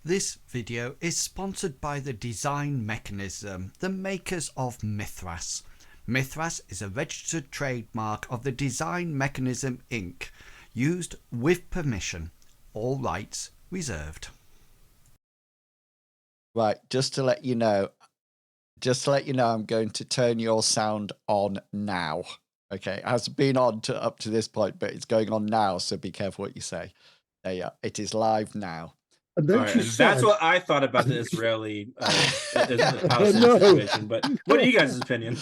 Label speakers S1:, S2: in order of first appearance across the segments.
S1: This video is sponsored by the Design Mechanism, the makers of Mithras. Mithras is a registered trademark of the Design Mechanism Inc., used with permission. All rights reserved.
S2: Right, just to let you know, I'm going to turn your sound on now. Okay, it has been on up to this point, but it's going on now, so be careful what you say. There you are. It is live now.
S3: And then
S4: Right, that's what I thought about the Israeli Palestinian
S3: No.
S4: situation. But what are you guys' opinion?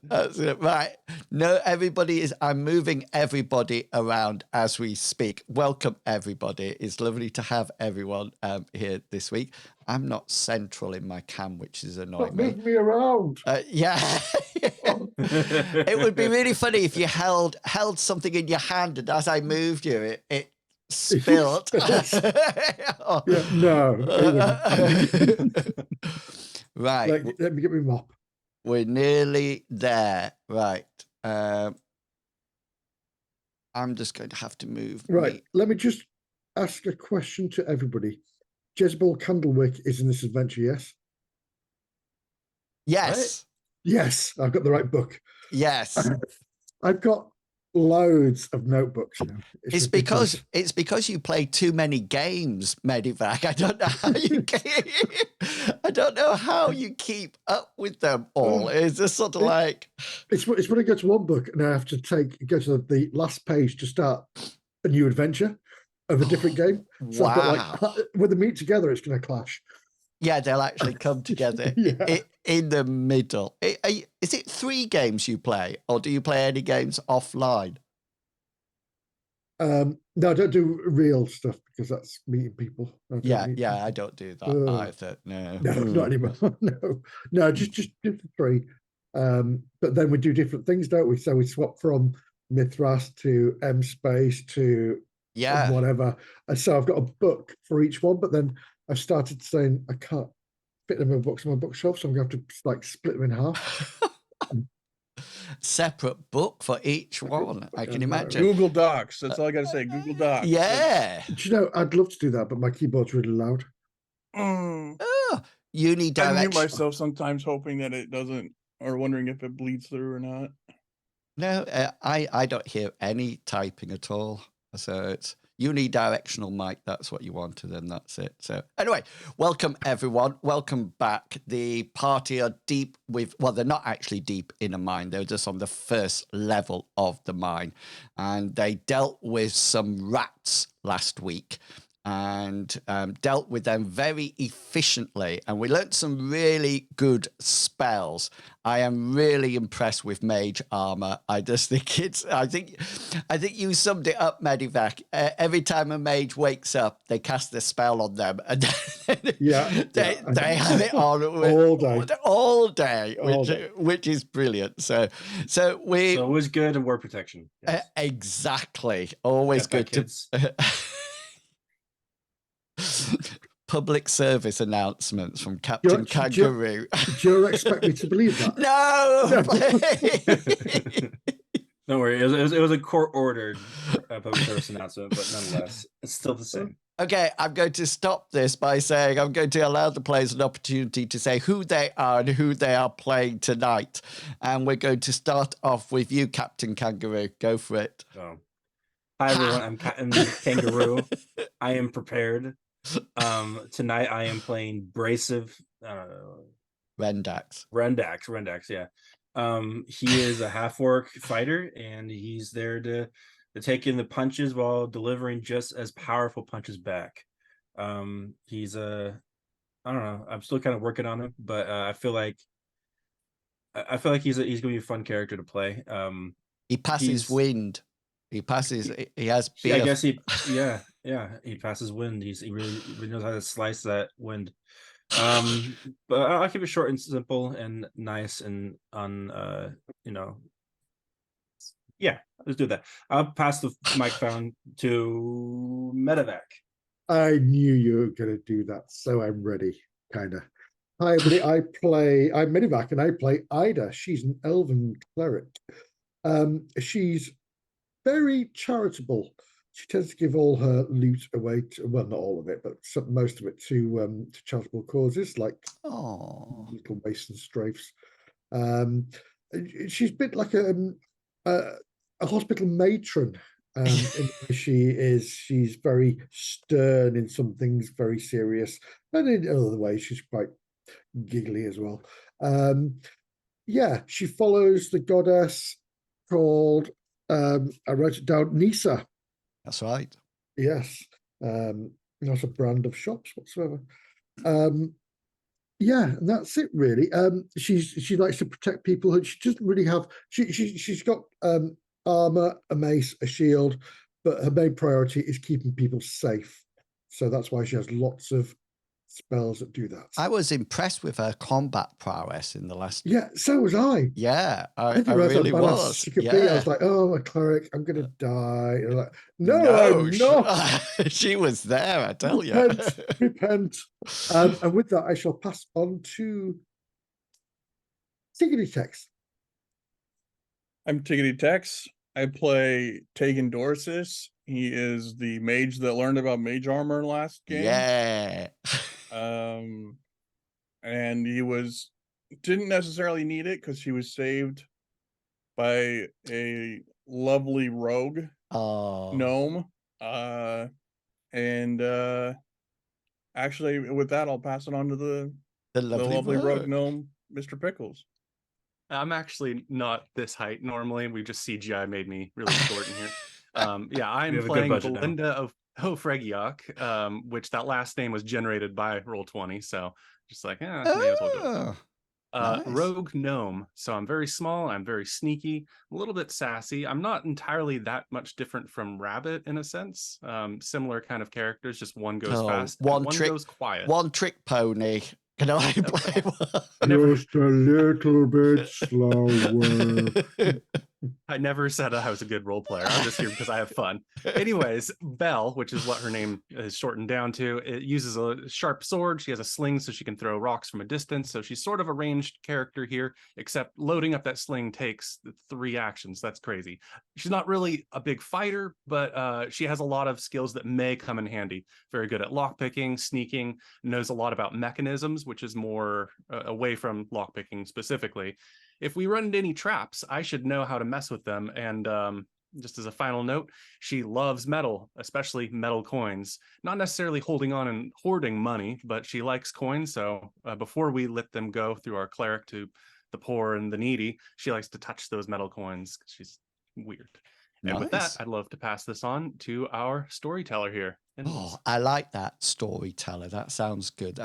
S2: That's it. Right. No, I'm moving everybody around as we speak. Welcome, everybody. It's lovely to have everyone here this week. I'm not central in my cam, which is annoying me.
S3: Move me around.
S2: Yeah. It would be really funny if you held something in your hand, and as I moved you, it spilled.
S3: Yeah, no.
S2: Right.
S3: Let me get my mop.
S2: We're nearly there. Right. I'm just going to have to move.
S3: Right. Let me just ask a question to everybody. Jezebel Candlewick is in this adventure, yes?
S2: Yes.
S3: Yes, I've got the right book.
S2: Yes.
S3: I've got loads of notebooks now.
S2: It's because you play too many games, Medivac. I don't know how you keep up with them all. It's just sort of like
S3: it's when I go to one book and I have to go to the last page to start a new adventure of a different game. So I've got when they meet together, it's going to clash.
S2: Yeah, they'll actually come together in the middle. Is it 3 games you play, or do you play any games offline?
S3: No, I don't do real stuff because that's meeting people. I
S2: don't do that either. No,
S3: not anymore. No, just 3. But then we do different things, don't we? So we swap from Mithras to M Space to whatever. And so I've got a book for each one, but then I've started saying I can't fit them in books on my bookshelf, so I'm going to have to split them in half.
S2: Separate book for each one. I can imagine.
S5: Google Docs. That's all I got to say. Google Docs.
S2: Yeah.
S3: Do you know, I'd love to do that, but my keyboard's really loud.
S2: Unidirectional.
S5: I mute myself sometimes, hoping that it doesn't, or wondering if it bleeds through or not.
S2: No, I don't hear any typing at all. So it's unidirectional mic. That's what you wanted, and that's it. So anyway, welcome everyone. Welcome back. The party are deep with, well, they're not actually deep in a mine. They're just on the first level of the mine, and they dealt with some rats last week and dealt with them very efficiently, and we learnt some really good spells. I am really impressed with mage armor. I just think I think you summed it up, Medivac. Every time a mage wakes up, they cast a spell on them, and they have it on all day, which is brilliant. So
S4: always good and word protection. Yes.
S2: Exactly, always good to. Public service announcements from Captain Kangaroo.
S3: Do you expect me to believe that?
S2: No!
S4: Don't worry, it was a court-ordered public service announcement, but nonetheless, it's still the same.
S2: Okay, I'm going to stop this by saying I'm going to allow the players an opportunity to say who they are and who they are playing tonight. And we're going to start off with you, Captain Kangaroo. Go for it.
S4: Oh. Hi, everyone. I'm Captain Kangaroo. I am prepared. Tonight I am playing Brasive
S2: Rendax,
S4: yeah. He is a half-orc fighter, and he's there to take in the punches while delivering just as powerful punches back. He's I don't know, I'm still kind of working on him, but I feel like he's gonna be a fun character to play.
S2: He passes wind. He has beer.
S4: I guess he passes wind. He really knows how to slice that wind. But I'll keep it short and simple and nice and let's do that. I'll pass the microphone to Medivac.
S3: I knew you were going to do that, so I'm ready, kind of. Hi, everybody. I'm Medivac, and I play Ida. She's an elven cleric. She's very charitable. she tends to give all her loot away to, well, not all of it, but most of it to charitable causes like little waste and strafes. She's a bit like a hospital matron. She's very stern in some things, very serious, and in other ways she's quite giggly as well. She follows the goddess called I wrote it down, Nisa.
S2: That's right.
S3: Yes. Not a brand of shops whatsoever. And that's it really. She likes to protect people. She doesn't really have. She's got armor, a mace, a shield, but her main priority is keeping people safe. So that's why she has lots of spells that do that.
S2: I was impressed with her combat prowess in the last.
S3: Yeah, so was I.
S2: Yeah, I
S3: didn't realize
S2: really
S3: how badass
S2: was.
S3: she could be. I was like, oh, a cleric, I'm gonna die. And I'm like, no, I'm
S2: she,
S3: not.
S2: She was there, I tell you.
S3: Repent. And with that, I shall pass on to Tiggity Tex.
S5: I'm Tiggity Tex. I play Tegan Dorsis. He is the mage that learned about mage armor last game.
S2: Yeah.
S5: And he didn't necessarily need it because he was saved by a lovely rogue gnome. Actually, with that, I'll pass it on to the lovely rogue gnome, Mr. Pickles.
S6: I'm actually not this height normally. We just CGI made me really short in here. I'm playing Belinda of Fregiok, which that last name was generated by Roll20. So just like, may as well go. Nice. Rogue gnome. So I'm very small. I'm very sneaky, a little bit sassy. I'm not entirely that much different from Rabbit in a sense. Similar kind of characters. Just one goes fast, one goes quiet.
S2: One trick pony. Can I play
S3: just a little bit slower?
S6: I never said I was a good role player. I'm just here because I have fun. Anyways, Belle, which is what her name is shortened down to, it uses a sharp sword. She has a sling so she can throw rocks from a distance. So she's sort of a ranged character here, except loading up that sling takes 3 actions. That's crazy. She's not really a big fighter, but she has a lot of skills that may come in handy. Very good at lockpicking, sneaking, knows a lot about mechanisms, which is more away from lockpicking specifically. If we run into any traps, I should know how to mess with them. And just as a final note, she loves metal, especially metal coins. Not necessarily holding on and hoarding money, but she likes coins. So before we let them go through our cleric to the poor and the needy, she likes to touch those metal coins because she's weird. And with that, I'd love to pass this on to our storyteller here.
S2: I like that, storyteller. That sounds good.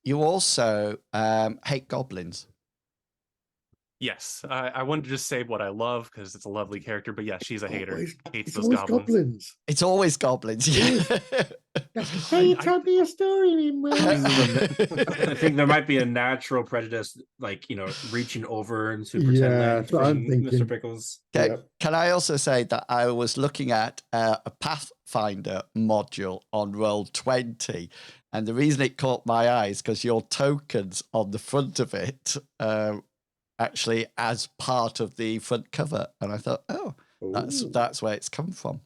S2: You also hate goblins.
S6: Yes, I wanted to just say what I love because it's a lovely character, but yeah, she's a hater. Hates those
S3: goblins.
S2: It's always goblins. Yeah.
S3: Hey, tell me a story, Will.
S4: I think there might be a natural prejudice, like, reaching over to pretend like
S3: I'm thinking.
S4: Mr. Pickles.
S2: Can I also say that I was looking at a Pathfinder module on Roll20, and the reason it caught my eye is because your tokens on the front of it actually as part of the front cover, and I thought, that's where it's come from.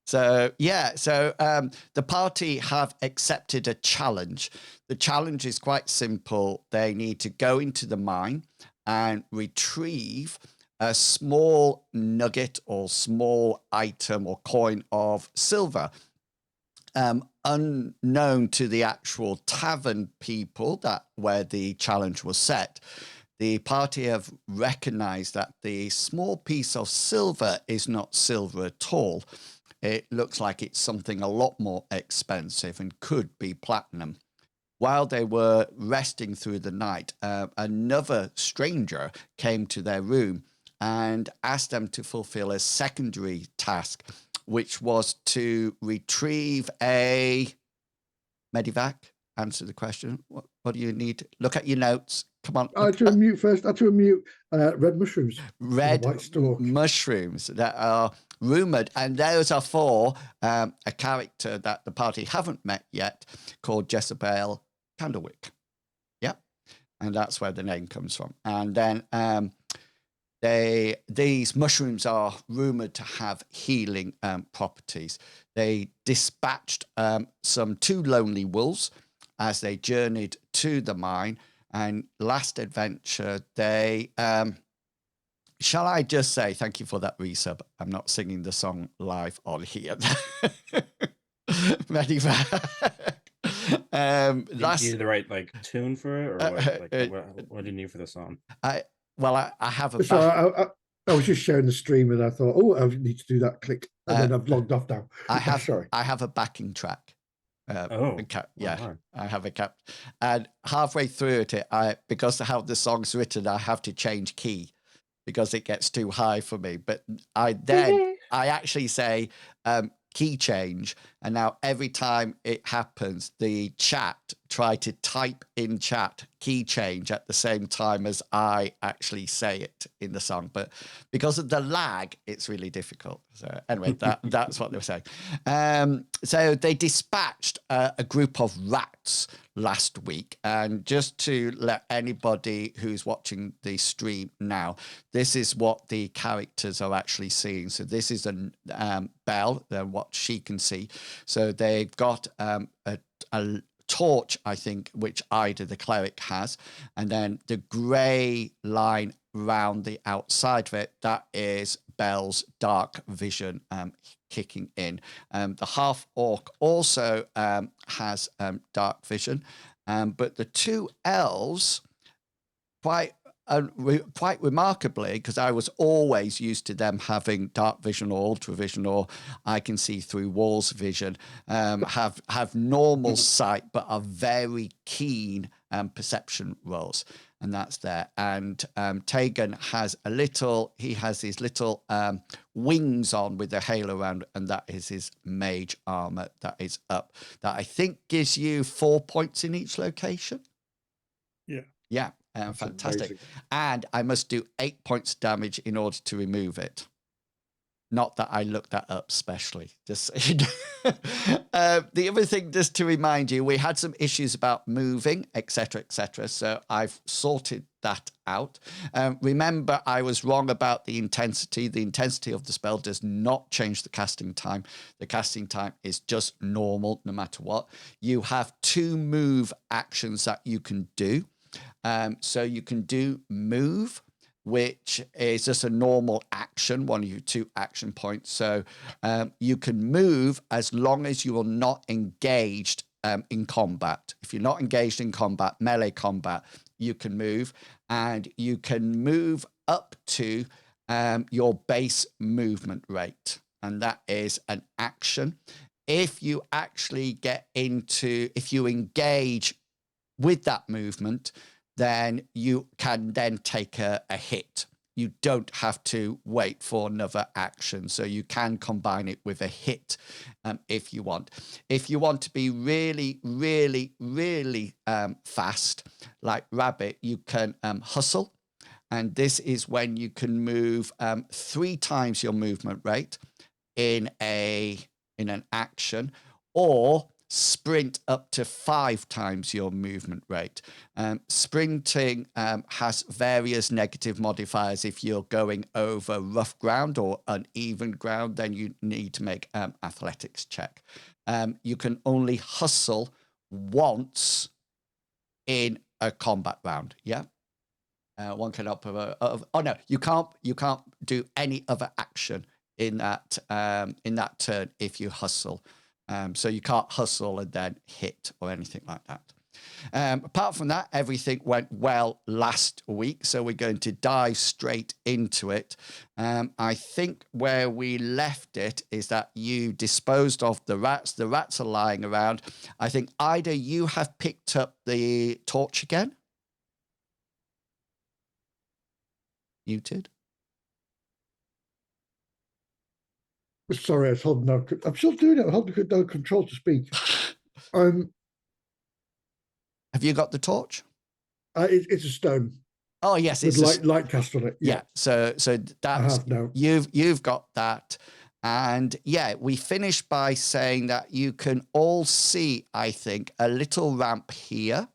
S2: So the party have accepted a challenge. The challenge is quite simple. They need to go into the mine and retrieve a small nugget or small item or coin of silver, unknown to the actual tavern people where the challenge was set. The party have recognized that the small piece of silver is not silver at all. It looks like it's something a lot more expensive and could be platinum. While they were resting through the night, another stranger came to their room and asked them to fulfill a secondary task, which was to retrieve a medivac. Answer the question. What do you need? Look at your notes. Come on.
S3: I had to unmute first. I had to unmute red mushrooms.
S2: Red mushrooms that are rumoured. And those are for a character that the party haven't met yet called Jezebel Candlewick. Yep. And that's where the name comes from. And then These mushrooms are rumored to have healing properties. They dispatched some 2 lonely wolves as they journeyed to the mine. And last adventure, they shall I just say, thank you for that resub. I'm not singing the song live on here. Ready for
S4: You need the right like tune for it, or what? Like what do you need for the song?
S2: I have a.
S3: So I was just sharing the stream, and I thought, oh, I need to do that. Click, and then I've logged off now.
S2: I have.
S3: Sorry.
S2: I have a backing track. Yeah, I have a cap, and halfway through it, because of how the song's written, I have to change key because it gets too high for me. But I actually say key change, and now every time it happens, the chat try to type in chat key change at the same time as I actually say it in the song. But because of the lag, it's really difficult. So anyway, that's what they were saying. So they dispatched a group of rats last week, and just to let anybody who's watching the stream now, this is what the characters are actually seeing. So this is Belle, what she can see. So they've got a torch, I think, which Ida the cleric has, and then the grey line around the outside of it, that is Belle's dark vision kicking in. The half orc also has dark vision, but the 2 elves, quite remarkably, because I was always used to them having dark vision or ultra vision, or I can see through walls vision, have normal sight but are very keen perception rolls, and that's there. And Tegan has his little wings on with the halo around, and that is his mage armor that is up, that I think gives you 4 points in each location. Yeah, fantastic. Amazing. And I must do 8 points damage in order to remove it. Not that I looked that up specially. Just the other thing, just to remind you, we had some issues about moving, etc., etc. So I've sorted that out. Remember, I was wrong about the intensity. The intensity of the spell does not change the casting time. The casting time is just normal, no matter what. You have 2 move actions that you can do. So you can do move, which is just a normal action, one of your 2 action points. So you can move as long as you are not engaged in combat. If you're not engaged in combat, melee combat, you can move, and you can move up to your base movement rate, and that is an action. If you actually if you engage with that movement, then you can then take a hit. You don't have to wait for another action. So you can combine it with a hit if you want. If you want to be really, really, really fast, like Rabbit, you can hustle. And this is when you can move 3 times your movement rate in an action, or sprint up to 5 times your movement rate. Sprinting has various negative modifiers. If you're going over rough ground or uneven ground, then you need to make athletics check. You can only hustle once in a combat round. Yeah. One can no, you can't do any other action in that turn if you hustle. So you can't hustle and then hit or anything like that. Apart from that, everything went well last week, so we're going to dive straight into it. I think where we left it is that you disposed of the rats. The rats are lying around. I think, Ida, you have picked up the torch again. Muted.
S3: Sorry, I was holding no. I'm still doing it. I'm holding no control to speak.
S2: Have you got the torch?
S3: It's a stone.
S2: Oh yes,
S3: it's light cast on it.
S2: Yeah. So that's you've got that, and yeah, we finished by saying that you can all see, I think, a little ramp here,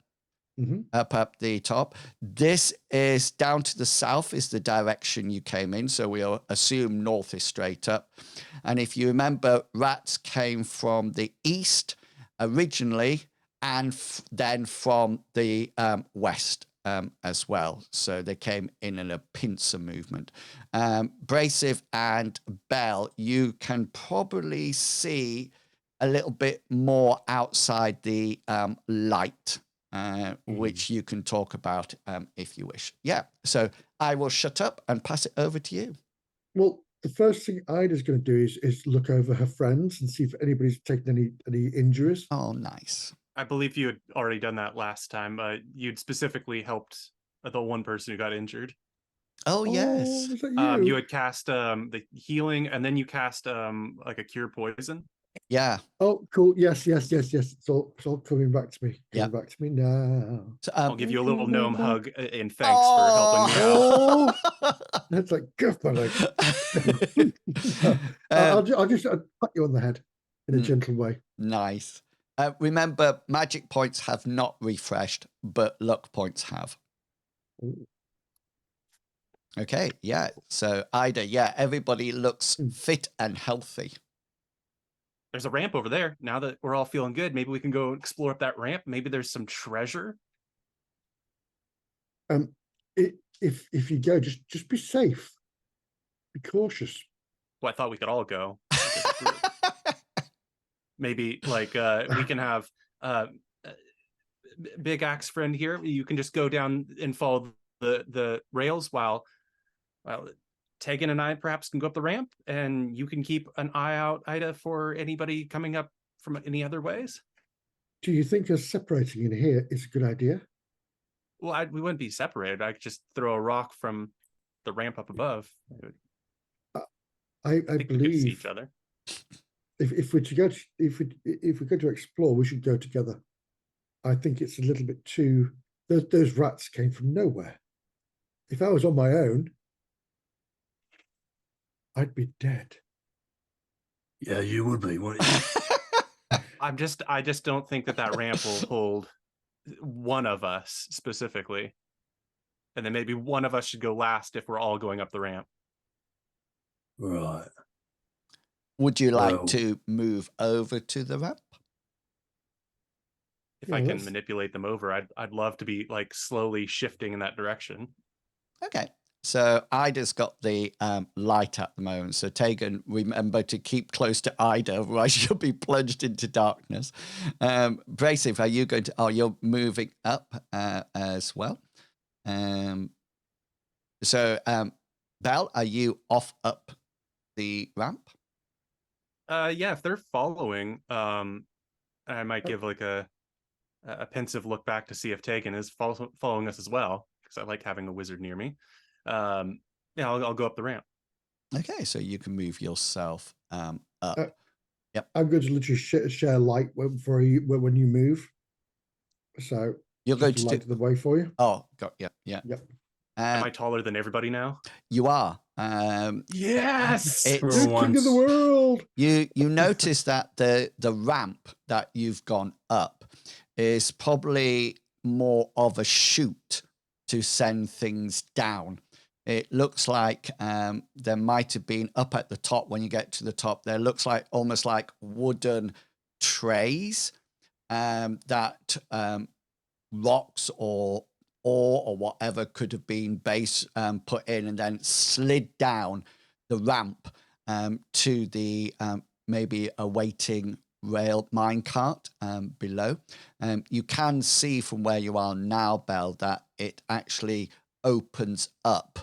S2: up at the top. This is down to the south is the direction you came in. So we'll assume north is straight up. And if you remember, rats came from the east originally and then from the west as well. So they came in a pincer movement. Brasive and Belle, you can probably see a little bit more outside the light, which you can talk about if you wish. Yeah, so I will shut up and pass it over to you.
S3: Well, the first thing Ida's going to do is look over her friends and see if anybody's taken any injuries.
S2: Oh, nice.
S6: I believe you had already done that last time. You'd specifically helped the one person who got injured.
S2: Oh, yes.
S3: Was that you?
S6: You had cast the healing, and then you cast like a cure poison.
S2: Yeah.
S3: Oh, cool. Yes. It's all coming back to me. Back to me now.
S6: So, I'll give you a little gnome hug in thanks for helping me
S3: out. That's like, give my leg. I'll just pat you on the head in a gentle way.
S2: Nice. Remember, magic points have not refreshed, but luck points have.
S3: Ooh.
S2: Okay, yeah. So, Ida, yeah, everybody looks fit and healthy.
S6: There's a ramp over there. Now that we're all feeling good, maybe we can go explore up that ramp. Maybe there's some treasure.
S3: If you go, just be safe. Be cautious.
S6: Well, I thought we could all go. Maybe like we can have Big Axe friend here. You can just go down and follow the rails while Tegan and I perhaps can go up the ramp, and you can keep an eye out, Ida, for anybody coming up from any other ways.
S3: Do you think us separating in here is a good idea?
S6: Well, we wouldn't be separated. I could just throw a rock from the ramp up above.
S3: I believe
S6: we could see each other.
S3: If we're going to explore, we should go together. I think it's a little bit too. Those rats came from nowhere. If I was on my own, I'd be dead.
S4: Yeah, you would be, wouldn't you?
S6: I just don't think that ramp will hold one of us specifically, and then maybe one of us should go last if we're all going up the ramp.
S4: Right.
S2: Would you like to move over to the ramp?
S6: If I can manipulate them over, I'd love to be like slowly shifting in that direction.
S2: Okay. So Ida's got the light at the moment. So Tegan, remember to keep close to Ida, otherwise you'll be plunged into darkness. Brasive, are you going to? Oh, you're moving up as well. So Belle, are you off up the ramp?
S6: Yeah, if they're following, I might give like a pensive look back to see if Tegan is following us as well, because I like having a wizard near me. Yeah, I'll go up the ramp.
S2: Okay, so you can move yourself up. Yep.
S3: I'm going to literally share light when you move. So
S2: you're going to
S3: light the way for you.
S2: Oh, got yeah.
S3: Yep.
S6: Am I taller than everybody now?
S2: You are.
S6: Yes,
S3: you're king of the world.
S2: You notice that the ramp that you've gone up is probably more of a chute to send things down. It looks like there might have been up at the top. When you get to the top, there looks like almost like wooden trays that rocks or ore or whatever could have been put in and then slid down the ramp to the maybe a waiting rail minecart below. You can see from where you are now, Belle, that it actually opens up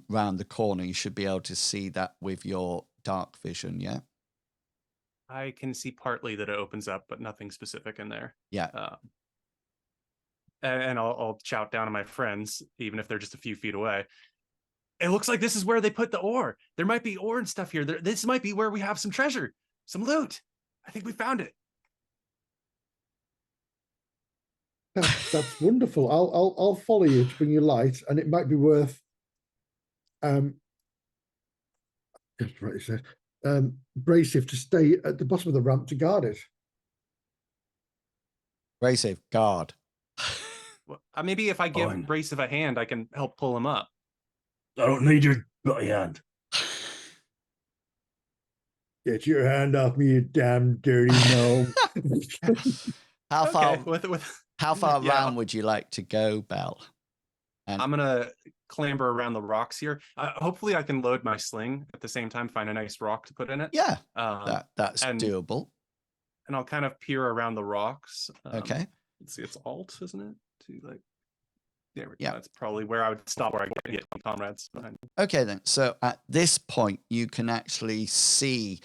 S2: round the corner. You should be able to see that with your dark vision, yeah?
S6: I can see partly that it opens up, but nothing specific in there.
S2: Yeah.
S6: And I'll shout down to my friends, even if they're just a few feet away. It looks like this is where they put the ore. There might be ore and stuff here. This might be where we have some treasure, some loot. I think we found it.
S3: That's wonderful. I'll follow you to bring you light, and it might be worth. That's right. You said Brasive to stay at the bottom of the ramp to guard it.
S2: Brasive, guard.
S6: Maybe if I give
S4: Fine.
S6: Bracef a hand, I can help pull him up.
S4: I don't need your bloody hand.
S3: Get your hand off me, you damn dirty gnome.
S2: How far?
S6: Okay,
S2: How far
S6: Yeah.
S2: around would you like to go, Belle? And
S6: I'm gonna clamber around the rocks here. Hopefully, I can load my sling at the same time. Find a nice rock to put in it.
S2: yeah, that's
S6: and
S2: doable.
S6: and I'll kind of peer around the rocks.
S2: Okay.
S6: Let's see, it's alt, isn't it? To like, there we go.
S2: Yeah.
S6: That's probably where I would stop, where I get my comrades behind me.
S2: Okay then. So at this point, you can actually see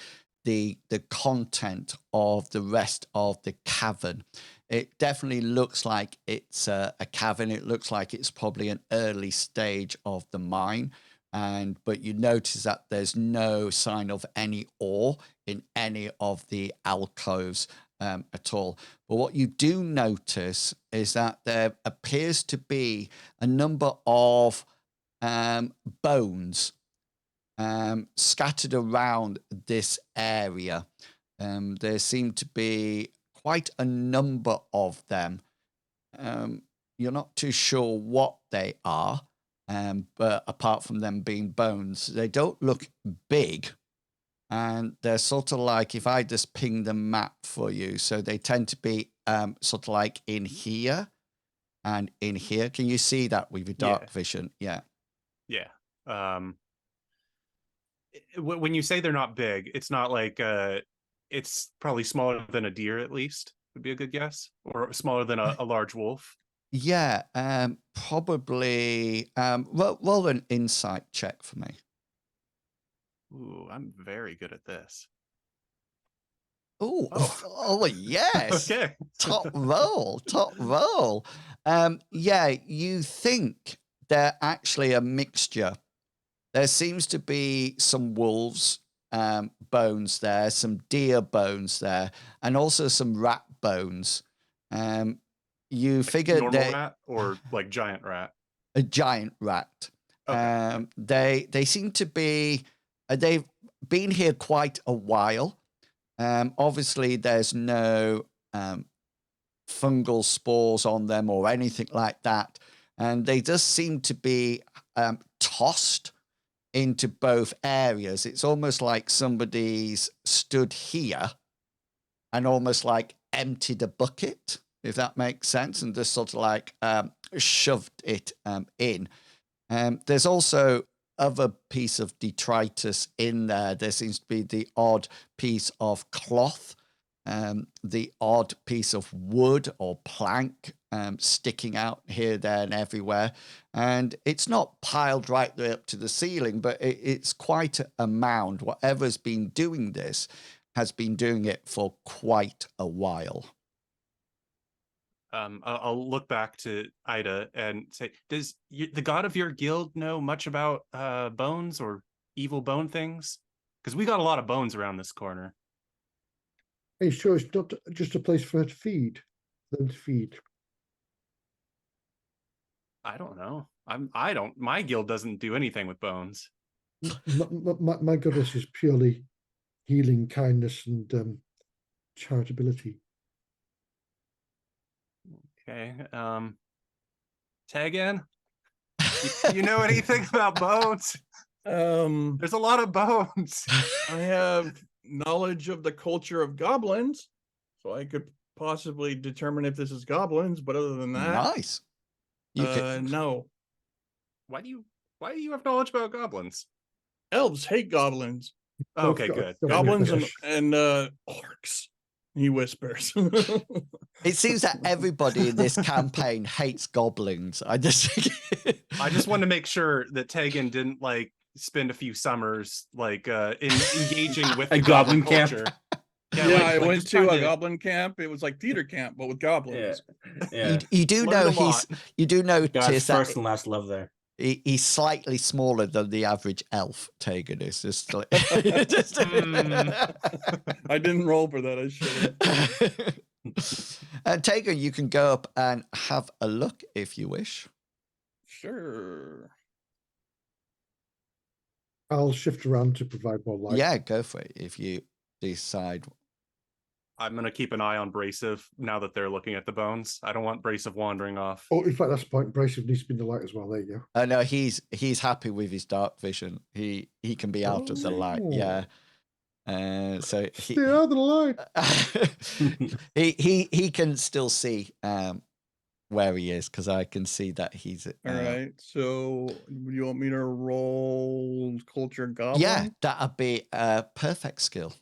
S2: the content of the rest of the cavern. It definitely looks like it's a cavern. It looks like it's probably an early stage of the mine. But you notice that there's no sign of any ore in any of the alcoves at all. But what you do notice is that there appears to be a number of bones scattered around this area. There seem to be quite a number of them. You're not too sure what they are, but apart from them being bones, they don't look big. And they're sort of like, if I just ping the map for you, so they tend to be sort of like in here and in here. Can you see that with your dark vision? Yeah.
S6: Yeah. When you say they're not big, it's not like it's probably smaller than a deer, at least, would be a good guess, or smaller than a large wolf.
S2: Yeah, probably. Roll an insight check for me.
S6: Ooh, I'm very good at this.
S2: Ooh, oh yes.
S6: Okay.
S2: Top roll, top roll. Yeah, you think they're actually a mixture. There seems to be some wolves bones there, some deer bones there, and also some rat bones. You
S6: Like
S2: figure
S6: normal
S2: they
S6: rat or like giant rat?
S2: a giant rat.
S6: Okay.
S2: They seem to be. They've been here quite a while. Obviously, there's no fungal spores on them or anything like that, and they just seem to be tossed into both areas. It's almost like somebody's stood here and almost like emptied a bucket, if that makes sense, and just sort of like shoved it in. There's also other piece of detritus in there. There seems to be the odd piece of cloth, the odd piece of wood or plank sticking out here, there, and everywhere. And it's not piled right there up to the ceiling, but it's quite a mound. Whatever's been doing this has been doing it for quite a while.
S6: I'll look back to Ida and say, does the god of your guild know much about bones or evil bone things? Because we got a lot of bones around this corner.
S3: Are you sure it's not just a place for her to feed? Them to feed.
S6: I don't know. My guild doesn't do anything with bones.
S3: My goddess is purely healing, kindness, and charitability.
S6: Okay. Tegan, you know anything about bones? There's a lot of bones.
S5: I have knowledge of the culture of goblins, so I could possibly determine if this is goblins, but other than that,
S2: Nice.
S5: no.
S6: Why do you have knowledge about goblins?
S5: Elves hate goblins.
S6: Okay, good.
S5: Goblins and orcs. He whispers.
S2: It seems that everybody in this campaign hates goblins. I just
S6: wanted to make sure that Tegan didn't like spend a few summers like engaging with
S4: a
S6: the
S4: goblin
S6: culture.
S4: camp.
S5: Yeah, I went to a goblin camp. It was like theater camp, but with goblins.
S4: Yeah.
S2: You do know you do notice
S4: God's
S2: that
S4: first and last love there.
S2: he's slightly smaller than the average elf. Tegan is just like
S5: I didn't roll for that. I should have.
S2: Tegan, you can go up and have a look if you wish.
S5: Sure.
S3: I'll shift around to provide more light.
S2: Yeah, go for it if you decide.
S6: I'm going to keep an eye on Brasive now that they're looking at the bones. I don't want Brasive wandering off.
S3: Oh, in fact, that's the point. Brasive needs to be in the light as well. There you go.
S2: No, he's happy with his dark vision. He can be out of the light. Yeah. So
S3: Stay out of the light.
S2: he can still see where he is, because I can see that he's
S5: All right. So you want me to roll culture goblin?
S2: Yeah, that'd be a perfect skill.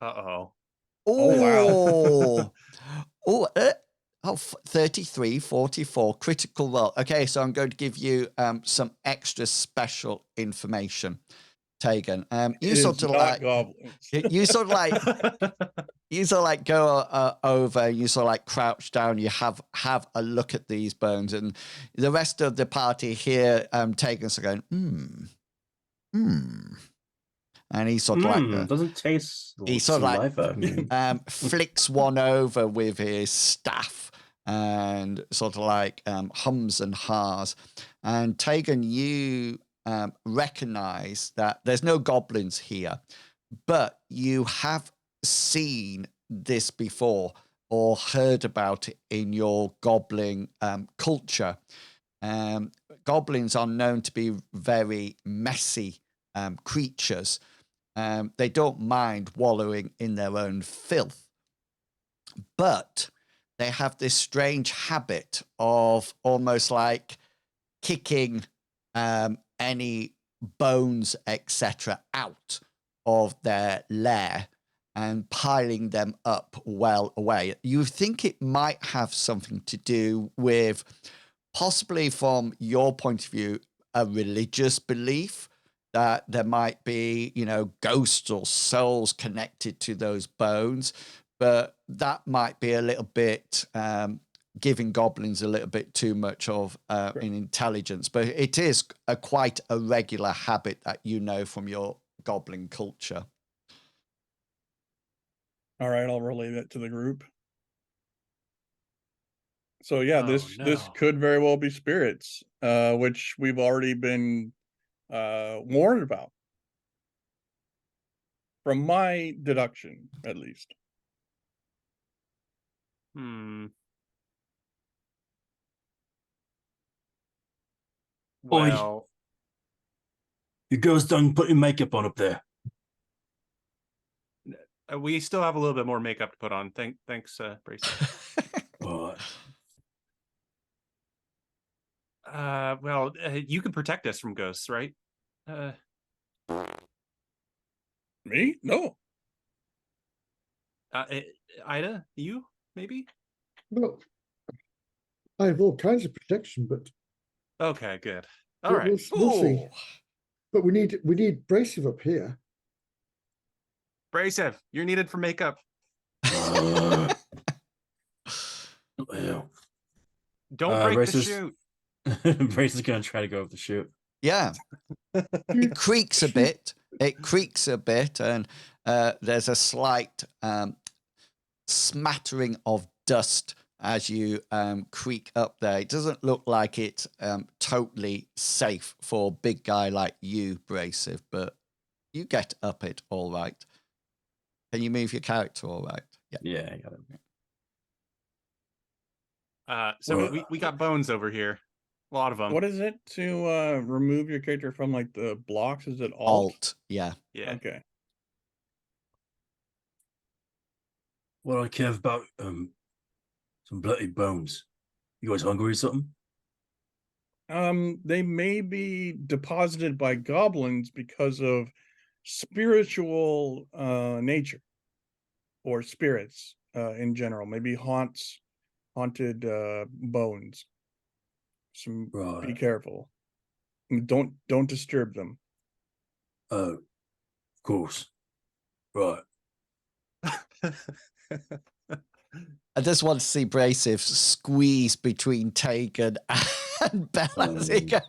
S6: Uh-oh.
S2: Oh, wow. 33, 44, critical roll. Okay, so I'm going to give you some extra special information, Tegan. You sort of like
S5: goblins.
S2: you sort of like go over, you sort of like crouch down, you have a look at these bones, and the rest of the party here, Tegan's going, and he sort of like
S4: doesn't taste.
S2: He sort of like flicks one over with his staff and sort of like hums and haws. And Tegan, you recognize that there's no goblins here, but you have seen this before or heard about it in your goblin culture. Goblins are known to be very messy creatures. They don't mind wallowing in their own filth, but they have this strange habit of almost like kicking any bones, etc., out of their lair and piling them up well away. You think it might have something to do with, possibly from your point of view, a religious belief that there might be, ghosts or souls connected to those bones, but that might be a little bit giving goblins a little bit too much of an intelligence. But it is quite a regular habit that from your goblin culture.
S5: All right, I'll relay that to the group. So yeah, this could very well be spirits, which we've already been warned about, from my deduction, at least.
S4: Well, you girls done putting makeup on up there?
S6: We still have a little bit more makeup to put on. Thanks, Bracey. Well, you can protect us from ghosts, right?
S5: Me? No.
S6: Ida, you maybe?
S3: Well, I have all kinds of protection, but
S6: okay, good. All right,
S3: we'll see. But we need Brasive up here.
S6: Brasive, you're needed for makeup.
S4: Well,
S6: don't break the chute.
S4: Brace is gonna try to go up the chute.
S2: Yeah, it creaks a bit. And there's a slight smattering of dust as you creak up there. It doesn't look like it's totally safe for a big guy like you, Brasive, but you get up it all right. Can you move your character all right?
S4: Yeah, I got
S6: it. So we got bones over here. A lot of them.
S5: What is it to remove your character from like the blocks? Is it
S2: Alt? Yeah.
S5: Okay.
S4: What do I care about some bloody bones? You guys hungry or something?
S5: They may be deposited by goblins because of spiritual nature, or spirits in general. Maybe haunted bones. Be careful. Don't disturb them.
S4: Of course. Right.
S2: I just want to see Brasive squeeze between Tegan and Belle as he goes.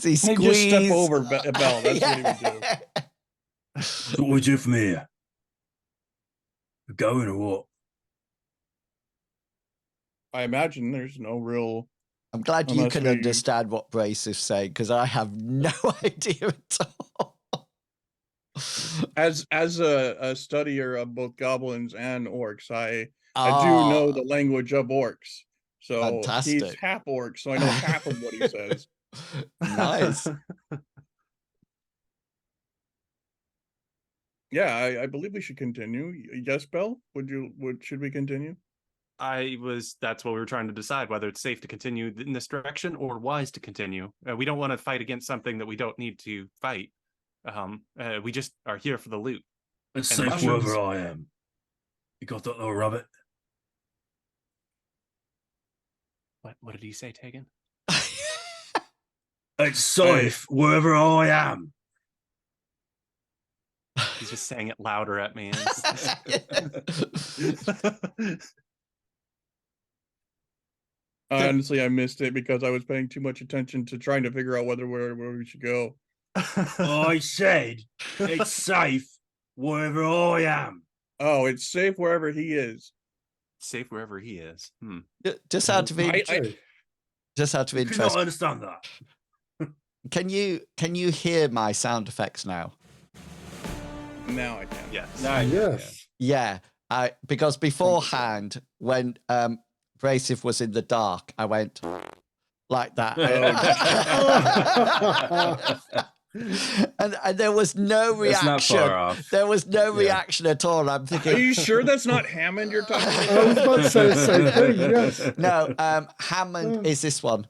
S2: He
S5: just step over Belle. That's what he would do.
S4: So what we do from here? We're going or what?
S5: I imagine there's no real...
S2: I'm glad you can understand what Brasive's saying, because I have no idea at all.
S5: As a studier of both goblins and orcs, I do know the language of orcs. So
S2: fantastic.
S5: He's half orc, so I know half of what he says.
S2: Nice.
S5: Yeah, I believe we should continue. Yes, Belle? Should we continue?
S6: That's what we were trying to decide, whether it's safe to continue in this direction or wise to continue. We don't want to fight against something that we don't need to fight. We just are here for the loot.
S4: It's
S6: And
S4: safe wherever I am. You got that little rabbit?
S6: What did he say, Tegan?
S4: It's safe wherever I am.
S6: He's just saying it louder at me.
S5: Honestly, I missed it because I was paying too much attention to trying to figure out where we should go.
S4: I said it's safe wherever I am.
S5: Oh, it's safe wherever he is.
S6: Safe wherever he is.
S2: Just out of interest. Just out of interest.
S4: I cannot understand that.
S2: Can you hear my sound effects now?
S5: Now I can.
S6: Yes.
S3: Yes.
S2: Yeah. Because beforehand, when Brasive was in the dark, I went like that. and there was no reaction.
S4: That's not far off.
S2: There was no reaction at all. I'm thinking,
S5: are you sure that's not Hammond you're talking about?
S3: I was about to say the same thing, yes.
S2: No, Hammond is this one.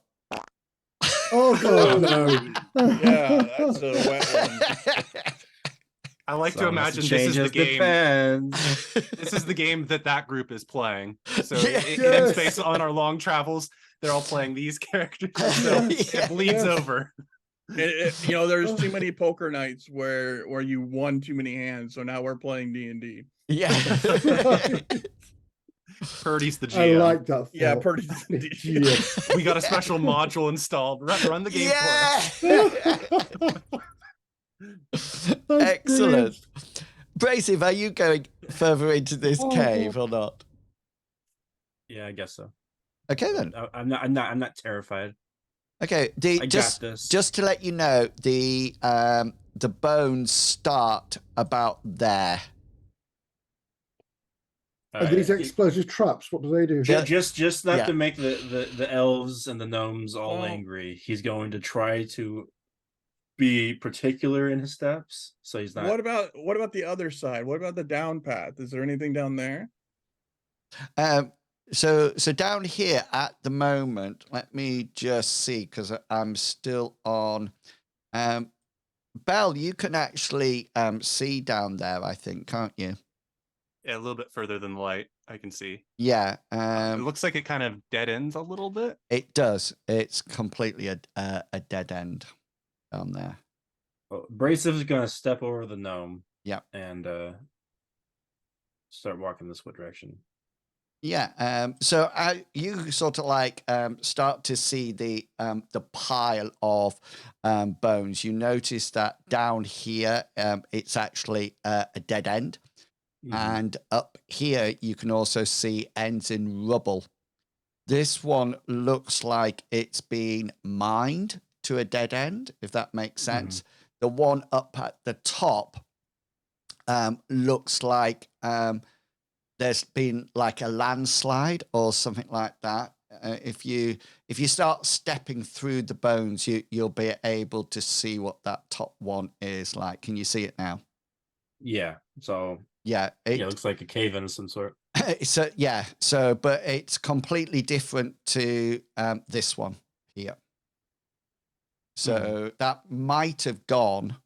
S3: Oh, God, no.
S5: Yeah, that's a wet one.
S6: I like to imagine this is the game.
S4: Depends.
S6: This is the game that group is playing. So
S2: Yes.
S6: in space on our long travels, they're all playing these characters. So it bleeds over.
S5: There's too many poker nights where you won too many hands, so now we're playing D&D.
S2: Yeah.
S6: Purdy's the GM.
S3: I like that thought.
S5: Yeah, Purdy's the GM.
S6: We got a special module installed. Run the game for us.
S2: Excellent. Brasive, are you going further into this cave or not?
S4: Yeah, I guess so.
S2: Okay then.
S4: I'm not terrified.
S2: Okay,
S4: got this.
S2: just to let you know, the bones start about there.
S3: Are these explosive traps? What do they do?
S4: Just not
S2: Yeah.
S4: to make the elves and the gnomes all angry. He's going to try to be particular in his steps, so he's not.
S5: What about the other side? What about the down path? Is there anything down there?
S2: So down here at the moment, let me just see, because I'm still on. Belle, you can actually see down there, I think, can't you?
S6: Yeah, a little bit further than the light, I can see.
S2: Yeah.
S6: It looks like it kind of dead ends a little bit.
S2: It does. It's completely a dead end down there.
S4: Well, Brasive is going to step over the gnome.
S2: Yeah.
S4: And start walking this direction.
S2: Yeah. So you sort of like start to see the pile of bones. You notice that down here, it's actually a dead end. Mm-hmm. And up here, you can also see ends in rubble. This one looks like it's been mined to a dead end, if that makes sense. Mm-hmm. The one up at the top looks like there's been like a landslide or something like that. If you start stepping through the bones, you'll be able to see what that top one is like. Can you see it now?
S4: Yeah. So
S2: yeah,
S4: it looks like a cave in some sort.
S2: So yeah. So, but it's completely different to this one here. So that might have gone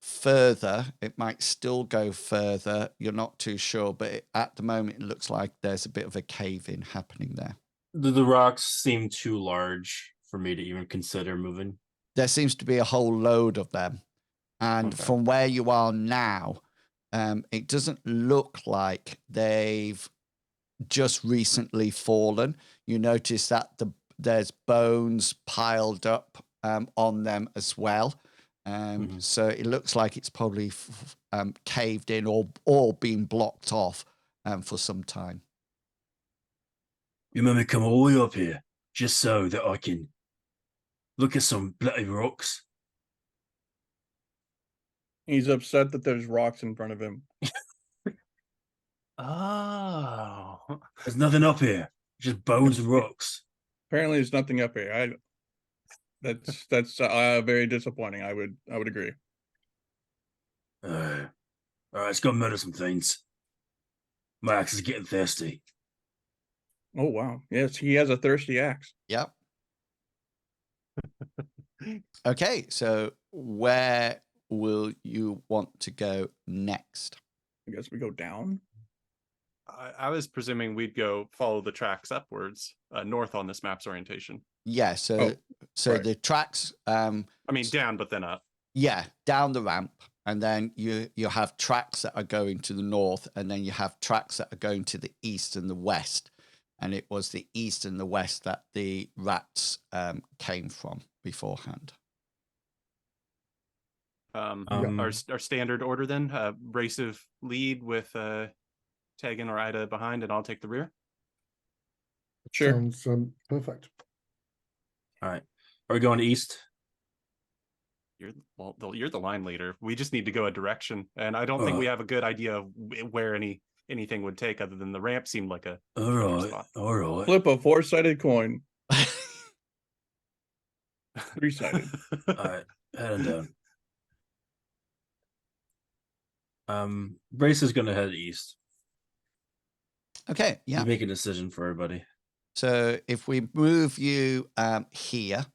S2: further. It might still go further. You're not too sure, but at the moment, it looks like there's a bit of a cave-in happening there.
S4: The rocks seem too large for me to even consider moving.
S2: There seems to be a whole load of them. And from where you are now, it doesn't look like they've just recently fallen. You notice that there's bones piled up on them as well. So it looks like it's probably caved in or been blocked off for some time.
S4: You made me come all the way up here just so that I can look at some bloody rocks.
S5: He's upset that there's rocks in front of him.
S6: Oh.
S4: There's nothing up here. Just bones and rocks.
S5: Apparently, there's nothing up here. That's very disappointing. I would agree.
S4: All right, let's go murder some things. Max is getting thirsty.
S5: Oh wow! Yes, he has a thirsty axe.
S2: Yep. Okay, so where will you want to go next?
S5: I guess we go down.
S6: I was presuming we'd go follow the tracks upwards, north on this map's orientation.
S2: Yeah, so
S5: right.
S2: the tracks.
S6: I mean down, but then up.
S2: Yeah, down the ramp, and then you have tracks that are going to the north, and then you have tracks that are going to the east and the west. And it was the east and the west that the rats came from beforehand.
S6: Our standard order then, abrasive lead with Tegan or Ida behind, and I'll take the rear.
S5: Sure.
S3: Sounds perfect.
S4: All right. Are we going east?
S6: You're the line leader. We just need to go a direction, and I don't think we have a good idea of where anything would take, other than the ramp seemed like a spot.
S4: All right.
S5: Flip a 4-sided coin. 3-sided.
S4: All right. Heading down. Brace is going to head east.
S2: Okay, yeah.
S4: You make a decision for everybody.
S2: So if we move you here,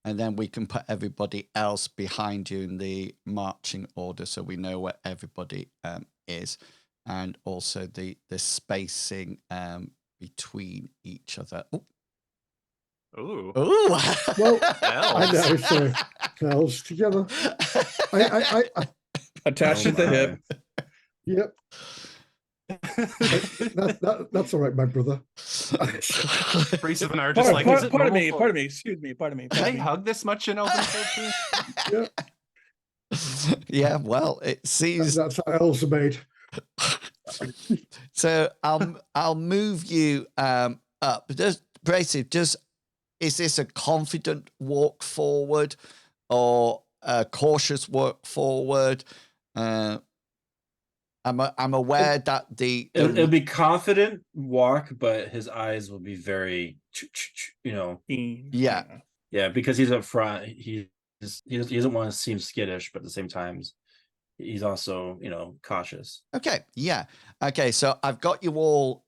S2: and then we can put everybody else behind you in the marching order, so we know where everybody is, and also the spacing between each other.
S6: Ooh.
S3: Well, I know. So bells together. I
S5: Attached at the hip.
S3: Yep. That's all right, my brother.
S6: Brace and I are just
S5: pardon me. Excuse me. Pardon me.
S6: Can I hug this much in Elven culture?
S3: Yeah.
S2: Yeah, well, it seems
S3: That's how elves are made.
S2: So I'll move you up. Just Bracey, is this a confident walk forward or a cautious walk forward? I'm aware that
S4: it'll be confident walk, but his eyes will be very,
S2: yeah,
S4: because he's up front. He doesn't want to seem skittish, but at the same time, he's also cautious.
S2: Okay, yeah, okay. So I've got you all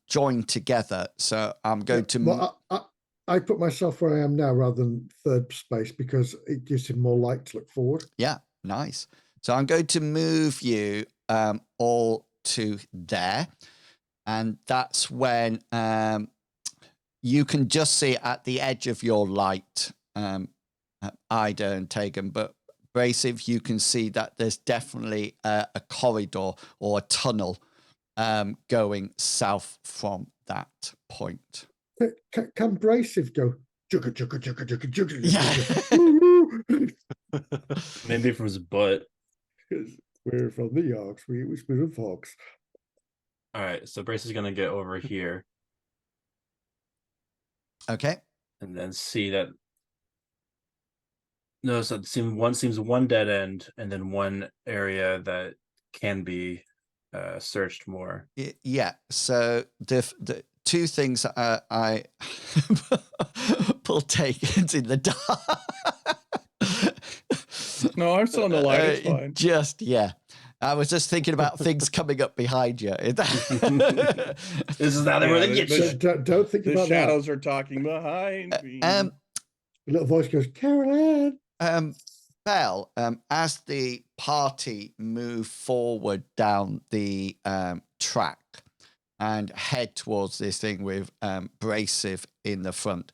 S2: joined together. So I'm going to.
S3: Well, I put myself where I am now rather than third space because it gives him more light to look forward.
S2: Yeah, nice. So I'm going to move you all to there, and that's when you can just see at the edge of your light, Ida and Tegan, but Brasive, you can see that there's definitely a corridor or a tunnel going south from that point.
S3: Can Brasive go jugga jugga jugga jugga jugga?
S2: Yeah.
S4: Maybe from his butt.
S3: We're from the Yorks. We whisper of fox.
S4: All right, so Brace is gonna get over here.
S2: Okay.
S4: And then see that. Notice that seems one dead end, and then one area that can be searched more.
S2: Yeah. So the two things I pull Tegan's in the dark.
S5: No, I'm still in the light. It's fine.
S2: Yeah. I was just thinking about things coming up behind you.
S4: This is not where they get you.
S3: Don't think
S5: The
S3: about
S5: shadows are talking behind me.
S3: The little voice goes, Carolyn.
S2: Belle, as the party move forward down the track and head towards this thing with Brasive in the front,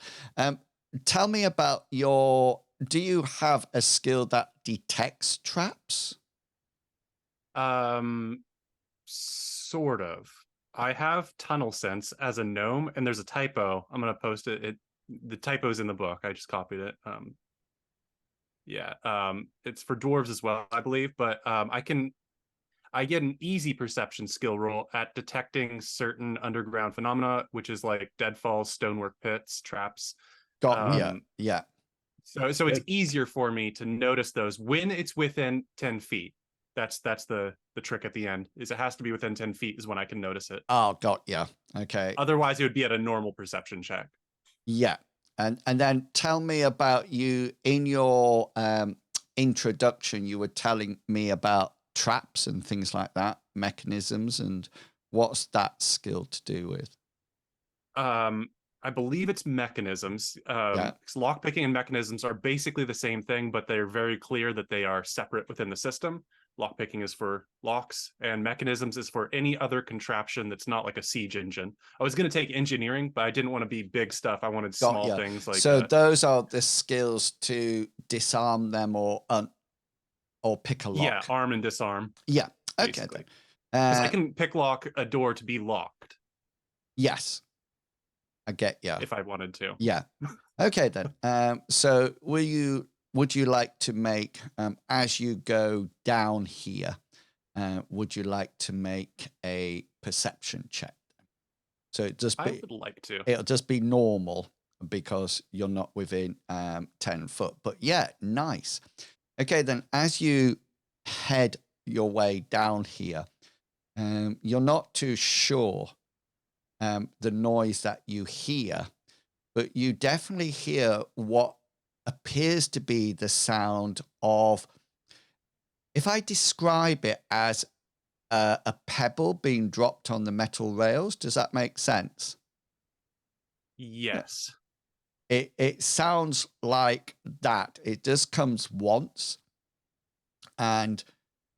S2: tell me about do you have a skill that detects traps?
S6: Sort of. I have tunnel sense as a gnome, and there's a typo. I'm gonna post it. The typo's in the book. I just copied it. It's for dwarves as well, I believe, but I get an easy perception skill roll at detecting certain underground phenomena, which is like deadfalls, stonework pits, traps.
S2: Yeah.
S6: So it's easier for me to notice those when it's within 10 feet. That's the trick at the end. Is it has to be within 10 feet is when I can notice it.
S2: Oh, got ya. Okay.
S6: Otherwise, it would be at a normal perception check.
S2: Yeah. And then tell me about you in your introduction. You were telling me about traps and things like that, mechanisms, and what's that skill to do with?
S6: I believe it's mechanisms. Lockpicking and mechanisms are basically the same thing, but they're very clear that they are separate within the system. Lockpicking is for locks, and mechanisms is for any other contraption that's not like a siege engine. I was going to take engineering, but I didn't want to be big stuff. I wanted small things like.
S2: So those are the skills to disarm them or pick a lock.
S6: Yeah, arm and disarm.
S2: Yeah. Okay.
S6: Because I can pick lock a door to be locked.
S2: Yes. I get you.
S6: If I wanted to.
S2: Yeah. Okay then. So would you like to make as you go down here? Would you like to make a perception check? So it just
S6: I would like to.
S2: It'll just be normal because you're not within 10 foot. But yeah, nice. Okay, then as you head your way down here, you're not too sure the noise that you hear, but you definitely hear what appears to be the sound of, if I describe it as a pebble being dropped on the metal rails, does that make sense?
S6: Yes.
S2: It sounds like that. It just comes once, and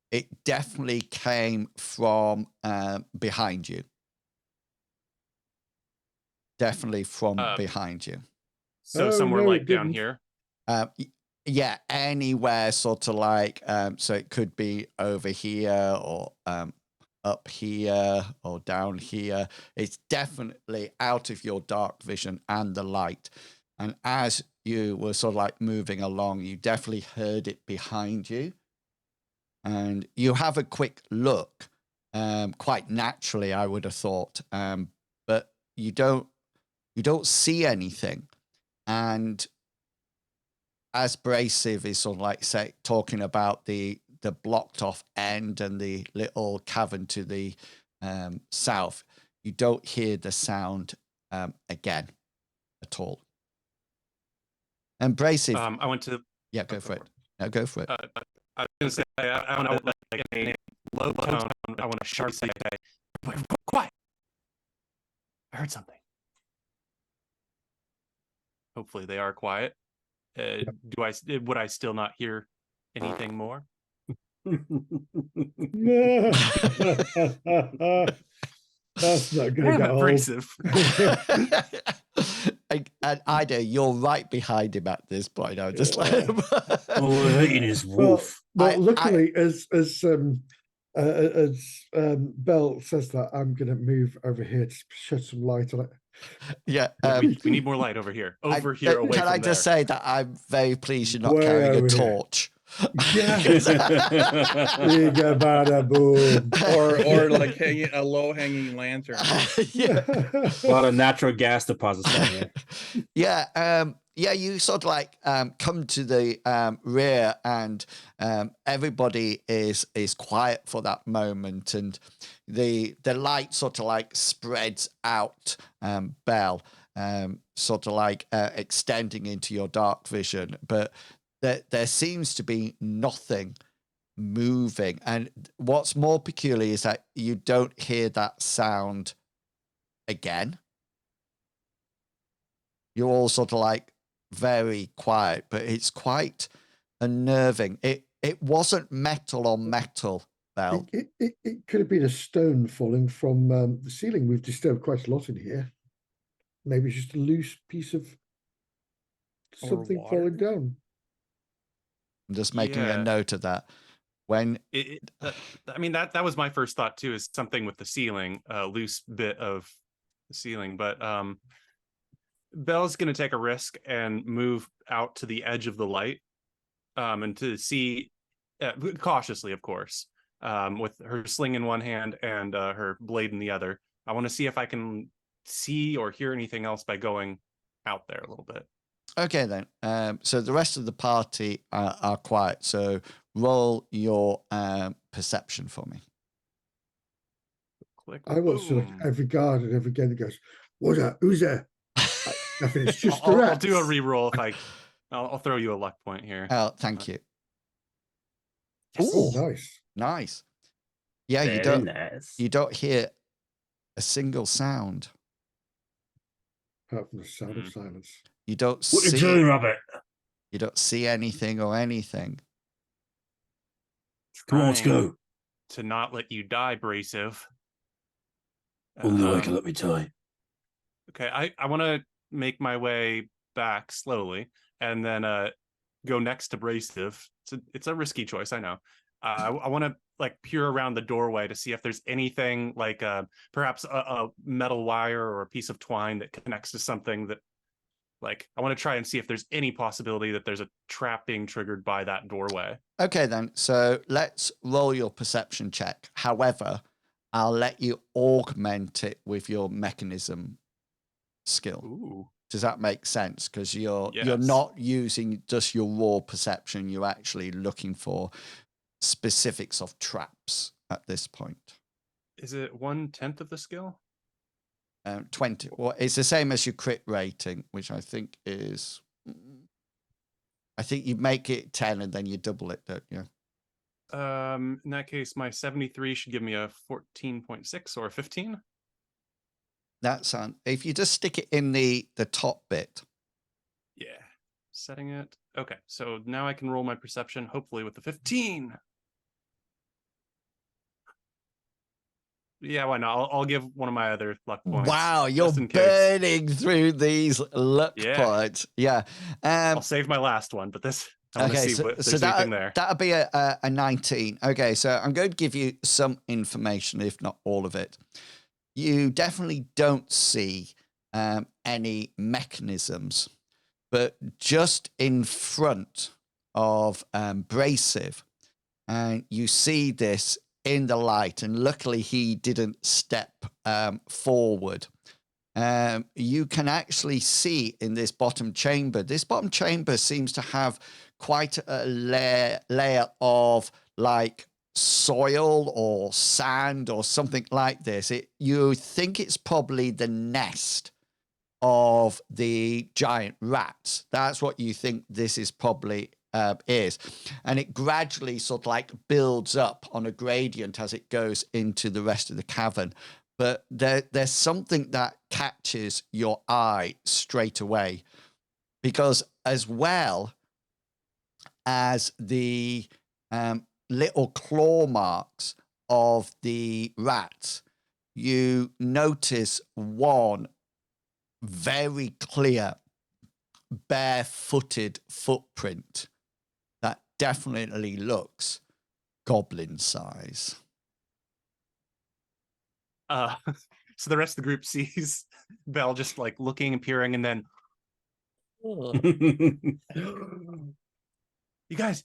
S2: it definitely came from behind you. Definitely from behind you.
S6: So somewhere like down here?
S2: Yeah, anywhere sort of like, so it could be over here or up here or down here. It's definitely out of your dark vision and the light. And as you were sort of like moving along, you definitely heard it behind you. And you have a quick look, quite naturally, I would have thought, but you don't see anything. And as Brasive is sort of like talking about the blocked off end and the little cavern to the south, you don't hear the sound again at all. And Brasive,
S6: I went to.
S2: Yeah, go for it. No, go for it.
S6: I was going to say, I want to like in a low tone. I want to sharply say, quiet. I heard something. Hopefully they are quiet. Would I still not hear anything more?
S3: That's not going to get
S6: abrasive.
S2: And Ida, you're right behind him at this point. I'm just like,
S4: it is wolf.
S3: Well, luckily, as Belle says that, I'm going to move over here to shed some light on it.
S2: Yeah,
S6: we need more light over here. Away from there.
S2: Can I just say that I'm very pleased you're not carrying a torch.
S3: Yes.
S5: or like hanging a low-hanging lantern.
S2: Yeah.
S4: A lot of natural gas deposits down here.
S2: Yeah, you sort of like come to the rear, and everybody is quiet for that moment, and the light sort of like spreads out, Belle, sort of like extending into your dark vision, but there seems to be nothing moving. And what's more peculiar is that you don't hear that sound again. You're all sort of like very quiet, but it's quite unnerving. It wasn't metal on metal, Belle.
S3: It could have been a stone falling from the ceiling. We've disturbed quite a lot in here. Maybe it's just a loose piece of something falling down.
S2: I'm just making a note of that. When
S6: I mean that was my first thought too, is something with the ceiling, a loose bit of the ceiling. But Belle's going to take a risk and move out to the edge of the light, and to see cautiously, of course, with her sling in one hand and her blade in the other. I want to see if I can see or hear anything else by going out there a little bit.
S2: Okay, then. So the rest of the party are quiet. So roll your perception for me.
S6: Click.
S3: I will select
S6: boom.
S3: every guard and every game that goes, what's that? Who's there? I think it's just
S6: I'll do a reroll if I'll throw you a luck point here.
S2: Oh, thank you.
S3: Yes. Oh,
S2: Ooh,
S3: nice.
S2: nice. Yeah,
S4: Very nice.
S2: you don't hear a single sound.
S3: Apart from the sound of silence.
S2: You don't
S4: What you
S2: see
S4: doing, Robert?
S2: You don't see anything or anything.
S4: Come on, let's go.
S6: To not let you die, Abrasive.
S4: Only way can let me die.
S6: Okay, I want to make my way back slowly and then go next to Abrasive. It's a risky choice, I know. I want to like peer around the doorway to see if there's anything like perhaps a metal wire or a piece of twine that connects to something that, like, I want to try and see if there's any possibility that there's a trap being triggered by that doorway.
S2: Okay, then. So let's roll your perception check. However, I'll let you augment it with your mechanism skill.
S6: Ooh.
S2: Does that make sense? Because you're
S6: Yes.
S2: not using just your raw perception. You're actually looking for specifics of traps at this point.
S6: Is it 1/10 of the skill?
S2: 20. Well, it's the same as your crit rating, which I think is. I think you make it 10 and then you double it, don't you?
S6: In that case, my 73 should give me a 14.6 or a 15.
S2: That's if you just stick it in the top bit.
S6: Yeah. Setting it. Okay, so now I can roll my perception, hopefully with the 15. Yeah, why not? I'll give one of my other luck points.
S2: Wow, you're
S6: just in case.
S2: burning through these luck points. Yeah.
S6: I'll save my last one, but this, I want to see if there's anything there.
S2: That'll be a 19. Okay, so I'm going to give you some information, if not all of it. You definitely don't see any mechanisms, but just in front of Abrasive, and you see this in the light, and luckily he didn't step forward. You can actually see in this bottom chamber. This bottom chamber seems to have quite a layer of like soil or sand or something like this. You think it's probably the nest of the giant rats. That's what you think this is probably is. And it gradually sort of like builds up on a gradient as it goes into the rest of the cavern. But there's something that catches your eye straight away, because as well as the little claw marks of the rats, you notice one very clear barefooted footprint that definitely looks goblin size.
S6: So the rest of the group sees Belle just like looking and peering, and then you guys,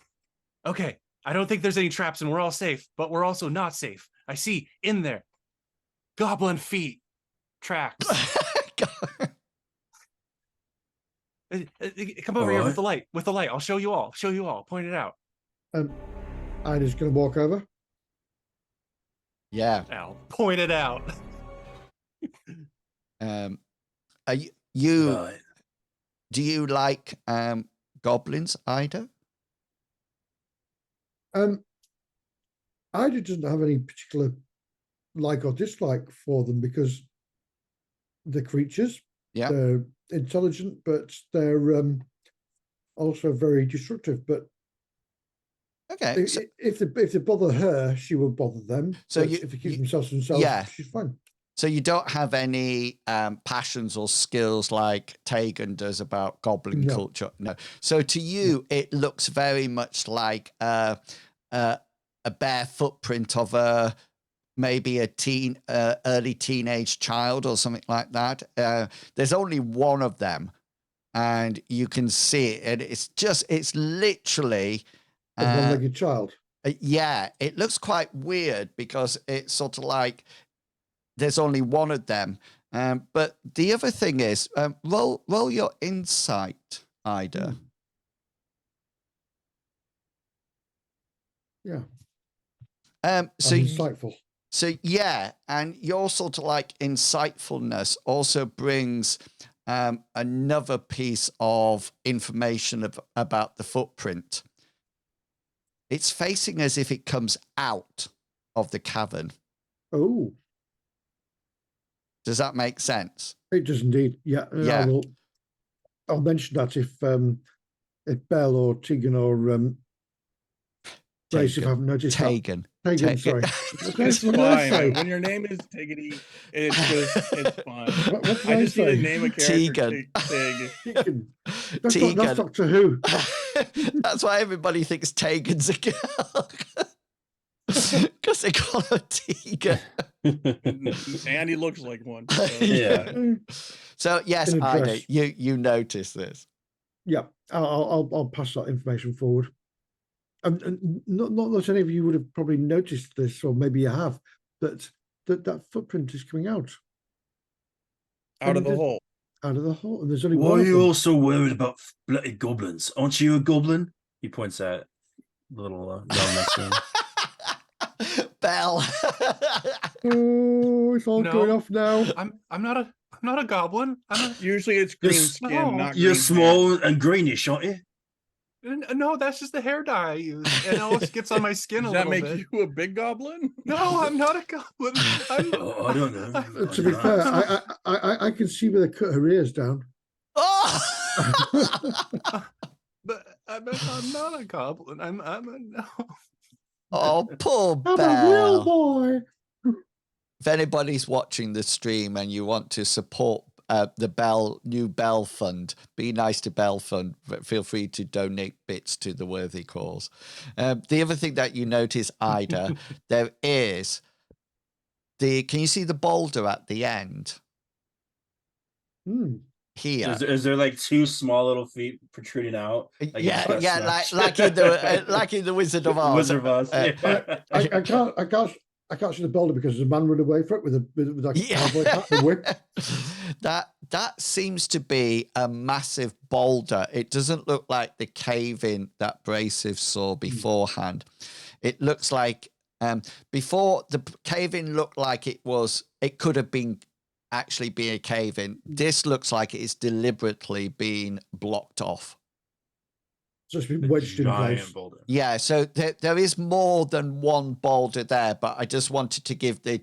S6: okay, I don't think there's any traps and we're all safe, but we're also not safe. I see in there goblin feet tracks. Come over here with the light. With the light, I'll show you all. Point it out.
S3: Ida's going to walk over.
S2: Yeah.
S6: Al, point it out.
S2: Are you
S4: Right.
S2: do you like goblins, Ida?
S3: Ida doesn't have any particular like or dislike for them because they're creatures.
S2: Yeah.
S3: They're intelligent, but they're also very destructive. But
S2: okay,
S3: if they bother her, she will bother them.
S2: So
S3: if they keep themselves to themselves,
S2: yeah,
S3: she's fine.
S2: So you don't have any passions or skills like Tegan does about goblin culture? No. So to you, it looks very much like a bare footprint of maybe a early teenage child or something like that. There's only one of them, and you can see it. And it's literally
S3: a one-legged child.
S2: Yeah, it looks quite weird because it's sort of like there's only one of them. But the other thing is, roll your insight, Ida.
S3: Yeah.
S2: So
S3: insightful.
S2: So yeah, and your sort of like insightfulness also brings another piece of information about the footprint. It's facing as if it comes out of the cavern.
S3: Oh,
S2: does that make sense?
S3: It does indeed. Yeah,
S2: yeah.
S3: I'll mention that if Belle or Tegan or Brace haven't noticed
S2: Tegan.
S3: Tegan, sorry.
S5: It's fine. When your name is Tiggity, it's fine.
S3: What
S5: I just need to
S3: say?
S5: name a character
S3: Tegan.
S5: Tig.
S3: That's Doctor Who.
S2: That's why everybody thinks Tegan's a girl. Because they call her Tegan.
S5: And he looks like one. So.
S4: Yeah.
S2: So yes, Ida, you notice this.
S3: Yeah, I'll pass that information forward. And not that any of you would have probably noticed this, or maybe you have, that footprint is coming out
S5: of the hole.
S3: Out of the hole, and there's only
S4: Why
S3: one.
S4: are you all so worried about bloody goblins? Aren't you a goblin? He points at the little girl next to him.
S2: Belle.
S3: Oh, it's all going off now.
S6: I'm not a goblin.
S5: Usually it's green skin, not
S4: You're
S5: green
S4: small
S5: hair.
S4: and greenish, aren't you?
S6: No, that's just the hair dye I use. And it always gets on my skin a little bit.
S5: Does that make you a big goblin?
S6: No, I'm not a goblin.
S4: I don't know.
S3: To be fair, I can see where they cut her ears down.
S2: Oh!
S6: But I'm not a goblin. I'm a no.
S2: Oh, poor Belle.
S3: I'm a real boy.
S2: If anybody's watching the stream and you want to support the new Belle Fund, Be Nice to Belle Fund, feel free to donate bits to the worthy cause. The other thing that you notice, Ida, there is can you see the boulder at the end? Here.
S4: Is there like two small little feet protruding out? Like
S2: like in the Wizard of Oz.
S4: Wizard of Oz.
S3: I can't see the boulder because there's a man running away for it with a cowboy hat and whip.
S2: That seems to be a massive boulder. It doesn't look like the cave-in that Brasive saw beforehand. It looks like before the cave-in looked like it could have been actually being a cave-in. This looks like it's deliberately been blocked off.
S3: So it's been wedged in place.
S4: Boulder.
S2: Yeah, so there is more than one boulder there, but I just wanted to give the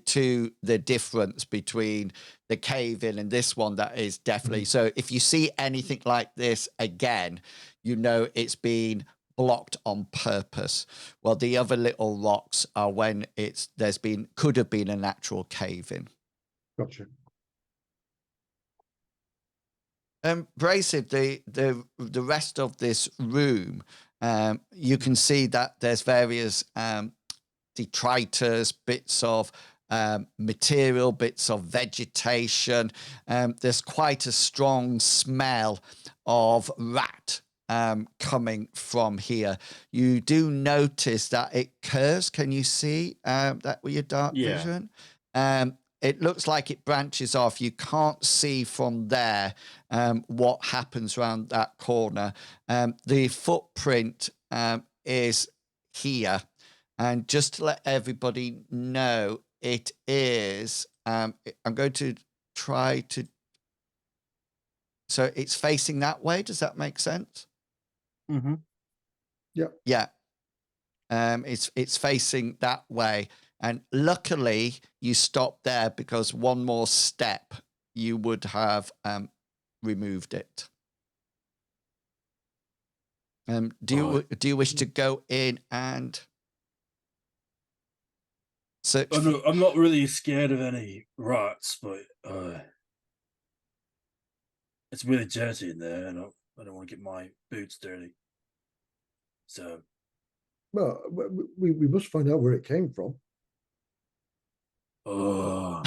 S2: difference between the cave-in and this one that is definitely. So if you see anything like this again, you know it's been blocked on purpose. Well, the other little rocks are when could have been a natural cave-in.
S3: Gotcha.
S2: Brasive, the rest of this room, you can see that there's various detritus, bits of material, bits of vegetation. There's quite a strong smell of rat coming from here. You do notice that it curves. Can you see that with your dark vision? It looks like it branches off. You can't see from there what happens around that corner. The footprint is here. And just to let everybody know, it is, I'm going to try to, so it's facing that way. Does that make sense?
S3: Mm-hmm. Yep.
S2: Yeah. It's facing that way. And luckily, you stopped there because one more step, you would have removed it. Do you wish to go in and search?
S4: I'm not really scared of any rats, but it's really dirty in there, and I don't want to get my boots dirty. So,
S3: well, we must find out where it came from.
S4: Oh,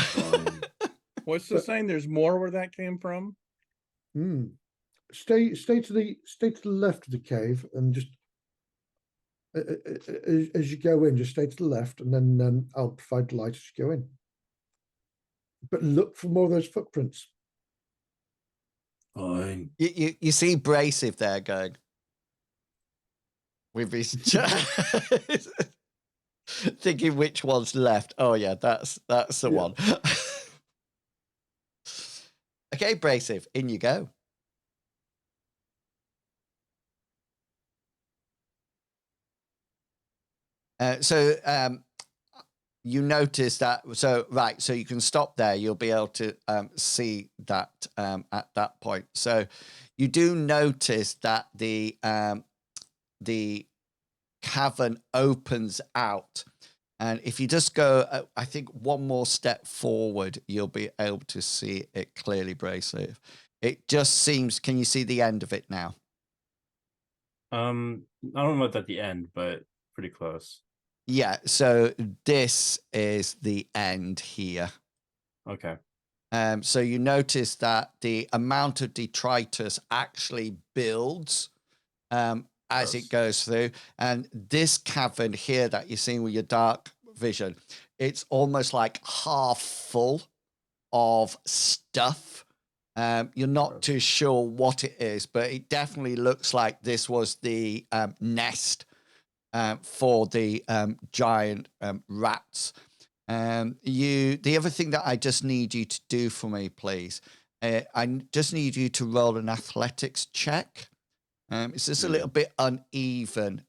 S5: what's the saying? There's more where that came from.
S3: Stay to the left of the cave, and just as you go in, just stay to the left, and then I'll provide light as you go in. But look for more of those footprints.
S4: Fine.
S2: You see Brasive there going with his Thinking which one's left. Oh yeah, that's the one. Okay, Brasive, in you go. So you notice that, so you can stop there. You'll be able to see that at that point. So you do notice that the cavern opens out. And if you just go, I think, one more step forward, you'll be able to see it clearly, Brasive. It just seems, can you see the end of it now?
S4: I don't know about at the end, but pretty close.
S2: Yeah, so this is the end here.
S4: Okay.
S2: So you notice that the amount of detritus actually builds as it goes through. And this cavern here that you're seeing with your dark vision, it's almost like half full of stuff. You're not too sure what it is, but it definitely looks like this was the nest for the giant rats. The other thing that I just need you to do for me, please, I just need you to roll an athletics check. It's just a little bit uneven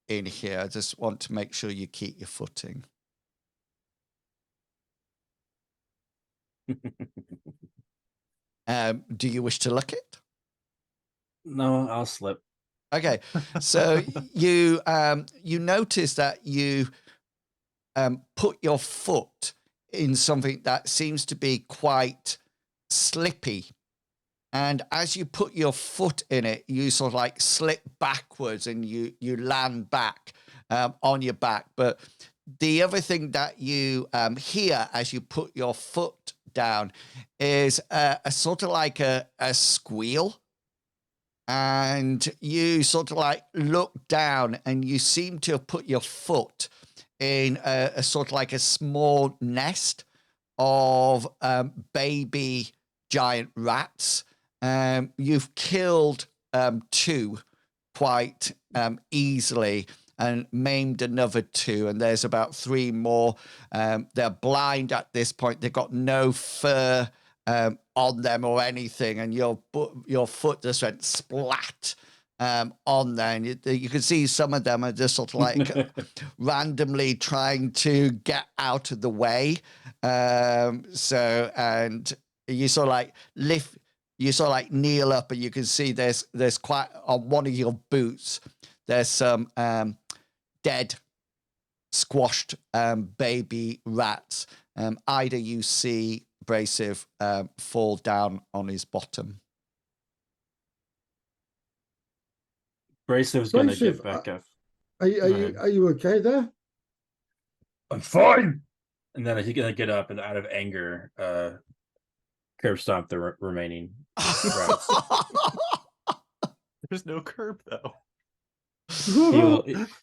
S2: in here. I just want to make sure you keep your footing. Do you wish to look it?
S4: No, I'll slip.
S2: Okay, so you notice that you put your foot in something that seems to be quite slippy. And as you put your foot in it, you sort of like slip backwards and you land back on your back. But the other thing that you hear as you put your foot down is a sort of like a squeal. And you sort of like look down and you seem to have put your foot in a sort of like a small nest of baby giant rats. You've killed 2 quite easily and maimed another 2, and there's about 3 more. They're blind at this point. They've got no fur on them or anything, and your foot just went splat on there. And you can see some of them are just sort of like randomly trying to get out of the way. And you sort of like lift. You sort of like kneel up, and you can see there's quite on one of your boots. There's some dead, squashed baby rats. Either you see Brasive fall down on his bottom.
S4: Brasive's gonna get back up.
S3: Are you okay there?
S4: I'm fine. And then he's gonna get up and, out of anger, curb stomp the remaining rats.
S6: There's no curb though.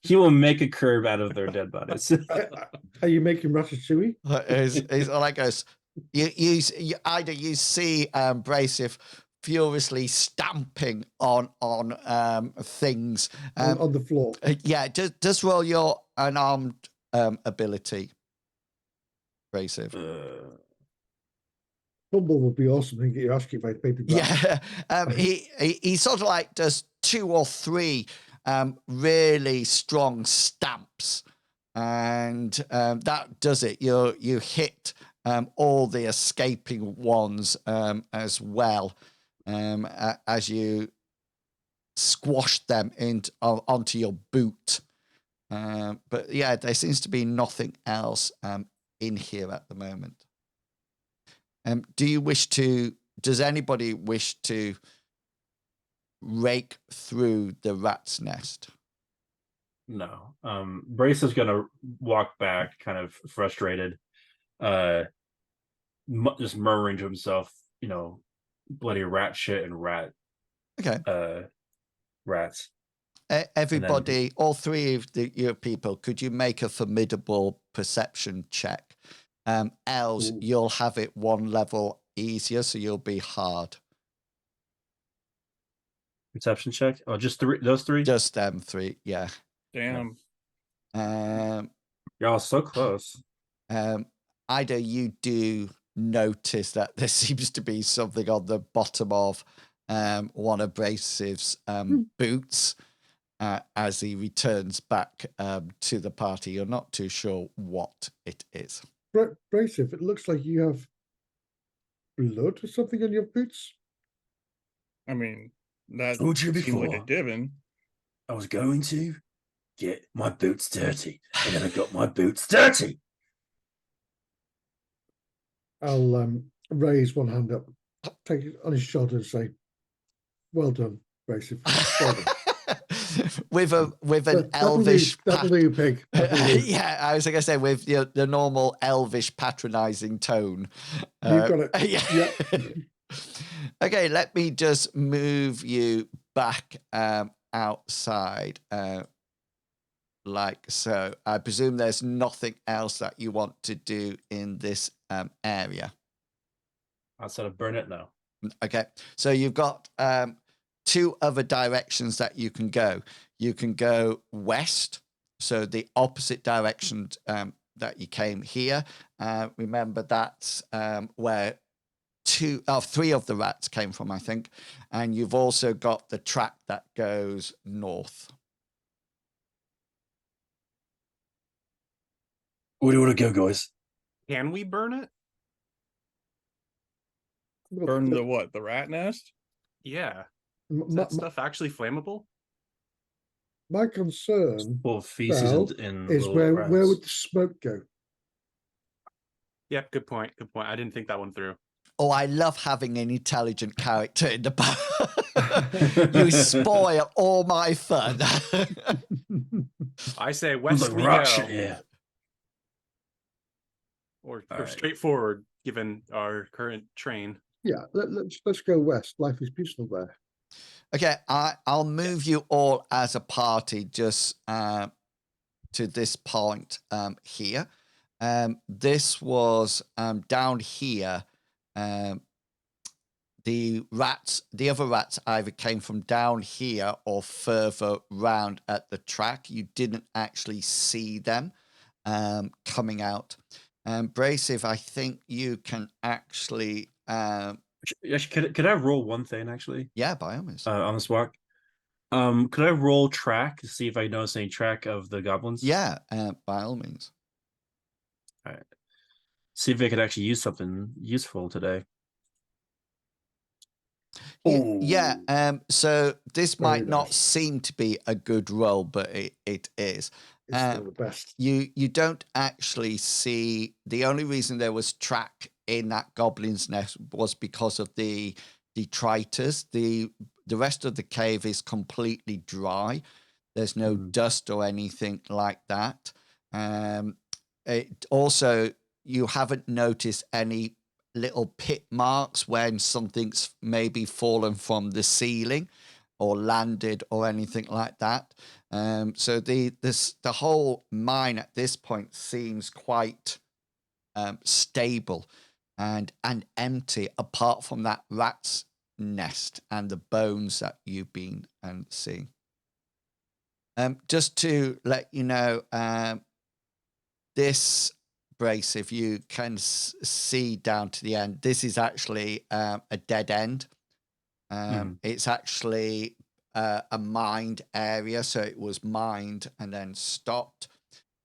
S4: He will make a curb out of their dead bodies.
S3: Are you making ratatouille?
S2: Is all that goes. You either you see Brasive furiously stamping on things
S3: on the floor.
S2: Yeah, just roll your unarmed ability, Brasive.
S3: Fumble would be awesome and get your ass kicked by baby rat.
S2: Yeah, he sort of like does 2 or 3 really strong stamps, and that does it. You hit all the escaping ones as well, as you squash them onto your boot. But yeah, there seems to be nothing else in here at the moment. Does anybody wish to rake through the rat's nest?
S4: No. Brace is gonna walk back, kind of frustrated, just murmuring to himself, bloody rat shit and rat.
S2: Okay.
S4: Rats.
S2: Everybody, then, all 3 of your people, could you make a formidable perception check? Els, you'll have it 1 level easier, so you'll be hard.
S4: Perception check? Oh, just 3? Those 3?
S2: Just them 3, yeah.
S5: Damn.
S4: Y'all so close.
S2: Ida, you do notice that there seems to be something on the bottom of one of Brace's boots as he returns back to the party. You're not too sure what it is.
S3: Bracef, it looks like you have blood or something on your boots.
S5: I mean, that
S4: Told you
S5: seemed like a
S4: before.
S5: given.
S4: I was going to get my boots dirty, and then I got my boots dirty.
S3: I'll raise one hand up, take it on his shoulder, and say, "Well done, Bracef. Well done."
S2: with an elvish
S3: that'll do, pig.
S2: Yeah, I was gonna say with the normal elvish patronizing tone.
S3: You've got it.
S2: Yeah. Okay, let me just move you back outside like so. I presume there's nothing else that you want to do in this area.
S4: Outside of burn it now.
S2: Okay, so you've got two other directions that you can go. You can go west, so the opposite direction that you came here. Remember that's where three of the rats came from, I think. And you've also got the track that goes north.
S4: Where do you want to go, guys?
S6: Can we burn it?
S5: Burn the what? The rat nest?
S6: Yeah. Is that stuff actually flammable?
S3: My concern,
S4: Well, feces
S3: Belle,
S4: and
S3: is where would the smoke go?
S6: Yeah, good point. Good point. I didn't think that one through.
S2: Oh, I love having an intelligent character in the back. You spoil all my fun.
S6: I say west we
S4: rock
S6: go.
S4: shit, yeah.
S6: Or straight forward, given our current train.
S3: Yeah, let's go west. Life is peaceful there.
S2: Okay, I'll move you all as a party just to this point here. This was down here. The other rats either came from down here or further round at the track. You didn't actually see them coming out. Bracef, I think you can actually.
S4: Could I roll one thing actually?
S2: Yeah, by all means.
S4: On this walk. Could I roll track to see if I notice any track of the goblins?
S2: Yeah, by all means.
S4: All right. See if I could actually use something useful today.
S2: Yeah. So this might not
S3: nice.
S2: seem to be a good roll, but it is.
S3: It's still the best.
S2: You don't actually see. The only reason there was track in that goblin's nest was because of the detritus. The rest of the cave is completely dry. There's no dust or anything like that. It also, you haven't noticed any little pit marks when something's maybe fallen from the ceiling or landed or anything like that. So the whole mine at this point seems quite stable and empty, apart from that rat's nest and the bones that you've been seeing. Just to let you know, this brace, if you can see down to the end, this is actually a dead end. It's actually a mined area, so it was mined and then stopped.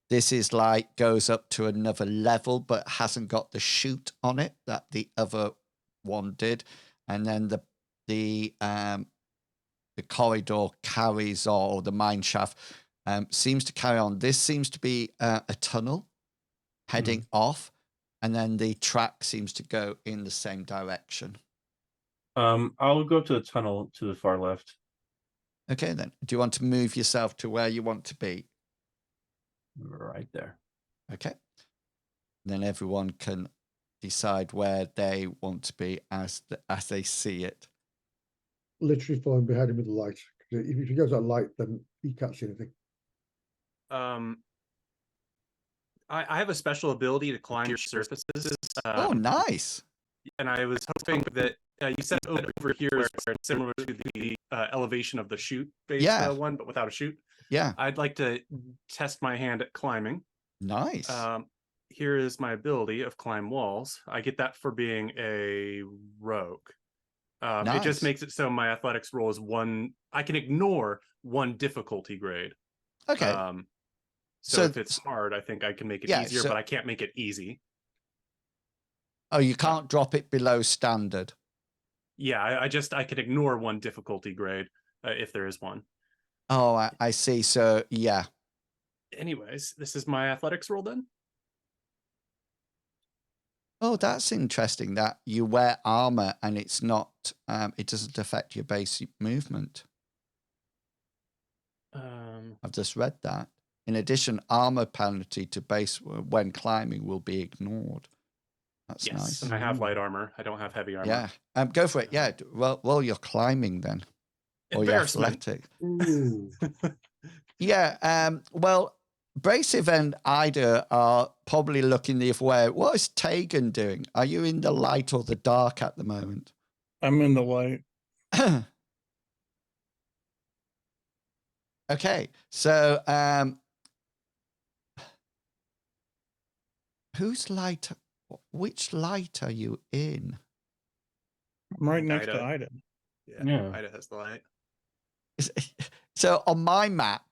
S2: This is like goes up to another level, but hasn't got the chute on it that the other one did, and then the corridor carries on, or the mine shaft seems to carry on. This seems to be a tunnel heading off, and then the track seems to go in the same direction.
S4: I'll go to the tunnel to the far left.
S2: Okay, then. Do you want to move yourself to where you want to be?
S4: Right there.
S2: Okay. Then everyone can decide where they want to be as they see it.
S3: Literally falling behind him with the light. If he goes out light, then he can't see anything.
S6: I have a special ability to climb your surfaces.
S2: Oh, nice.
S6: And I was hoping that you said over here is similar to the elevation of the chute based one, but without a chute.
S2: Yeah.
S6: I'd like to test my hand at climbing.
S2: Nice.
S6: Here is my ability of climb walls. I get that for being a rogue. It just makes it so my athletics roll is 1. I can ignore 1 difficulty grade.
S2: Okay.
S6: So if it's hard, I think I can make it easier, but I can't make it easy.
S2: Oh, you can't drop it below standard.
S6: Yeah, I can ignore 1 difficulty grade if there is one.
S2: Oh, I see. So yeah.
S6: Anyways, this is my athletics roll then.
S2: Oh, that's interesting that you wear armor and it's not, it doesn't affect your basic movement. I've just read that. In addition, armor penalty to base when climbing will be ignored. That's nice.
S6: And I have light armor. I don't have heavy armor.
S2: Yeah. Go for it. Yeah. Well, you're climbing then. Or you're athletic. Yeah. Well, Brasive and Ida are probably looking the other way. What is Tegan doing? Are you in the light or the dark at the moment?
S5: I'm in the light.
S2: Okay. So whose light? Which light are you in?
S5: I'm right next to Ida.
S6: Yeah. Ida has the light.
S2: So on my map,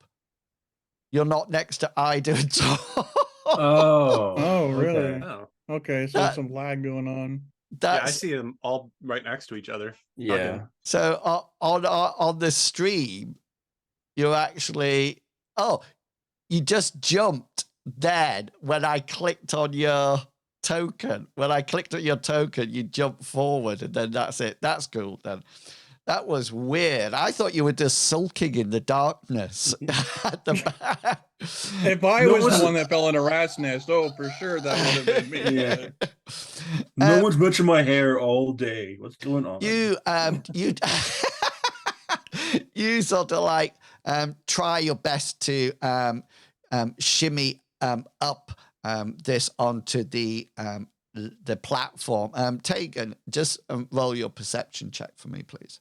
S2: you're not next to Ida at all.
S5: Oh, really?
S6: Okay. Oh.
S5: Okay, so there's some lag going on.
S6: Yeah, I see them all right next to each other.
S4: Yeah.
S6: Okay.
S2: So on the stream, you're actually you just jumped then when I clicked on your token. When I clicked on your token, you jumped forward, and then that's it. That's cool then. That was weird. I thought you were just sulking in the darkness at the back.
S5: If I was the one that fell in a rat's nest, for sure that would have been me.
S4: Yeah. No one's touching my hair all day. What's going on?
S2: You sort of like try your best to shimmy up this onto the platform. Tegan, just roll your perception check for me, please.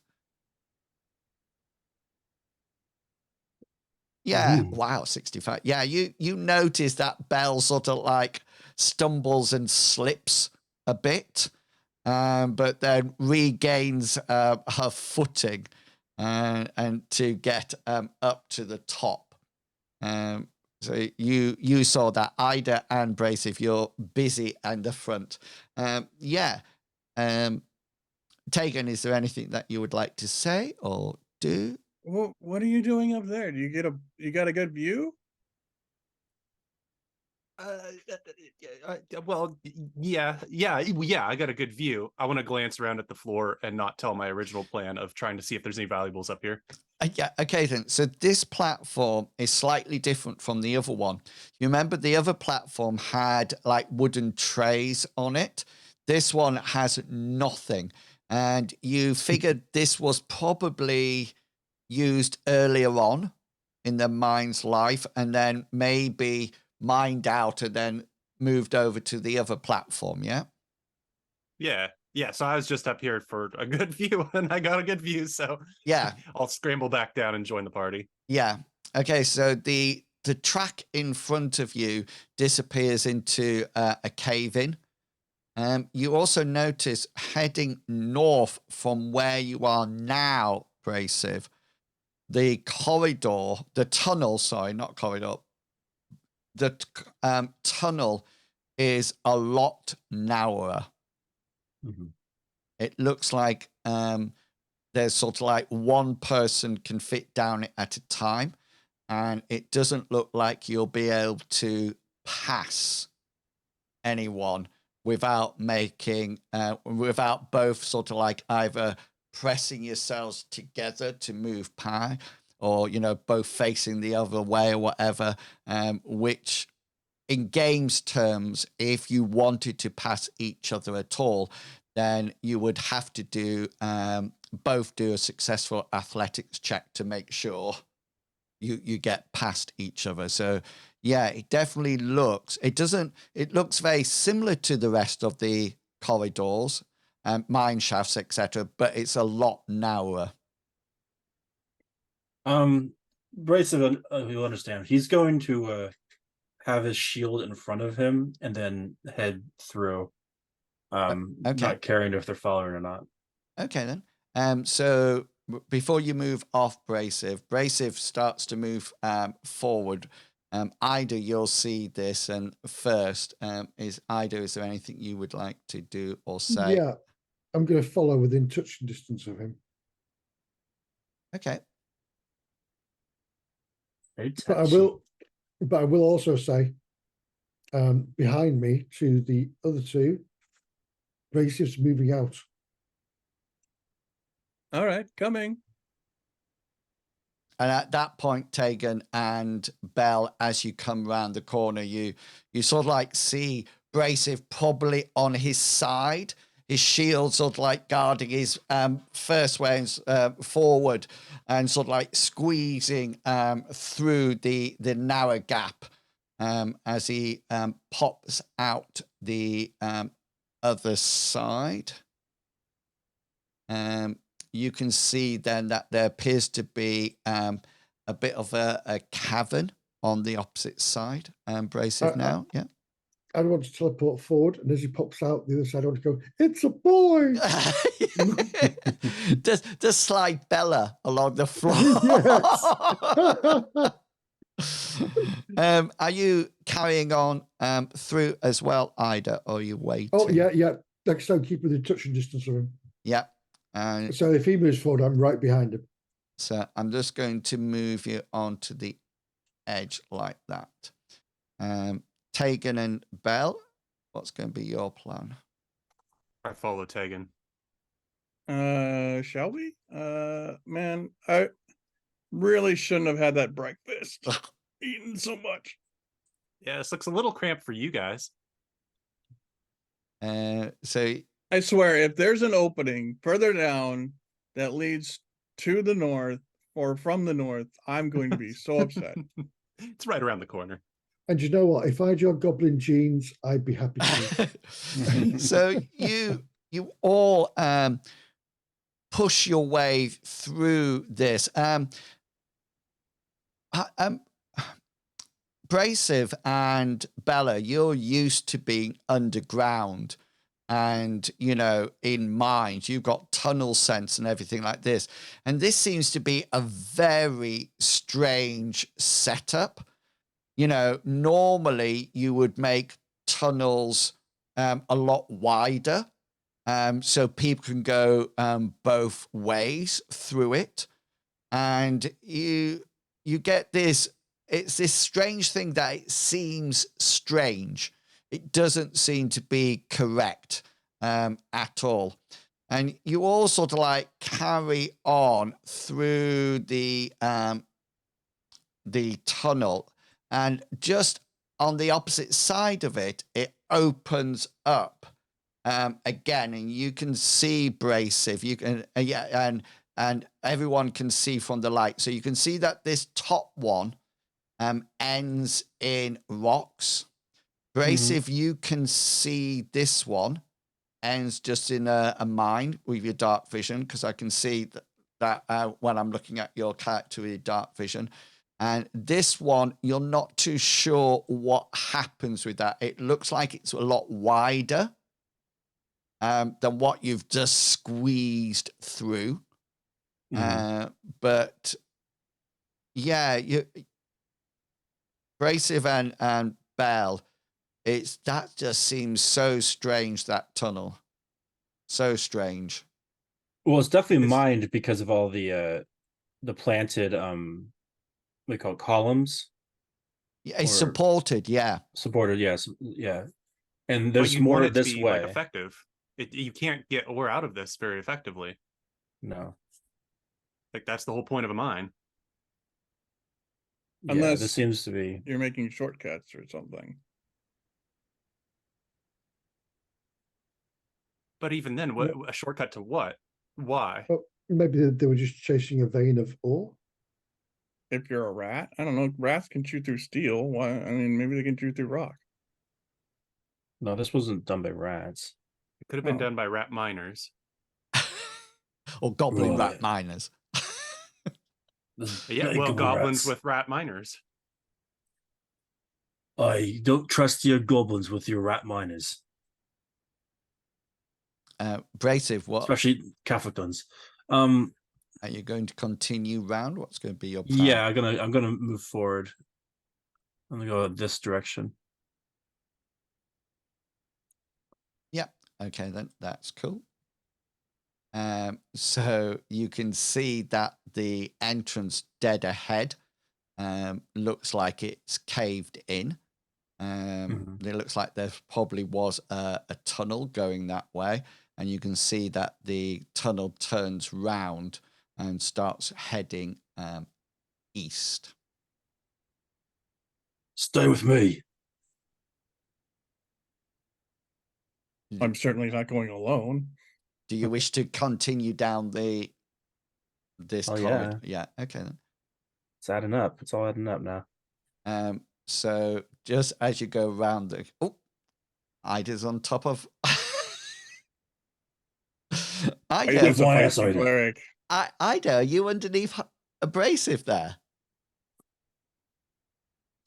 S2: Yeah. Wow, 65. Yeah, you notice that Belle sort of like stumbles and slips a bit, but then regains her footing and to get up to the top. So you saw that. Ida and Brace, if you're busy in the front. Tegan, is there anything that you would like to say or do?
S5: Well, what are you doing up there? Do you got a good view?
S6: Well, yeah. I got a good view. I want to glance around at the floor and not tell my original plan of trying to see if there's any valuables up here.
S2: Yeah. Okay, then. So this platform is slightly different from the other one. You remember the other platform had like wooden trays on it. This one has nothing, and you figured this was probably used earlier on in the mine's life, and then maybe mined out and then moved over to the other platform.
S6: Yeah. So I was just up here for a good view, and I got a good view. So
S2: yeah,
S6: I'll scramble back down and join the party.
S2: Yeah. Okay. So the track in front of you disappears into a cave in. You also notice heading north from where you are now, Brasive, the tunnel, the tunnel is a lot narrower.
S4: Mm-hmm.
S2: It looks like there's sort of like one person can fit down it at a time, and it doesn't look like you'll be able to pass anyone without without both sort of like either pressing yourselves together to move past, or both facing the other way or whatever, which in games terms, if you wanted to pass each other at all, then you would have to do both do a successful athletics check to make sure you get past each other. So yeah, it definitely looks, it looks very similar to the rest of the corridors, mine shafts, etc., but it's a lot narrower.
S4: Bryce will understand. He's going to have his shield in front of him and then head through.
S2: Okay.
S4: Not caring if they're following or not.
S2: Okay then. So before you move off Brasive starts to move forward. Ida, you'll see this, and first is there anything you would like to do or say?
S3: Yeah, I'm going to follow within touching distance of him.
S2: Okay.
S3: But I will also say, behind me to the other two, Brasive's moving out.
S5: All right, coming.
S2: And at that point, Tegan and Belle, as you come round the corner, you sort of like see Brasive probably on his side, his shield sort of like guarding his first way forward, and sort of like squeezing through the narrow gap as he pops out the other side. You can see then that there appears to be a bit of a cavern on the opposite side. Brasive now, yeah.
S3: I want to teleport forward, and as he pops out the other side, I want to go, "It's a boy!"
S2: Just slide Bella along the floor.
S3: Yes.
S2: Are you carrying on through as well, Ida, or are you waiting?
S3: Oh, yeah. Next time, keep within touching distance of him.
S2: Yeah.
S3: So if he moves forward, I'm right behind him.
S2: So I'm just going to move you onto the edge like that. Tegan and Belle, what's going to be your plan?
S6: I follow Tegan.
S5: Shall we? Man, I really shouldn't have had that breakfast. Eaten so much.
S6: Yeah, this looks a little cramped for you guys.
S2: So
S5: I swear, if there's an opening further down that leads to the north or from the north, I'm going to be so upset.
S6: It's right around the corner.
S3: And you know what? If I had your goblin genes, I'd be happy to.
S2: So you all push your way through this. Brasive and Bella, you're used to being underground, and in mines you've got tunnel sense and everything like this, and this seems to be a very strange setup. Normally you would make tunnels a lot wider, so people can go both ways through it, and you get this. It's this strange thing that it seems strange. It doesn't seem to be correct at all. And you all sort of like carry on through the tunnel, and just on the opposite side of it, it opens up again, and you can see Brasive. You can and everyone can see from the light. So you can see that this top one ends in rocks. Brasive, you can see this one ends just in a mine with your dark vision, because I can see that when I'm looking at your character with your dark vision. And this one, you're not too sure what happens with that. It looks like it's a lot wider than what you've just squeezed through. But yeah, Brasive and Belle, that just seems so strange, that tunnel. So strange.
S4: Well, it's definitely mined because of all the planted we call it columns.
S2: Yeah, it's supported, yeah.
S4: Supported, yes, yeah. And there's
S6: more
S4: more this way.
S6: Like, effective. You can't get ore out of this very effectively.
S4: No.
S6: Like, that's the whole point of a mine.
S5: Unless
S4: this seems to be
S5: you're making shortcuts or something.
S6: But even then, a shortcut to what? Why?
S3: Well, maybe they were just chasing a vein of ore.
S5: If you're a rat, I don't know. Rats can chew through steel. Why? I mean, maybe they can chew through rock.
S4: No, this wasn't done by rats.
S6: It could have been done by rat miners.
S2: Or goblin rat miners.
S6: Yeah, well, goblins with rat miners.
S4: I don't trust your goblins with your rat miners,
S2: Brasive, what
S4: especially Catholic ones.
S2: are you going to continue round? What's going to be your plan?
S4: Yeah, I'm gonna move forward. I'm gonna go this direction.
S2: Yeah. Okay, then that's cool. So you can see that the entrance dead ahead looks like it's caved in. It looks like there probably was a tunnel going that way, and you can see that the tunnel turns round and starts heading east.
S4: Stay with me.
S5: I'm certainly not going alone.
S2: Do you wish to continue down this corridor?
S4: Yeah.
S2: Okay then.
S4: It's adding up. It's all adding up now.
S2: So just as you go around Ida's on top of
S5: Ida's a
S4: Ida.
S5: feisty cleric.
S2: Ida, are you underneath abrasive there?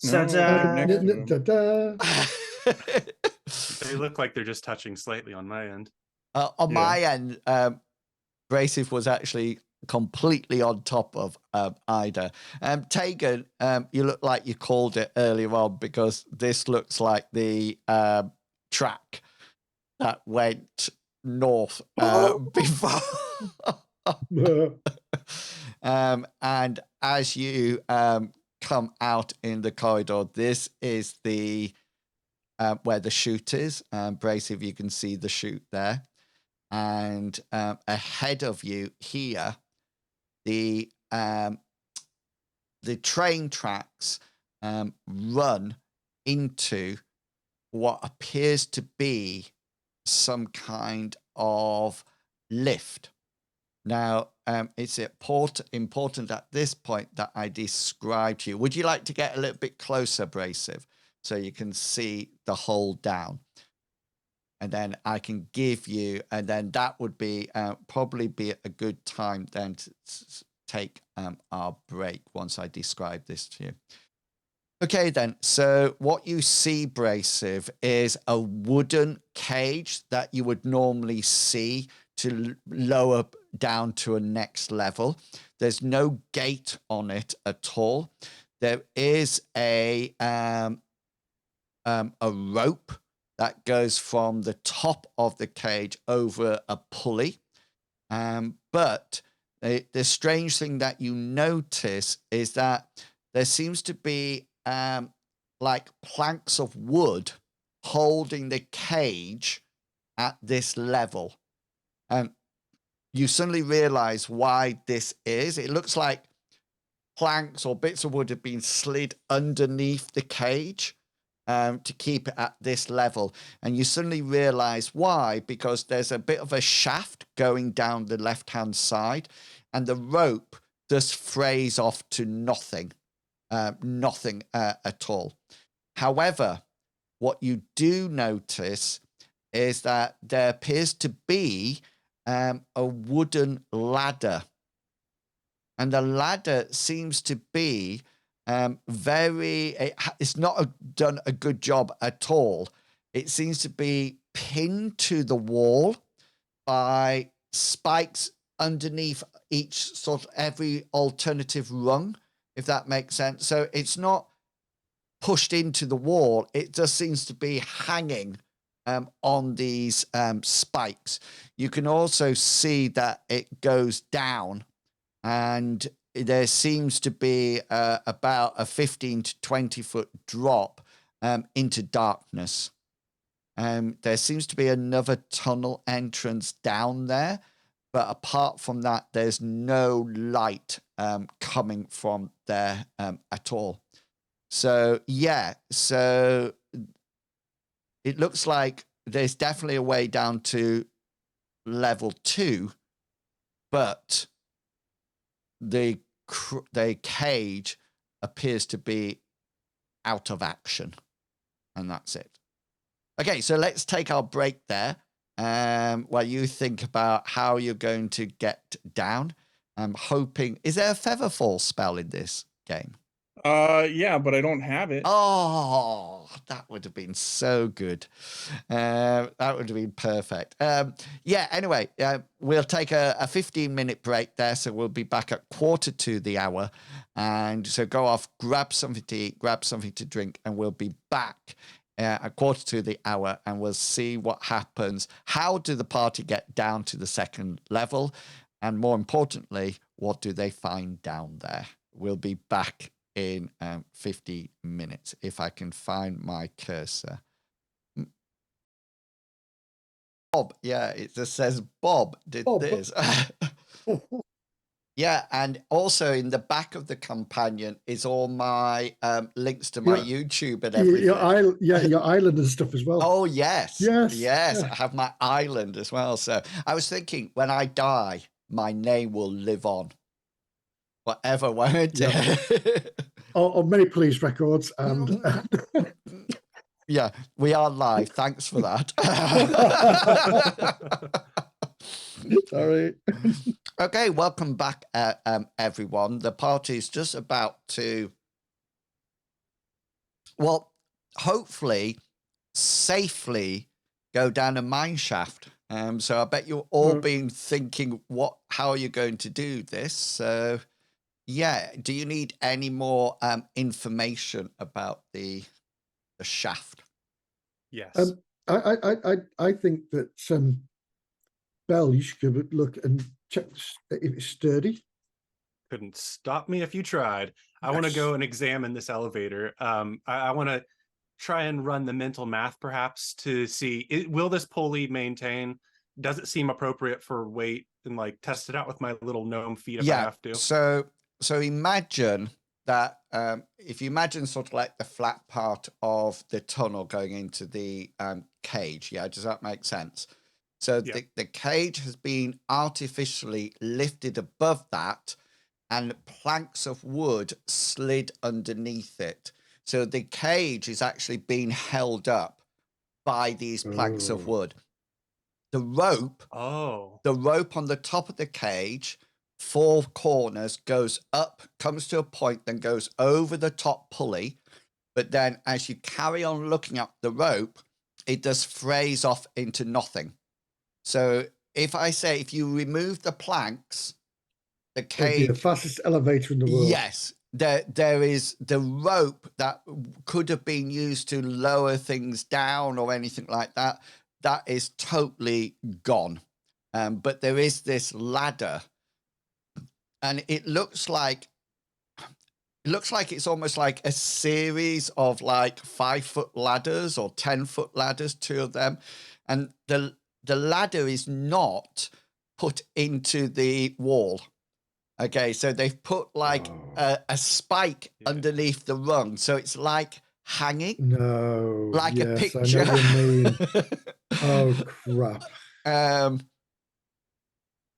S5: No,
S4: Ta-da.
S5: next to him.
S3: Ta-da.
S6: They look like they're just touching slightly on my end.
S2: On my end, abrasive was actually completely on top of Ida. Tegan, you look like you called it earlier on, because this looks like the track that went north before. And as you come out in the corridor, this is the where the chute is. Brasive, you can see the chute there. And ahead of you here, the train tracks run into what appears to be some kind of lift. Now, it's important at this point that I describe to you. Would you like to get a little bit closer, Brasive, so you can see the hole down? And then I can give you, and then that would be probably be a good time then to take our break once I describe this to you. Okay, then. So what you see, Brasive, is a wooden cage that you would normally see to lower down to a next level. There's no gate on it at all. There is a rope that goes from the top of the cage over a pulley. But the strange thing that you notice is that there seems to be like planks of wood holding the cage at this level. And you suddenly realize why this is. It looks like planks or bits of wood have been slid underneath the cage to keep it at this level. And you suddenly realize why, because there's a bit of a shaft going down the left-hand side, and the rope just frays off to nothing at all. However, what you do notice is that there appears to be a wooden ladder. And the ladder seems to be it's not done a good job at all. It seems to be pinned to the wall by spikes underneath each sort of every alternative rung, if that makes sense. So it's not pushed into the wall. It just seems to be hanging on these spikes. You can also see that it goes down, and there seems to be about a 15 to 20 foot drop into darkness. There seems to be another tunnel entrance down there, but apart from that, there's no light coming from there at all. So, yeah, so it looks like there's definitely a way down to level 2, but the cage appears to be out of action, and that's it. Okay, so let's take our break there while you think about how you're going to get down. I'm hoping, is there a feather fall spell in this game?
S5: Yeah, but I don't have it.
S2: Oh, that would have been so good. That would have been perfect. Yeah, anyway, we'll take a 15-minute break there. So we'll be back at 1:45. And so go off, grab something to eat, grab something to drink, and we'll be back at 1:45 and we'll see what happens. How do the party get down to the second level? And more importantly, what do they find down there? We'll be back in 50 minutes if I can find my cursor. Bob, yeah, it just says Bob did this. Yeah, and also in the back of the companion is all my links to my YouTube and everything.
S3: Your island and stuff as well.
S2: Oh, yes.
S3: Yes.
S2: I have my island as well. So I was thinking, when I die, my name will live on. Whatever, won't it?
S3: On many police records. And
S2: yeah, we are live. Thanks for that.
S3: Sorry.
S2: Okay, welcome back, everyone. The party's just about to, well, hopefully, safely go down a mine shaft. So I bet you've all been thinking, how are you going to do this? So, yeah, do you need any more information about the shaft?
S6: Yes.
S3: I think that Belle, you should give it a look and check if it's sturdy.
S6: Couldn't stop me if you tried. I want to go and examine this elevator. I want to try and run the mental math perhaps to see, will this pulley maintain? Does it seem appropriate for weight? And like test it out with my little gnome feet if I have to.
S2: So imagine that if you imagine sort of like the flat part of the tunnel going into the cage, does that make sense? So the cage has been artificially lifted above that and planks of wood slid underneath it. So the cage is actually being held up by these planks of wood. The rope on the top of the cage, 4 corners, goes up, comes to a point, then goes over the top pulley. But then as you carry on looking up the rope, it does frays off into nothing. So if you remove the planks, the cage...
S3: It'd be the fastest elevator in the world.
S2: Yes. There is the rope that could have been used to lower things down or anything like that. That is totally gone. But there is this ladder. And it looks like it's almost like a series of like 5-foot ladders or 10-foot ladders, 2 of them. And the ladder is not put into the wall. Okay, so they've put like a spike underneath the rung. So it's like hanging.
S3: No.
S2: Like a picture.
S3: I know what you mean. Oh, crap.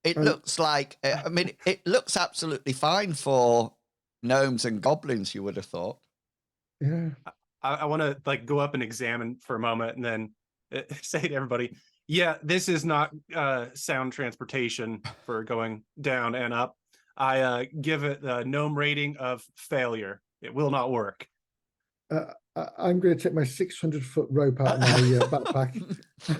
S2: It looks like, it looks absolutely fine for gnomes and goblins, you would have thought.
S3: Yeah.
S6: I want to like go up and examine for a moment and then say to everybody, yeah, this is not sound transportation for going down and up. I give it a gnome rating of failure. It will not work.
S3: I'm going to take my 600-foot rope out of my backpack.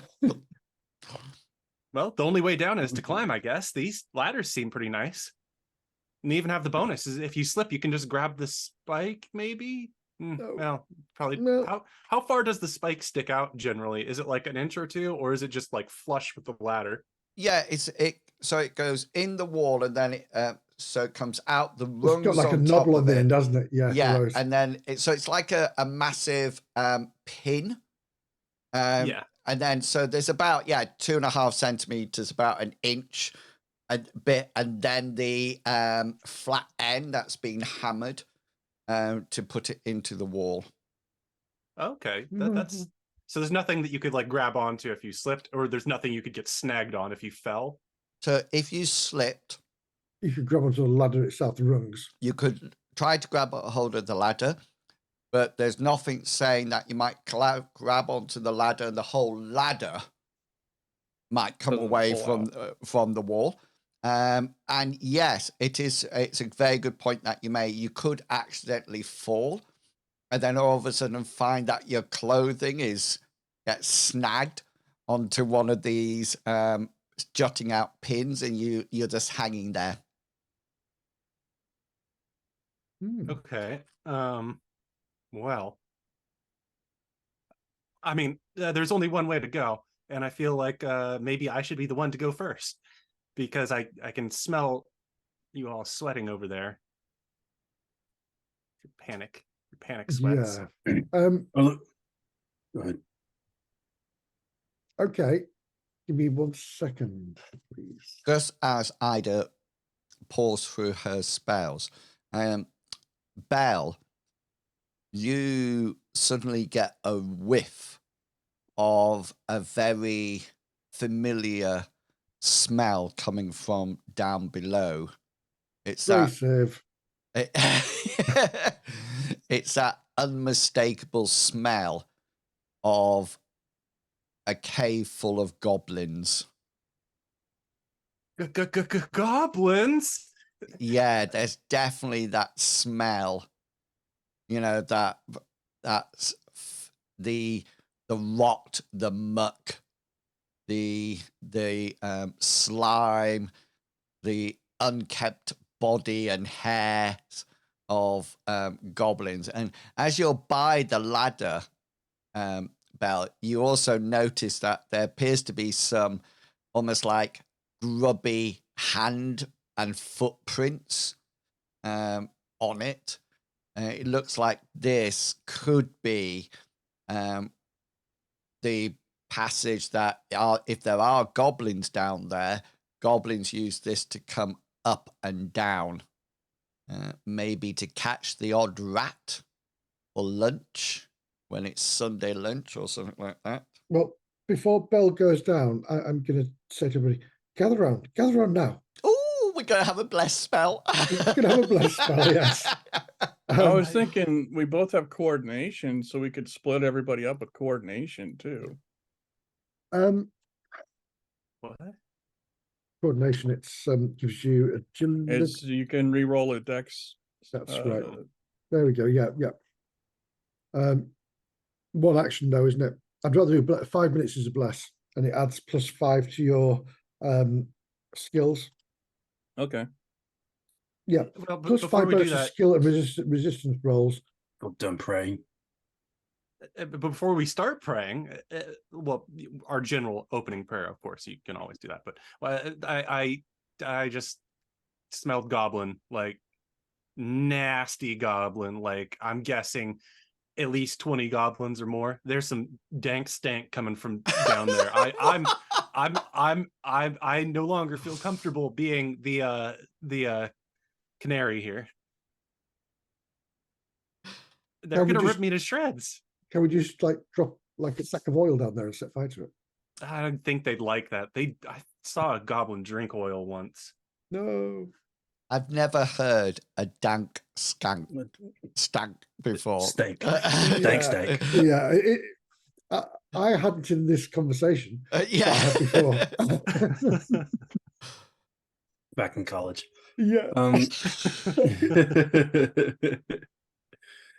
S6: Well, the only way down is to climb, I guess. These ladders seem pretty nice. And they even have the bonus is if you slip, you can just grab the spike, maybe? Well, probably. No. How far does the spike stick out generally? Is it like an inch or 2, or is it just like flush with the ladder?
S2: Yeah, so it goes in the wall and then it comes out the rungs.
S3: It's got like a knob on the end, doesn't it?
S2: Yeah, and then it's like a massive pin. And then so there's about 2.5 centimeters, about an inch a bit, and then the flat end that's been hammered to put it into the wall.
S6: Okay, that's so there's nothing that you could like grab onto if you slipped, or there's nothing you could get snagged on if you fell.
S2: So if you slipped,
S3: you could grab onto the ladder itself, the rungs.
S2: You could try to grab a hold of the ladder, but there's nothing saying that you might grab onto the ladder and the whole ladder might come away from the wall. And yes, it's a very good point that you made. You could accidentally fall and then all of a sudden find that your clothing gets snagged onto one of these jutting out pins, and you're just hanging there.
S6: Okay. Well, I mean, there's only one way to go, and I feel like maybe I should be the one to go first, because I can smell you all sweating over there. Your panic sweats.
S3: Yeah.
S4: Go ahead.
S3: Okay. Give me 1 second, please.
S2: Just as Ida pours through her spells, Belle, you suddenly get a whiff of a very familiar smell coming from down below. It's
S3: Brave.
S2: it's that unmistakable smell of a cave full of goblins.
S6: Goblins?
S2: Yeah, there's definitely that smell. You know, that's the rot, the muck, the slime, the unkept body and hairs of goblins. And as you're by the ladder, Belle, you also notice that there appears to be some almost like grubby hand and footprints on it. It looks like this could be the passage that if there are goblins down there, goblins use this to come up and down, maybe to catch the odd rat for lunch when it's Sunday lunch or something like that.
S3: Well, before Belle goes down, I'm going to say to everybody, gather around now.
S2: Oh, we're going to have a blessed spell.
S3: We're going to have a blessed spell, yes.
S5: I was thinking we both have coordination, so we could split everybody up with coordination too.
S6: What?
S3: Coordination, it's gives you agility.
S5: You can re-roll a dex.
S3: That's right. There we go. Yeah. One action though, isn't it? I'd rather do 5 minutes as a bless, and it adds +5 to your skills.
S5: Okay.
S3: Yeah.
S6: Well,
S3: +5 bonus skill and resistance rolls.
S4: I'm done praying.
S6: Before we start praying, well, our general opening prayer, of course, you can always do that. But I just smelled goblin, like nasty goblin. Like I'm guessing at least 20 goblins or more. There's some dank stank coming from down there. I no longer feel comfortable being the canary here. They're gonna rip me to shreds.
S3: Can we just like drop like a sack of oil down there and set fire to it?
S6: I don't think they'd like that. I saw a goblin drink oil once.
S3: No.
S2: I've never heard a dank stank before.
S4: Stank. Stank.
S3: Yeah. I hadn't in this conversation.
S2: Yeah.
S3: I had before.
S4: Back in college.
S3: Yeah.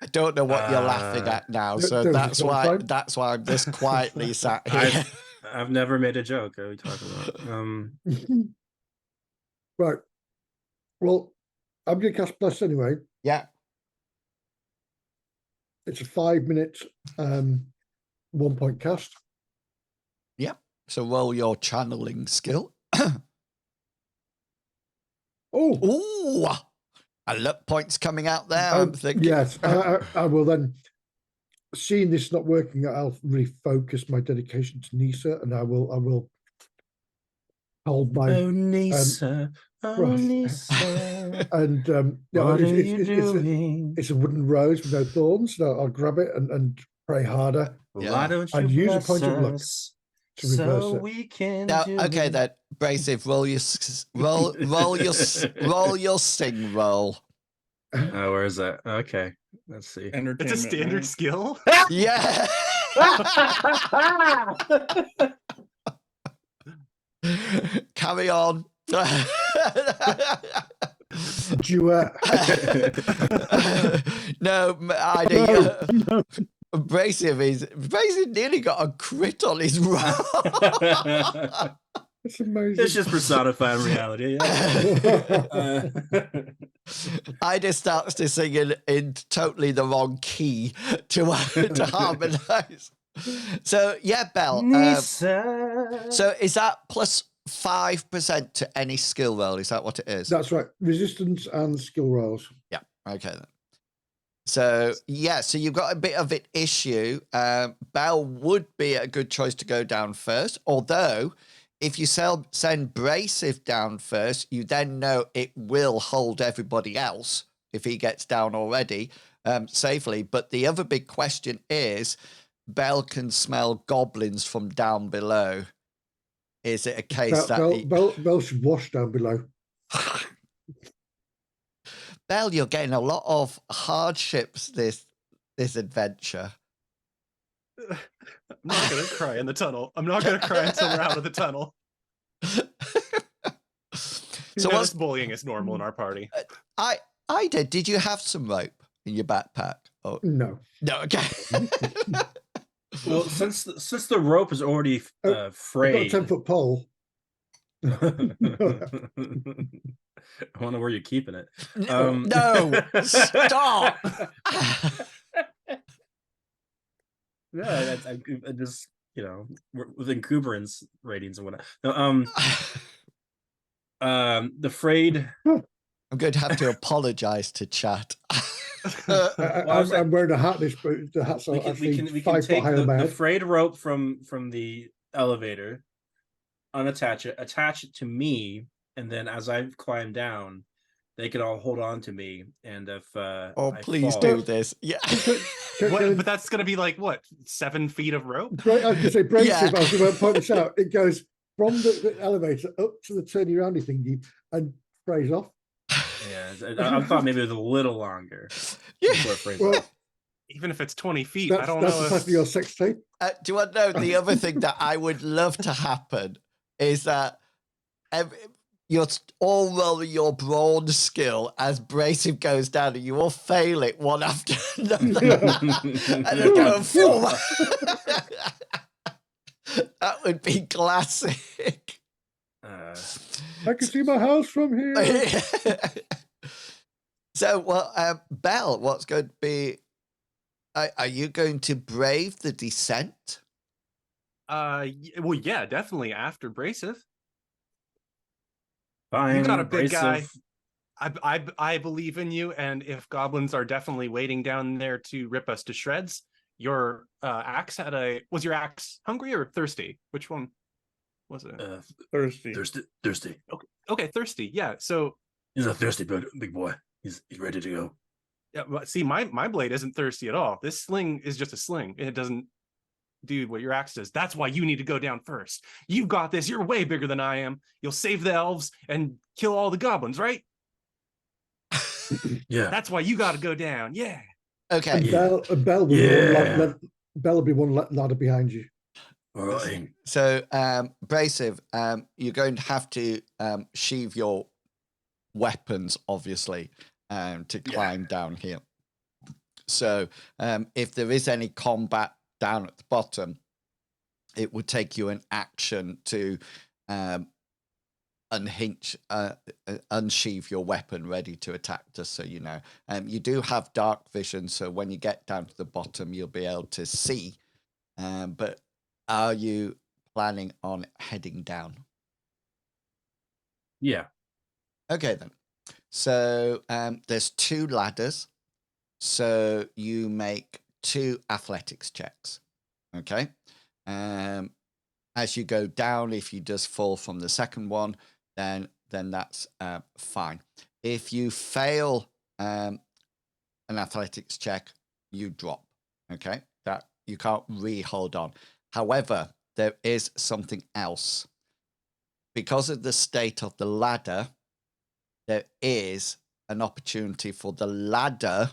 S2: I don't know what you're laughing at now, so that's why I'm just quietly sat here.
S4: I've never made a joke. What are we talking about?
S3: Right. Well, I'm going to cast Bless anyway.
S2: Yeah.
S3: It's a 5 minute 1 point cast.
S2: Yeah. So roll your channeling skill.
S3: Oh.
S2: Ooh. A luck point's coming out there, I'm thinking.
S3: Yes. I will then, seeing this not working, I'll refocus my dedication to Nisa, and I will hold my
S4: Nisa.
S3: Nisa. And
S4: what are you doing?
S3: It's a wooden rose with no thorns. So I'll grab it and pray harder.
S4: Why don't you
S3: and use a point of luck to reverse
S4: so
S3: it.
S4: we can
S2: Now,
S4: do
S2: okay,
S4: it.
S2: then, Bracey, roll your sing roll.
S4: Oh, where is that? Okay, let's see.
S6: It's a standard skill.
S2: Yeah. Carry on.
S3: Duet.
S2: No, I Abrasive nearly got a crit on his roll.
S3: It's amazing.
S4: It's just personifying reality. Yeah.
S2: Ida starts to sing in totally the wrong key to harmonize. So yeah, Belle. So is that plus 5% to any skill roll? Is that what it is?
S3: That's right. Resistance and skill rolls.
S2: Yeah. Okay then. So yeah, so you've got a bit of an issue. Belle would be a good choice to go down first, although if you send Brasive down first, you then know it will hold everybody else if he gets down already safely. But the other big question is, Belle can smell goblins from down below. Is it a case
S3: Belle should wash down below?
S2: Belle, you're getting a lot of hardships this adventure.
S6: I'm not gonna cry in the tunnel. I'm not gonna cry until we're out of the tunnel. So what's bullying is normal in our party.
S2: Ida, did you have some rope in your backpack? Oh
S3: no.
S2: Okay.
S4: Well, since the rope is already frayed,
S3: I've got a 10-foot pole.
S4: I wonder where you're keeping it.
S2: No, stop.
S4: Yeah, I just, with encumbrance ratings and whatnot. No, the frayed.
S2: I'm going to have to apologize to chat.
S3: I'm wearing a hat. The hat's
S4: we can take the frayed rope from the elevator, unattach it, attach it to me, and then as I climb down, they can all hold on to me. And if
S2: please do this, yeah.
S6: But that's gonna be like what, 7 feet of rope?
S3: I was going to say, Brasive. I was going to point this out. It goes from the elevator up to the turny roundy thingy and frays off.
S4: Yeah, I thought maybe it was a little longer.
S2: Yeah.
S3: Well,
S6: even if it's 20 feet, I don't know.
S3: That's the size of your sex tape.
S2: Do you want to know the other thing that I would love to happen is that you're all rolling your brawn skill as Brasive goes down, and you all fail it one after another, and then go forward. That would be classic.
S3: I can see my house from here.
S2: So, well, Belle, what's going to be? Are you going to brave the descent?
S6: Well, yeah, definitely after Brasive.
S4: Fine,
S6: you got a big
S4: Brasive.
S6: guy. I believe in you, and if goblins are definitely waiting down there to rip us to shreds, your axe was your axe hungry or thirsty? Which one was it?
S5: Thirsty.
S4: Thirsty.
S6: Okay, thirsty. Yeah. So
S4: he's a thirsty big boy. He's ready to go.
S6: Yeah. But see, my blade isn't thirsty at all. This sling is just a sling. It doesn't do what your axe does. That's why you need to go down first. You've got this. You're way bigger than I am. You'll save the elves and kill all the goblins, right?
S4: Yeah.
S6: That's why you got to go down. Yeah.
S2: Okay.
S3: And Belle will be one ladder behind you.
S4: All right.
S2: So, Brasive, you're going to have to sheathe your weapons, obviously, to climb down here. So, if there is any combat down at the bottom, it would take you an action to unsheathe your weapon ready to attack, just so you know. You do have dark vision, so when you get down to the bottom, you'll be able to see. But are you planning on heading down?
S4: Yeah.
S2: Okay, then. So there's 2 ladders. So you make 2 athletics checks. Okay. As you go down, if you just fall from the second one, then that's fine. If you fail an athletics check, you drop. Okay. That you can't hold on. However, there is something else. Because of the state of the ladder, there is an opportunity for the ladder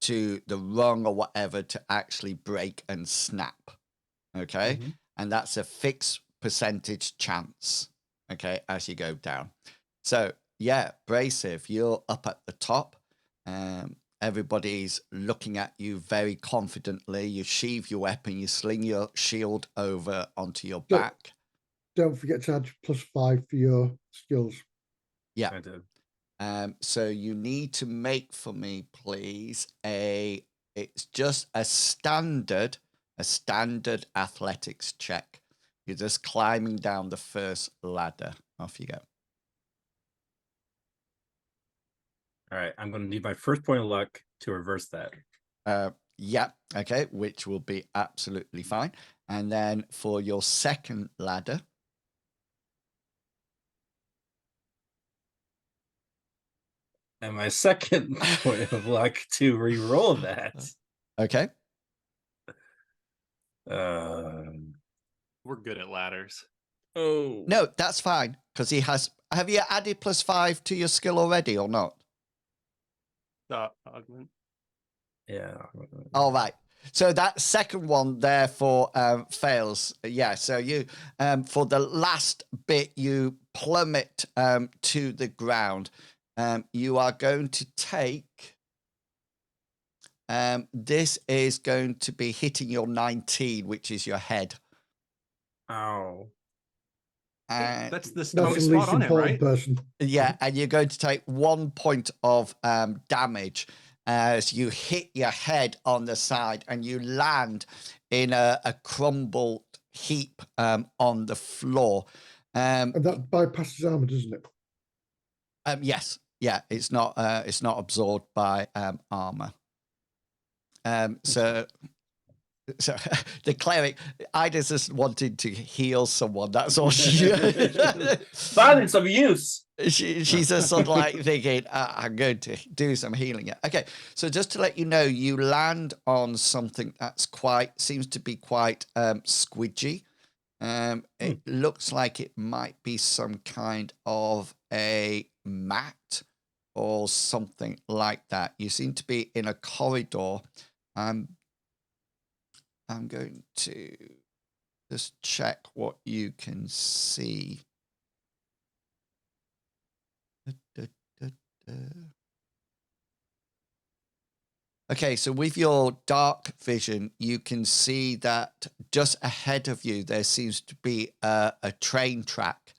S2: to the rung or whatever to actually break and snap. Okay. Mm-hmm. And that's a fixed percentage chance. Okay. As you go down. So yeah, Brasive, you're up at the top. Everybody's looking at you very confidently. You sheathe your weapon, you sling your shield over onto your back.
S3: Don't forget to add +5 for your skills.
S2: Yeah.
S4: I did.
S2: So you need to make for me, please, it's just a standard athletics check. You're just climbing down the first ladder. Off you go.
S4: All right, I'm going to need my first point of luck to reverse that.
S2: Yeah, okay, which will be absolutely fine. And then for your second ladder,
S4: and my second point of luck to re-roll that.
S2: Okay.
S6: We're good at ladders.
S5: Oh.
S2: No, that's fine, because he has... Have you added +5 to your skill already or not?
S6: Augment.
S4: Yeah.
S2: All right. So that second one therefore fails. Yeah. So you, for the last bit, you plummet to the ground. You are going to take. This is going to be hitting your 19, which is your head.
S4: Ow.
S6: That's the
S3: That's
S6: strongest
S3: the least
S6: spot on it,
S3: important
S6: right?
S3: person.
S2: Yeah, and you're going to take 1 point of damage as you hit your head on the side and you land in a crumbled heap on the floor.
S3: And that bypasses armor, doesn't it?
S2: Yes, yeah, it's not absorbed by armor. So the cleric, Ida's just wanted to heal someone. That's all she.
S4: Violence of use.
S2: She's just sort of like thinking, I'm going to do some healing. Okay, so just to let you know, you land on something that's seems to be quite squidgy. It looks like it might be some kind of a mat or something like that. You seem to be in a corridor. I'm going to just check what you can see. Okay, so with your dark vision, you can see that just ahead of you, there seems to be a train track,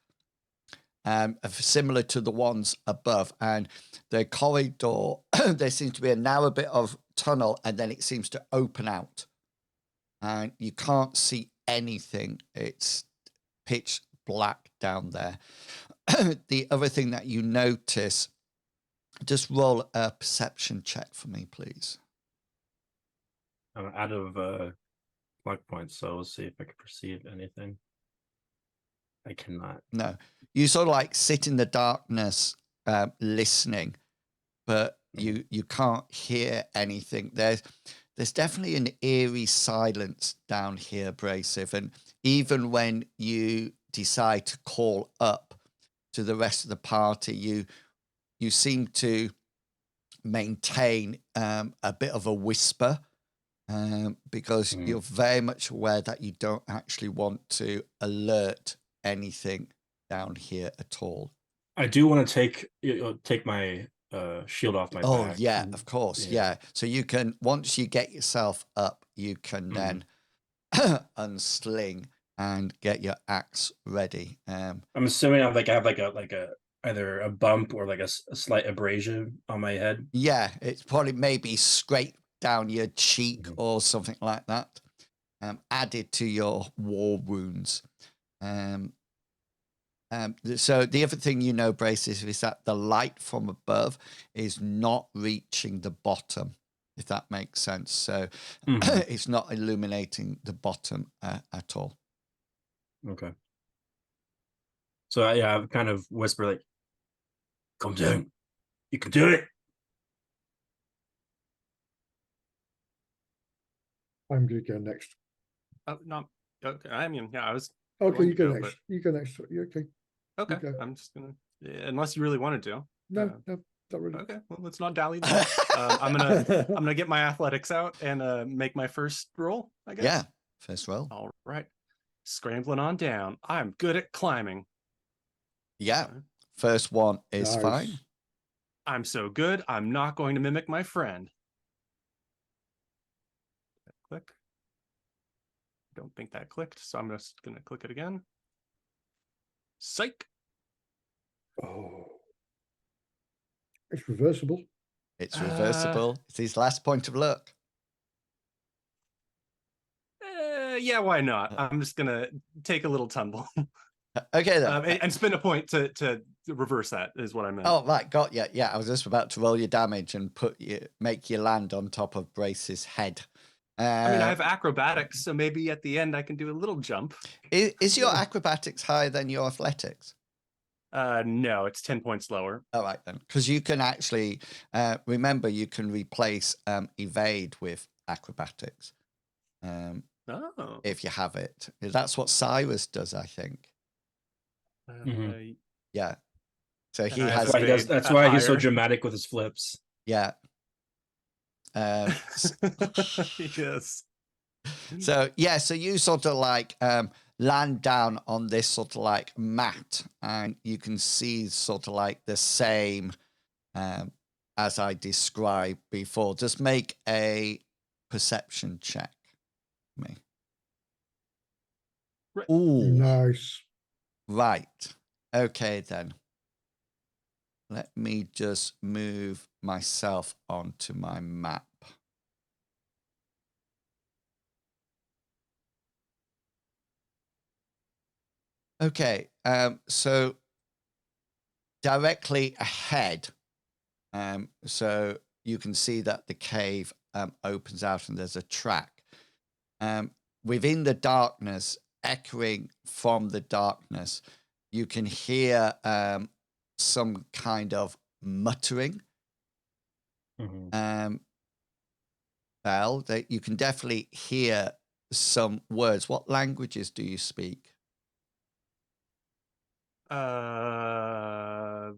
S2: similar to the ones above. And the corridor, there seems to be a narrow bit of tunnel, and then it seems to open out. And you can't see anything. It's pitch black down there. The other thing that you notice, just roll a perception check for me, please.
S4: I'm out of luck points, so we'll see if I can perceive anything. I cannot.
S2: No. You sort of like sit in the darkness listening, but you can't hear anything. There's definitely an eerie silence down here, Brasive. And even when you decide to call up to the rest of the party, you seem to maintain a bit of a whisper because you're very much aware that you don't actually want to alert anything down here at all.
S4: I do want to take my shield off my back.
S2: Oh, yeah, of course. Yeah. So you can, once you get yourself up, you can then unsling and get your axe ready.
S4: I'm assuming I have like a either a bump or like a slight abrasion on my head.
S2: Yeah, it's probably maybe scraped down your cheek or something like that, added to your war wounds. So the other thing you know, Braces, is that the light from above is not reaching the bottom, if that makes sense. So it's not illuminating the bottom at all.
S4: Okay. So I've kind of whispered like, "Calm down, you can do it."
S3: I'm going to go next.
S6: Oh, no. Okay. I mean, yeah, I was.
S3: Okay, you go
S6: go,
S3: next.
S6: but...
S3: You go next. You okay?
S6: Okay.
S3: Okay.
S6: I'm just gonna, unless you really wanted to.
S3: No, not really.
S6: Okay. Well, let's not dally. I'm gonna get my athletics out and make my first roll, I guess.
S2: Yeah, first roll.
S6: All right. Scrambling on down. I'm good at climbing.
S2: Yeah, First one is
S3: Nice.
S2: fine.
S6: I'm so good, I'm not going to mimic my friend. Click. Don't think that clicked, so I'm just going to click it again. Psych.
S3: Oh. It's reversible.
S2: It's reversible. It's his last point of luck.
S6: Yeah, why not? I'm just going to take a little tumble.
S2: Okay, then.
S6: And spend a point to reverse that is what I meant.
S2: Oh, right. Got you. Yeah, I was just about to roll your damage and make you land on top of Brace's head.
S6: I mean, I have acrobatics, so maybe at the end I can do a little jump.
S2: Is your acrobatics higher than your athletics?
S6: No, it's 10 points lower.
S2: All right, then. Because you can actually, remember, you can replace evade with acrobatics. If you have it. That's what Cyrus does, I think. Yeah. So he has.
S4: That's why he's so dramatic with his flips.
S2: Yeah.
S6: Yes.
S2: So yeah, so you sort of like land down on this sort of like mat, and you can see sort of like the same as I described before. Just make a perception check. Me.
S6: Right.
S2: Ooh.
S3: Nice.
S2: Right. Okay then. Let me just move myself onto my map. Okay, so directly ahead, so you can see that the cave opens out and there's a track. Within the darkness, echoing from the darkness, you can hear some kind of muttering. Belle, that you can definitely hear some words. What languages do you speak?
S6: I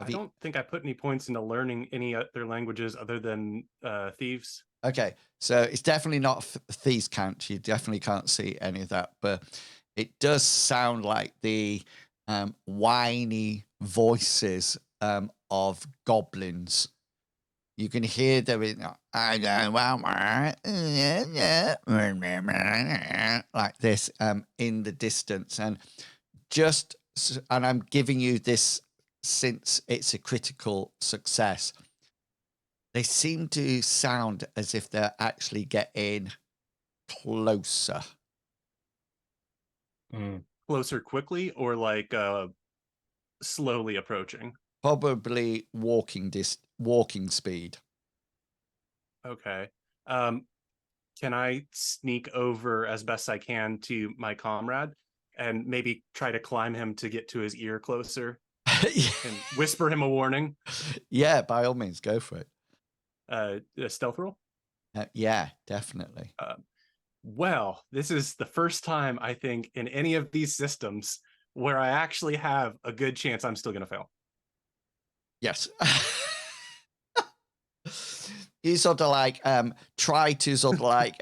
S6: don't think I put any points into learning any other languages other than thieves.
S2: Okay, so it's definitely not thieves' cant. You definitely can't see any of that, but it does sound like the whiny voices of goblins. You can hear them like this in the distance, and I'm giving you this since it's a critical success. They seem to sound as if they're actually getting closer.
S6: Closer quickly, or like slowly approaching?
S2: Probably walking speed.
S6: Okay. Can I sneak over as best I can to my comrade and maybe try to climb him to get to his ear closer and whisper him a warning?
S2: Yeah, by all means, go for it.
S6: A stealth roll?
S2: Yeah, definitely.
S6: Well, this is the first time, I think, in any of these systems where I actually have a good chance I'm still going to fail.
S2: Yes. You sort of like try to sort of like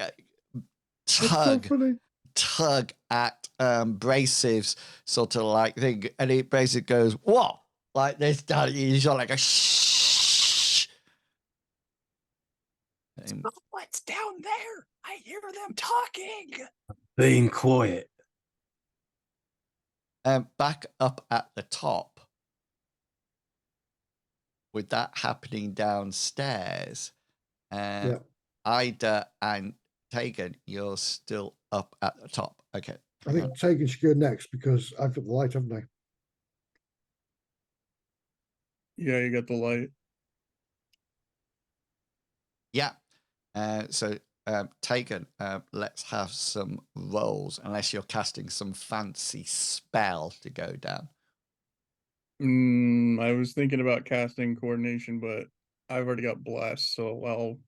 S2: tug at Brace's sort of like thing, and it basically goes, what? Like this, you're sort of like a shh.
S6: What's down there? I hear them talking.
S4: Being quiet.
S2: Back up at the top, with that happening downstairs, Ida and Tegan, you're still up at the top. Okay.
S3: I think Tegan should go next because I've got the light, haven't I?
S5: Yeah, you got the light.
S2: Yeah. So Tegan, let's have some rolls, unless you're casting some fancy spell to go down.
S5: I was thinking about casting coordination, but I've already got bless, so I'll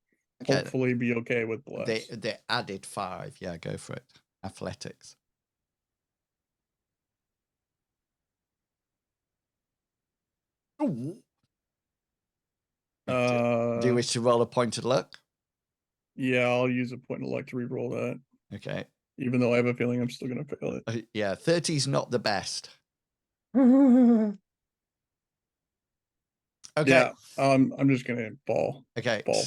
S5: hopefully be okay with bless.
S2: They added 5. Yeah, go for it. Athletics. Ooh. Do you wish to roll a point of luck?
S5: Yeah, I'll use a point of luck to re-roll that.
S2: Okay.
S5: Even though I have a feeling I'm still going to fail it.
S2: Yeah, 30's not the best. Okay.
S5: Yeah. I'm just gonna ball.
S2: Okay.
S5: Ball.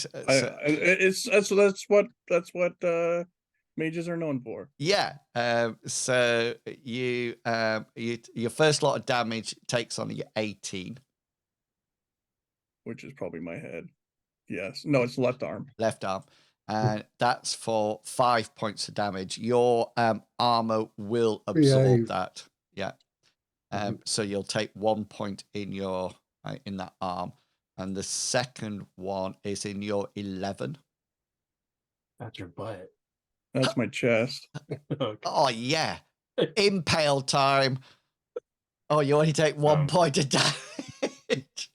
S5: That's what mages are known for.
S2: Yeah. So you your first lot of damage takes on your 18.
S5: Which is probably my head. Yes. No, it's left arm.
S2: Left arm. And that's for 5 points of damage. Your armor will absorb that. Yeah. So you'll take 1 point in your in that arm. And the second one is in your 11.
S4: That's your butt.
S5: That's my chest.
S4: Okay.
S2: Oh, yeah. Impale time. Oh, you only take 1 point of damage.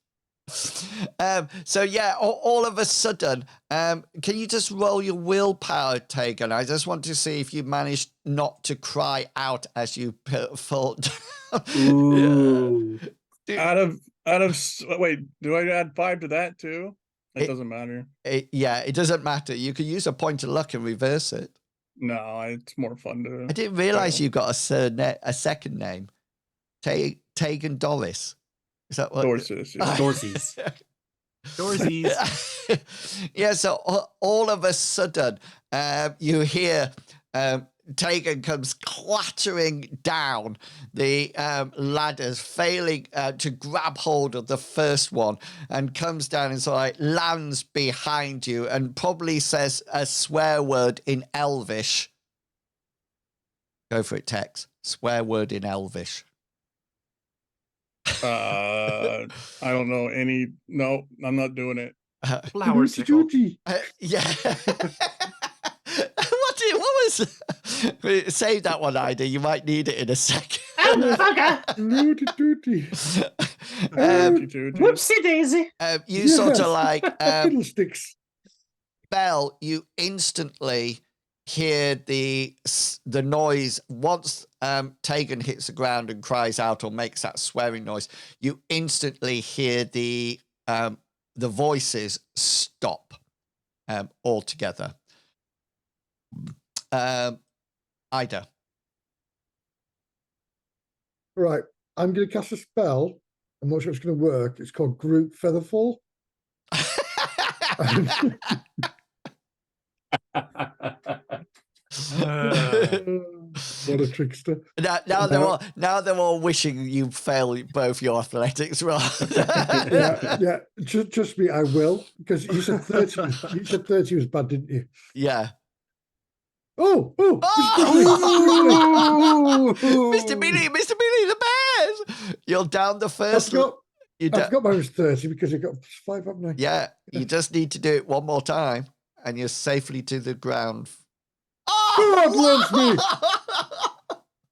S2: So, yeah, all of a sudden, can you just roll your willpower, Tegan? I just want to see if you managed not to cry out as you fall down.
S4: Ooh.
S5: Out of wait, do I add 5 to that too? It doesn't matter.
S2: It doesn't matter. You could use a point of luck and reverse it.
S5: No, it's more fun to.
S2: I didn't realize you got a second name, Tegan Doris. Is that what?
S5: Dorsis. Yeah.
S4: Dorsies.
S2: Dorsies. Yeah. So all of a sudden, you hear Tegan comes clattering down the ladders, failing to grab hold of the first one, and comes down and sort of like lands behind you and probably says a swear word in Elvish. Go for it, Tex. Swear word in Elvish.
S5: I don't know any. No, I'm not doing it.
S6: Flower sickle.
S2: Yeah. What was? Save that one, Ida. You might need it in a second.
S4: Whoopsie daisy.
S2: You sort of like
S3: Fiddlesticks.
S2: Belle. You instantly hear the noise once Tegan hits the ground and cries out or makes that swearing noise. You instantly hear the voices stop altogether. Ida.
S3: Right, I'm going to cast a spell. I'm not sure it's going to work. It's called Group Featherfall. What a trickster!
S2: Now they're all wishing you fail both your athletics rolls.
S3: yeah. Trust me, I will, because you said 30. You said 30 was bad, didn't you?
S2: Yeah.
S3: Oh!
S2: Mr. Billy, the bears! You're down the first.
S3: I've got mine was 30 because I got 5, haven't I?
S2: Yeah, you just need to do it one more time, and you're safely to the ground.
S3: God loves me.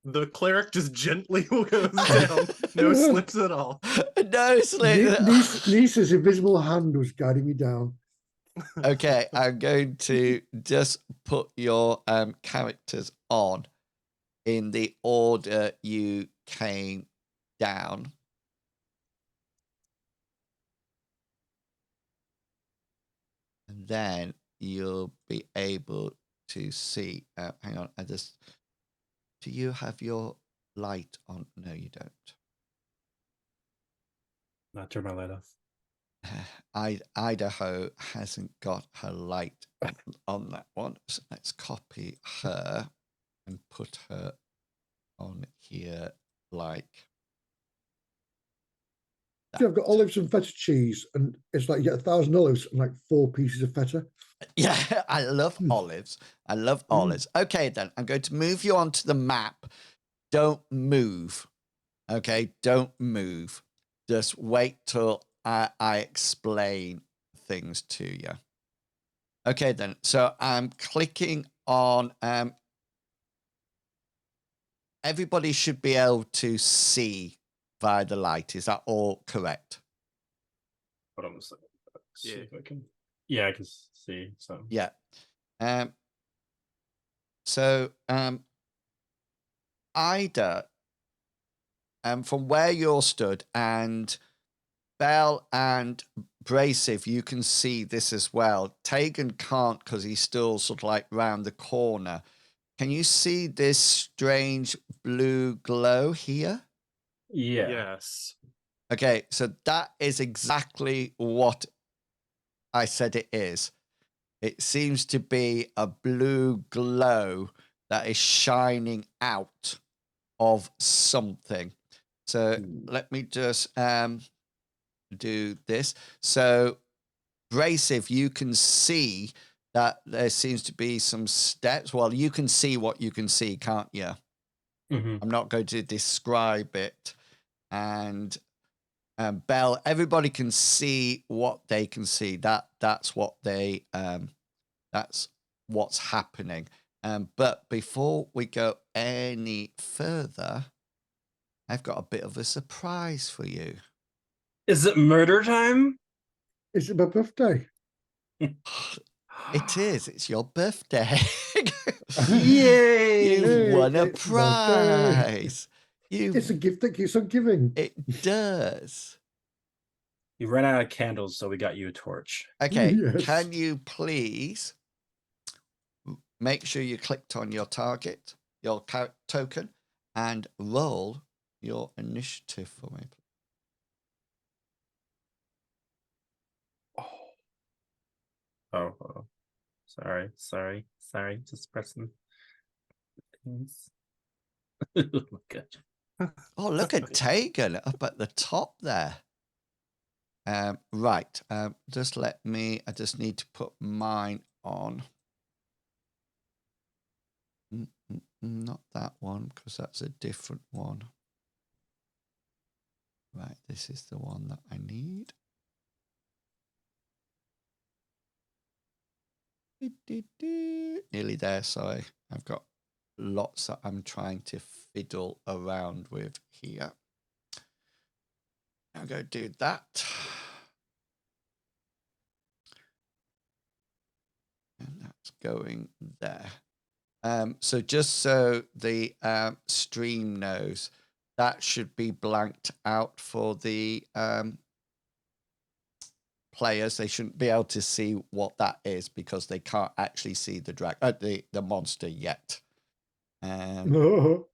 S6: The cleric just gently goes down. No slips at all.
S2: No slips.
S3: Lisa's invisible hand was guiding me down.
S2: Okay, I'm going to just put your characters on in the order you came down. And then you'll be able to see. Hang on, do you have your light on? No, you don't.
S4: Not turn my light off.
S2: Idaho hasn't got her light on that one. So let's copy her and put her on here like that.
S3: See, I've got olives and feta cheese, and it's like you get 1,000 olives and like 4 pieces of feta.
S2: Yeah, I love olives. I love olives. Okay, then I'm going to move you onto the map. Don't move. Okay, don't move. Just wait till I explain things to you. Okay, then. So I'm clicking on. Everybody should be able to see via the light. Is that all correct?
S4: Hold on a second. See if I can. Yeah, I can see. So
S2: yeah. So Ida, from where you're stood, and Belle and Brasive, you can see this as well. Tegan can't because he's still sort of like round the corner. Can you see this strange blue glow here?
S4: Yeah.
S6: Yes.
S2: Okay, so that is exactly what I said it is. It seems to be a blue glow that is shining out of something. So let me just do this. So, Braceive, you can see that there seems to be some steps. Well, you can see what you can see, can't you?
S4: Mm-hmm.
S2: I'm not going to describe it. And Belle, everybody can see what they can see. That's what they that's what's happening. But before we go any further, I've got a bit of a surprise for you.
S4: Is it murder time?
S3: Is it my birthday?
S2: It is. It's your birthday.
S4: Yay!
S2: You've won a
S3: It's my birthday.
S2: prize.
S3: It's a gift that keeps on giving.
S2: It does.
S4: You ran out of candles, so we got you a torch.
S2: Okay.
S3: Yes.
S2: Can you please make sure you clicked on your target, your token, and roll your initiative for me?
S4: Oh. Sorry. Just pressing things. Oh my God.
S2: Oh, look at Tegan up at the top there. Right. Just let me, I just need to put mine on. Not that one, because that's a different one. Right, this is the one that I need. Nearly there, sorry. I've got lots that I'm trying to fiddle around with here. I'll go do that. And that's going there. So just so the stream knows, that should be blanked out for the players. They shouldn't be able to see what that is because they can't actually see the the monster yet.
S3: What?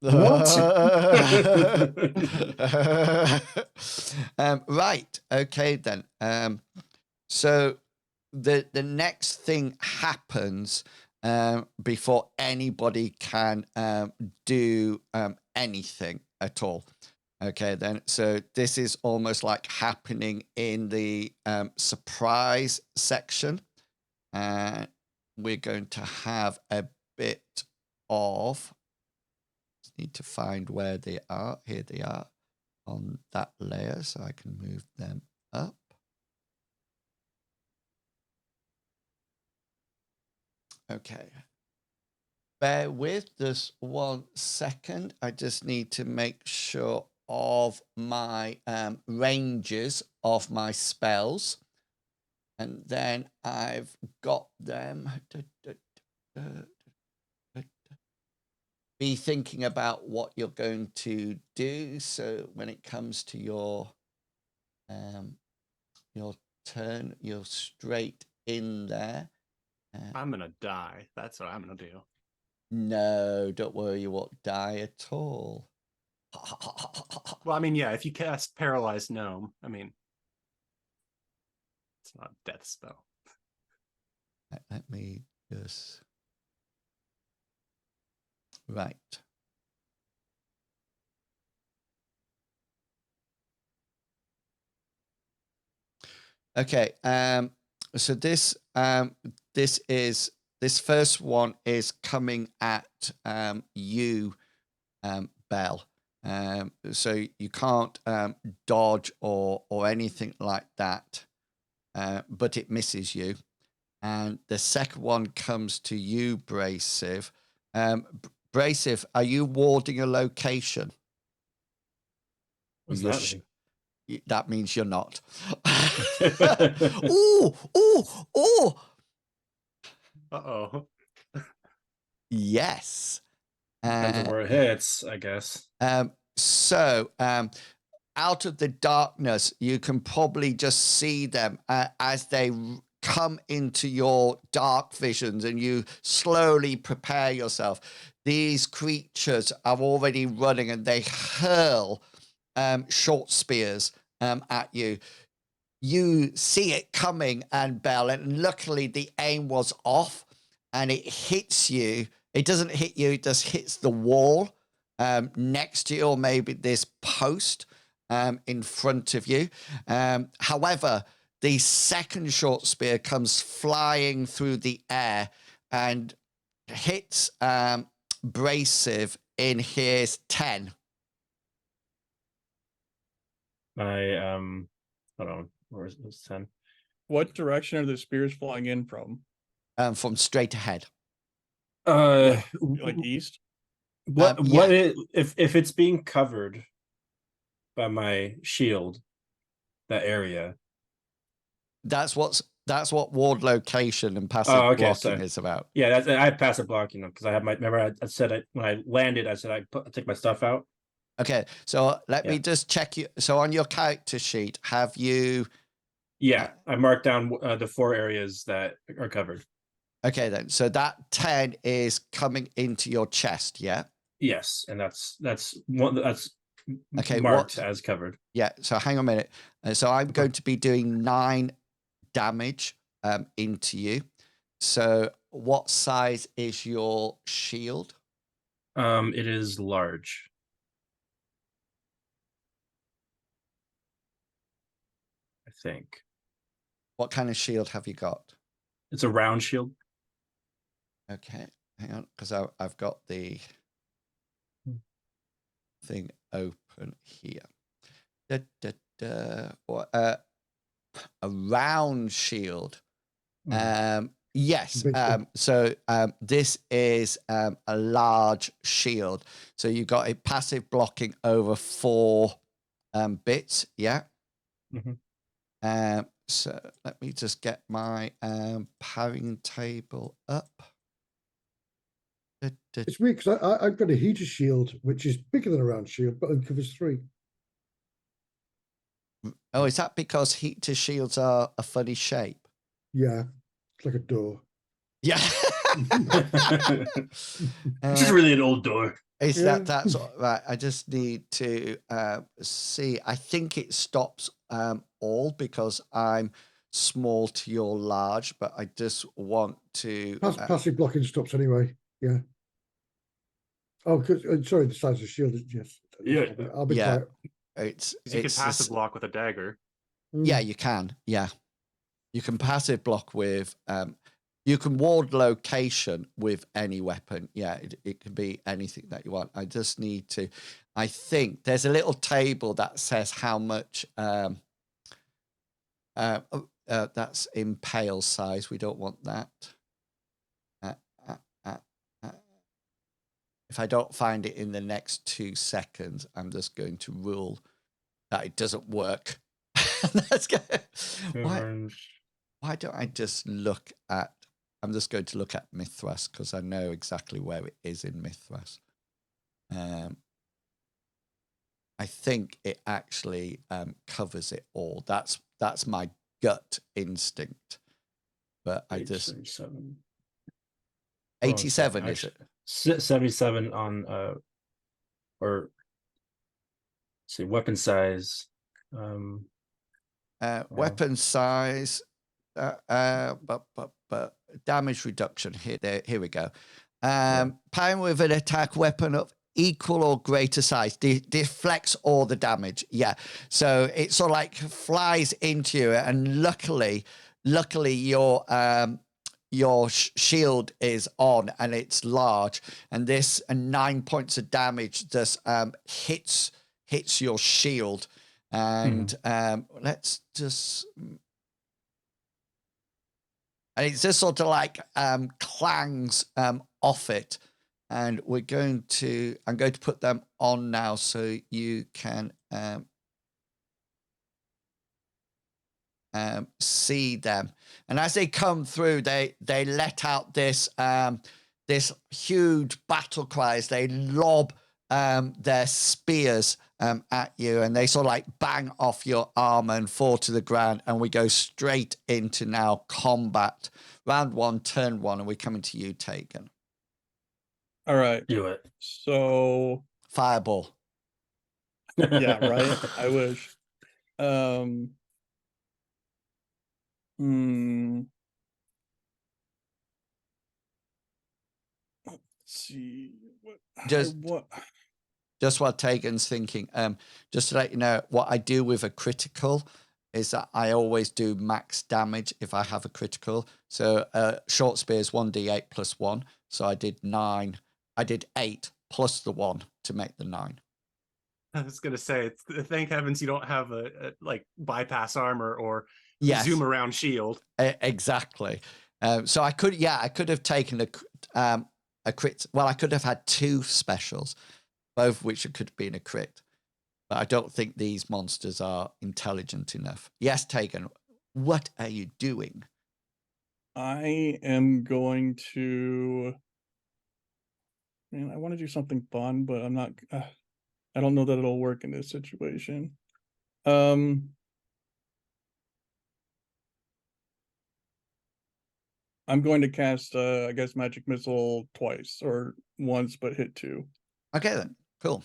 S2: Right. Okay then. So the next thing happens before anybody can do anything at all. Okay, then. So this is almost like happening in the surprise section. We're going to have a bit of. Just need to find where they are. Here they are on that layer, so I can move them up. Okay. Bear with this 1 second. I just need to make sure of my ranges of my spells. And then I've got them. Be thinking about what you're going to do. So when it comes to your turn, you're straight in there.
S6: I'm gonna die. That's what I'm gonna do.
S2: No, don't worry, you won't die at all.
S6: Well, I mean, yeah, if you cast Paralyzed Gnome, I mean, it's not a death spell.
S2: Let me just... Right. Okay, so this first one is coming at you, Belle. So you can't dodge or anything like that, but it misses you. And the second one comes to you, Braceive. Braceive, are you warding a location?
S4: What's that mean?
S2: That means you're not. Ooh.
S6: Uh-oh.
S2: Yes.
S4: Depends on where it hits, I guess.
S2: So, out of the darkness, you can probably just see them as they come into your dark visions, and you slowly prepare yourself. These creatures are already running, and they hurl short spears at you. You see it coming, and Belle, and luckily the aim was off, and it hits you. It doesn't hit you; it just hits the wall next to you, or maybe this post in front of you. However, the second short spear comes flying through the air and hits Brasive in his 10.
S4: Hold on, where is this 10?
S5: What direction are the spears flying in from?
S2: From straight ahead.
S5: Like east?
S4: If it's being covered by my shield, that area.
S2: That's what ward location and passive blocking is about.
S4: Yeah, I have passive blocking because I have my. Remember, I said when I landed, I said I take my stuff out.
S2: Okay, so let me just check you. So on your character sheet, have you?
S4: Yeah, I marked down the 4 areas that are covered.
S2: Okay, then. So that 10 is coming into your chest, yeah?
S4: Yes, and that's okay, marked as covered.
S2: Yeah, so hang on a minute. So I'm going to be doing 9 damage into you. So what size is your shield?
S4: It is large. I think.
S2: What kind of shield have you got?
S4: It's a round shield.
S2: Okay, hang on, because I've got the thing open here. A round shield. Yes. So this is a large shield. So you got a passive blocking over 4 bits. Yeah. So let me just get my parrying table up.
S3: It's weird because I've got a heater shield, which is bigger than a round shield, but it covers 3.
S2: Oh, is that because heater shields are a funny shape?
S3: Yeah, it's like a door.
S2: Yeah.
S4: It's just really an old door.
S2: That's right. I just need to see. I think it stops all because I'm small to your large, but I just want to
S3: passive blocking stops anyway. Yeah. Oh, sorry, the size of the shield is yes.
S4: Yeah,
S3: I'll be quiet.
S6: You can passive block with a dagger.
S2: Yeah, you can. Yeah, you can passive block with. You can ward location with any weapon. Yeah, it can be anything that you want. I just need to. I think there's a little table that says how much. That's impale size. We don't want that. If I don't find it in the next 2 seconds, I'm just going to rule that it doesn't work. Let's go. Why don't I just look at? I'm just going to look at Mithras because I know exactly where it is in Mithras. I think it actually covers it all. That's my gut instinct. But I just 87 is it?
S4: 77 on or see weapon size.
S2: Weapon size, but damage reduction here we go. Powering with an attack weapon of equal or greater size deflects all the damage. Yeah, so it sort of like flies into you, and luckily your shield is on and it's large, and this 9 points of damage just hits your shield, and let's just. And it's just sort of like clangs off it, and I'm going to put them on now so you can see them. And as they come through, they let out this this huge battle cry as they lob their spears at you, and they sort of like bang off your armor and fall to the ground, and we go straight into now combat. Round 1, turn 1, and we're coming to you, Taken.
S5: All right.
S4: Do it.
S5: So
S2: Fireball.
S5: Yeah, right. I wish. Hmm. Let's see. What?
S2: Just while Tegan's thinking, just to let you know, what I do with a critical is that I always do max damage if I have a critical. So short spear is 1d8 plus 1. So I did 9. I did 8 plus the 1 to make the 9.
S6: I was gonna say, thank heavens you don't have a like bypass armor or
S2: Yes,
S6: zoom around shield.
S2: Exactly. So I could have taken a crit. Well, I could have had 2 specials, both of which could have been a crit. But I don't think these monsters are intelligent enough. Yes, Tegan, what are you doing?
S5: I am going to. Man, I want to do something fun, but I'm not. I don't know that it'll work in this situation. I'm going to cast, I guess, magic missile twice or once, but hit 2.
S2: Okay, then. Cool.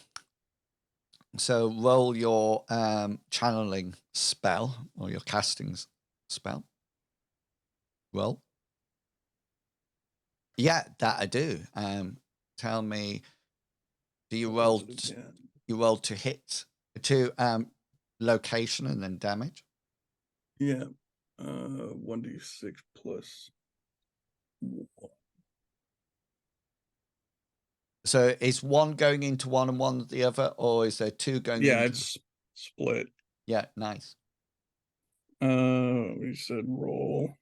S2: So roll your channeling spell or your casting spell. Roll. Yeah, that I do. Tell me, do you roll? You roll to hit to location and then damage.
S5: Yeah, 1d6 plus 1.
S2: So is one going into one and one the other, or is there 2 going?
S5: Yeah,
S2: into...
S5: it's split.
S2: Yeah, nice.
S5: We said roll.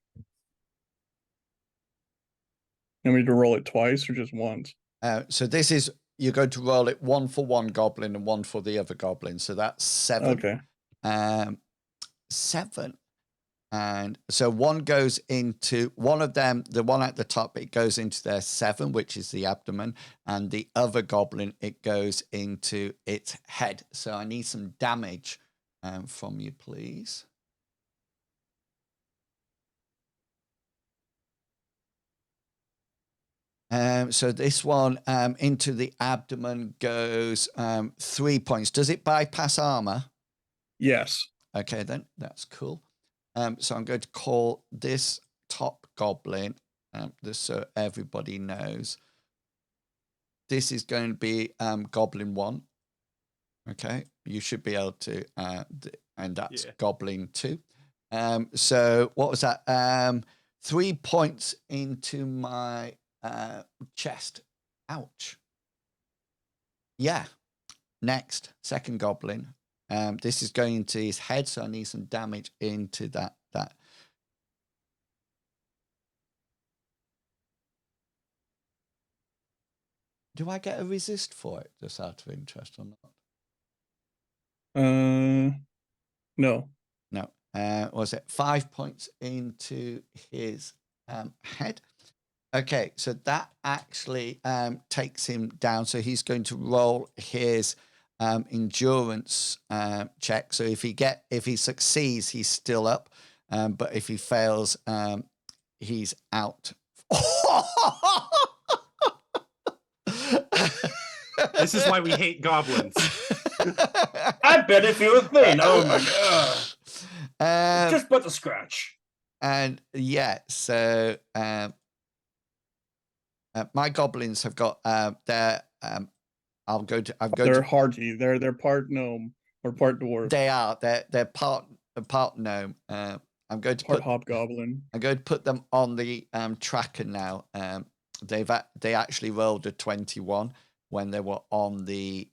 S5: And we need to roll it twice or just once?
S2: So this is, you're going to roll it 1 for one goblin and 1 for the other goblin. So that's 7.
S5: Okay.
S2: 7. And so one goes into one of them, the one at the top, it goes into their 7, which is the abdomen, and the other goblin, it goes into its head. So I need some damage from you, please. So this one into the abdomen goes 3 points. Does it bypass armor?
S5: Yes.
S2: Okay, then that's cool. So I'm going to call this top goblin, just so everybody knows. This is going to be Goblin 1. Okay, you should be able to, and that's Goblin 2. So what was that? 3 points into my chest. Ouch. Yeah. Next, second goblin. This is going into his head, so I need some damage into that. Do I get a resist for it, just out of interest or
S5: not? No.
S2: No. Was it 5 points into his head? Okay, so that actually takes him down. So he's going to roll his endurance check. So if he succeeds, he's still up. But if he fails, he's out.
S6: This is why we hate goblins.
S4: I bet if you were thin. Oh my god. Just but the scratch.
S2: And yeah, so my goblins have got their
S5: They're hardy. They're part gnome or part dwarf.
S2: They are. They're part gnome. I'm going to
S5: part hobgoblin.
S2: I'm going to put them on the tracker now. They actually rolled a 21 when they were on the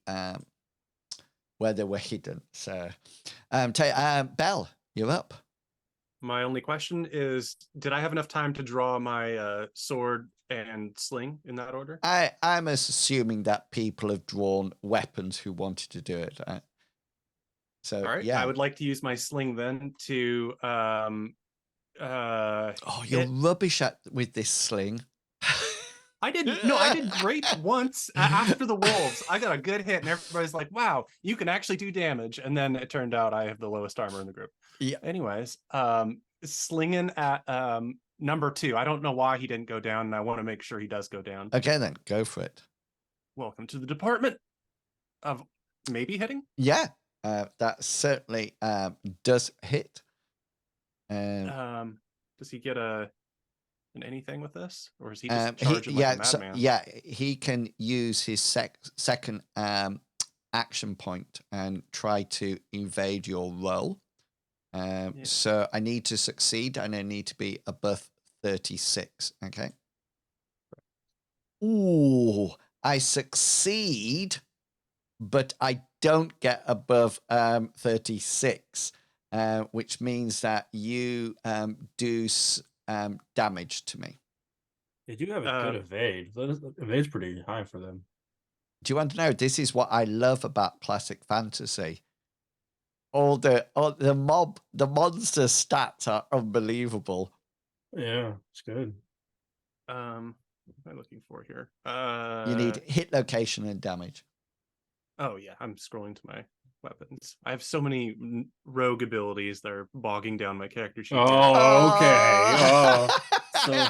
S2: where they were hidden. So Belle, you're up.
S6: My only question is, did I have enough time to draw my sword and sling in that order?
S2: I'm assuming that people have drawn weapons who wanted to do it. So
S6: all right, yeah, I would like to use my sling then to
S2: you're rubbish with this sling.
S6: I did great once after the wolves. I got a good hit and everybody's like, wow, you can actually do damage. And then it turned out I have the lowest armor in the group.
S2: Yeah.
S6: Anyways, slinging at number 2. I don't know why he didn't go down, and I want to make sure he does go down.
S2: Okay, then go for it.
S6: Welcome to the Department of maybe hitting.
S2: Yeah, that certainly does hit.
S6: Does he get an anything with this, or is he just
S2: He,
S6: charging like a madman?
S2: he can use his second action point and try to evade your roll. So I need to succeed, and I need to be above 36. Okay. Ooh, I succeed, but I don't get above 36, which means that you do damage to me.
S4: They do have a good evade. Evade's pretty high for them.
S2: Do you want to know? This is what I love about classic fantasy. All the monster stats are unbelievable.
S4: Yeah, it's good.
S6: What am I looking for here?
S2: You need hit, location, and damage.
S6: Oh yeah, I'm scrolling to my weapons. I have so many rogue abilities that are bogging down my character sheet.
S4: Oh, okay. So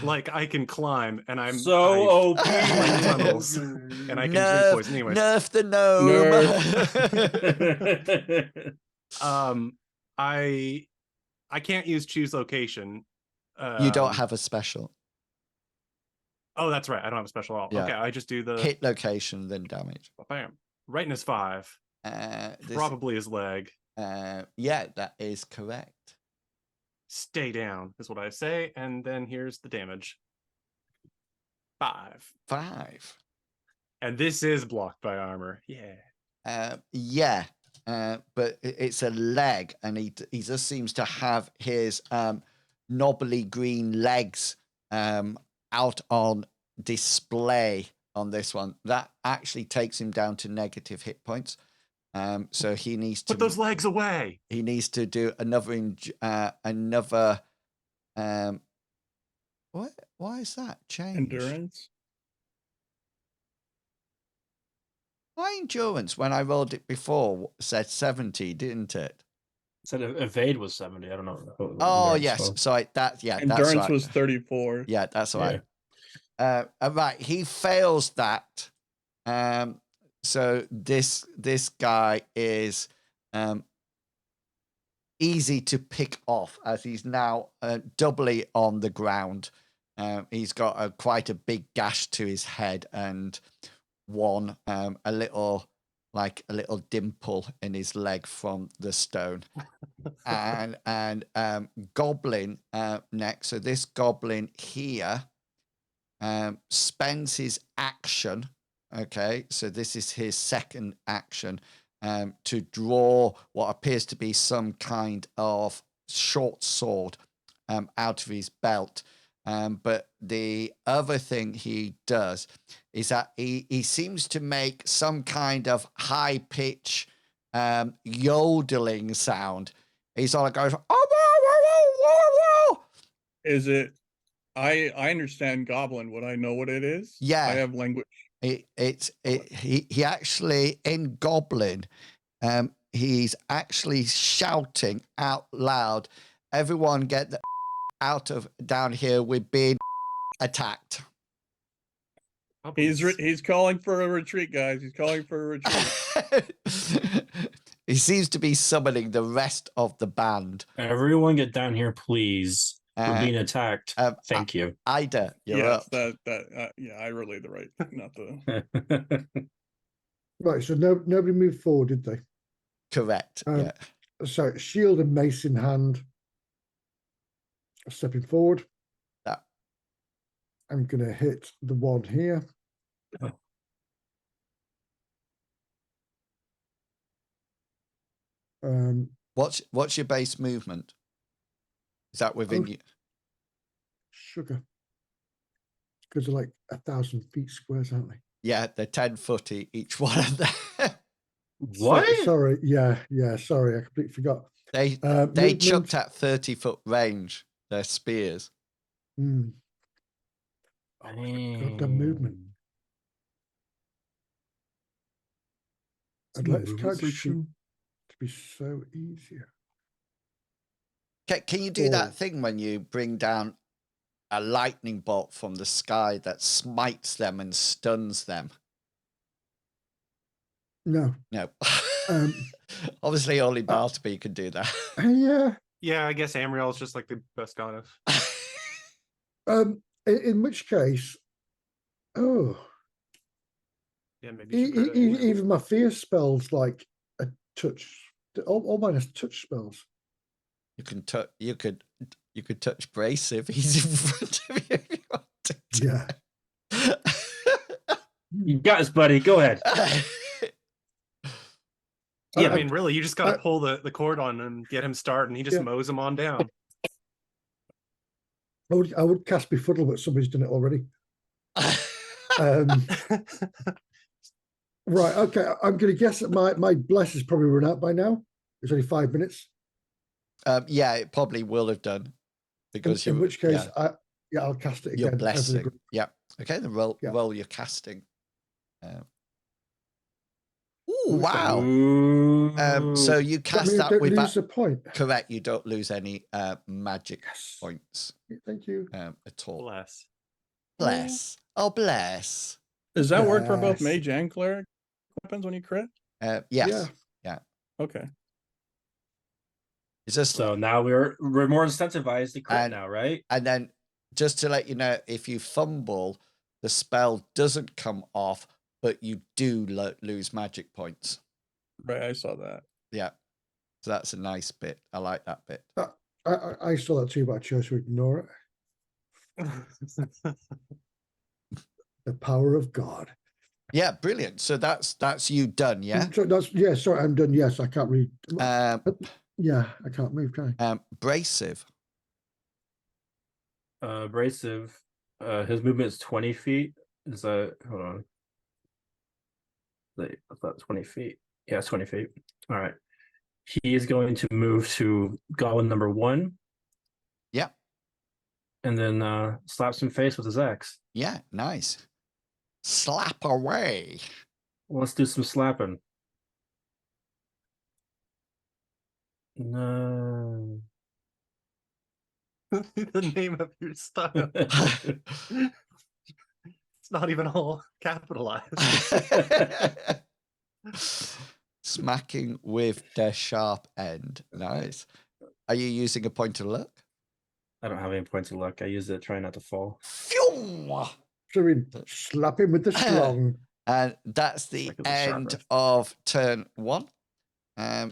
S6: like I can climb, and I'm
S4: so OP
S6: tunnels, and I can drink poison. Anyways,
S2: nerf the
S6: gnome. I can't use choose location.
S2: You don't have a special.
S6: Oh, that's right. I don't have a special all.
S2: Yeah.
S6: Okay, I just do the
S2: hit, location, then damage.
S6: Bam. Right in his 5. Probably his leg.
S2: Yeah, that is correct.
S6: Stay down is what I say, and then here's the damage. 5. And this is blocked by armor. Yeah.
S2: But it's a leg, and he just seems to have his knobbly green legs out on display on this one. That actually takes him down to negative hit points. So he needs to
S6: put those legs away.
S2: He needs to do another what? Why is that change?
S5: Endurance.
S2: My endurance, when I rolled it before, said 70, didn't it?
S4: It said evade was 70. I don't know.
S2: Oh yes, sorry.
S5: Endurance
S2: that's right.
S5: was 34.
S2: Yeah, that's right. Right, he fails that. So this guy is easy to pick off, as he's now doubly on the ground. He's got quite a big gash to his head, and a little dimple in his leg from the stone. and goblin next. So this goblin here spends his action. Okay, so this is his second action, to draw what appears to be some kind of short sword out of his belt. But the other thing he does is that he seems to make some kind of high pitch yodeling sound. He's all like goes, oh, whoa, whoa, whoa, whoa.
S5: Is it? I understand Goblin. Would I know what it is?
S2: Yeah,
S5: I have language.
S2: He actually, in Goblin, he's actually shouting out loud, everyone get the out of down here, we're being attacked.
S5: He's calling for a retreat, guys. He's calling for a retreat.
S2: He seems to be summoning the rest of the band.
S4: Everyone get down here, please. We're being attacked. Thank you.
S2: Ida, you're up.
S5: Yeah, I relayed the right thing, not the.
S3: Right, so nobody moved forward, did they?
S2: Correct. Yeah.
S3: So shield and mace in hand. Stepping forward.
S2: Yeah.
S3: I'm gonna hit the one here.
S2: What's your base movement? Is that within you?
S3: Sugar. Because they're like 1,000 feet squares, aren't they?
S2: Yeah, they're 10-foot each one of them.
S4: What?
S3: Sorry, sorry, I completely forgot.
S2: They chucked at 30-foot range their spears.
S3: Oh, goddamn movement. I'd like this character to be so easier.
S2: Can you do that thing when you bring down a lightning bolt from the sky that smites them and stuns them?
S3: No.
S2: No.
S3: Um,
S2: Obviously, only Bartleby can do that.
S3: yeah.
S6: Yeah, I guess Amriel is just like the best goddess.
S3: In which case, oh,
S6: Yeah, maybe you should credit Amriel.
S3: even my fear spells like a touch. All mine has touch spells.
S2: You can touch. You could touch Brace if he's in front of you. If you wanted to.
S3: Yeah.
S4: You got us, buddy. Go ahead.
S6: Yeah, I mean, really, you just got to pull the cord on him, get him started, and he just mows him on down.
S3: I would cast Befuddle, but somebody's done it already. Right. Okay. I'm going to guess that my bless has probably run out by now. It's only 5 minutes.
S2: Yeah, it probably will have done. Because
S3: in which case, I'll cast it again.
S2: Your blessing. Yeah. Okay. Then roll your casting. Wow. So you cast that with
S3: lose a point.
S2: Correct. You don't lose any magic points.
S3: Thank you.
S2: At all.
S6: Bless.
S2: Oh, bless.
S5: Does that work for both mage and cleric weapons when you crit?
S2: Yes. Yeah.
S5: Okay.
S2: It's just,
S4: so now we're more incentivized to crit now, right?
S2: And then just to let you know, if you fumble, the spell doesn't come off, but you do lose magic points.
S5: Right, I saw that.
S2: Yeah. So that's a nice bit. I like that bit.
S3: I saw that too, but I chose to ignore it. The power of God.
S2: Yeah, brilliant. So that's you done, yeah?
S3: So sorry, I'm done. Yes, I can't read. Yeah, I can't move, can
S2: I? Brasive.
S4: Brasive. His movement is 20 feet. Is that hold on? I thought 20 feet. Yeah, it's 20 feet. All right. He is going to move to goblin number 1.
S2: Yeah.
S4: And then slap some face with his axe.
S2: Yeah, nice. Slap away.
S4: Let's do some slapping. No.
S6: The name of your style. It's not even all capitalized.
S2: Smacking with the sharp end. Nice. Are you using a point of luck?
S4: I don't have any points of luck. I use it trying not to fall.
S3: So we slap him with the slong.
S2: And that's the end of turn 1.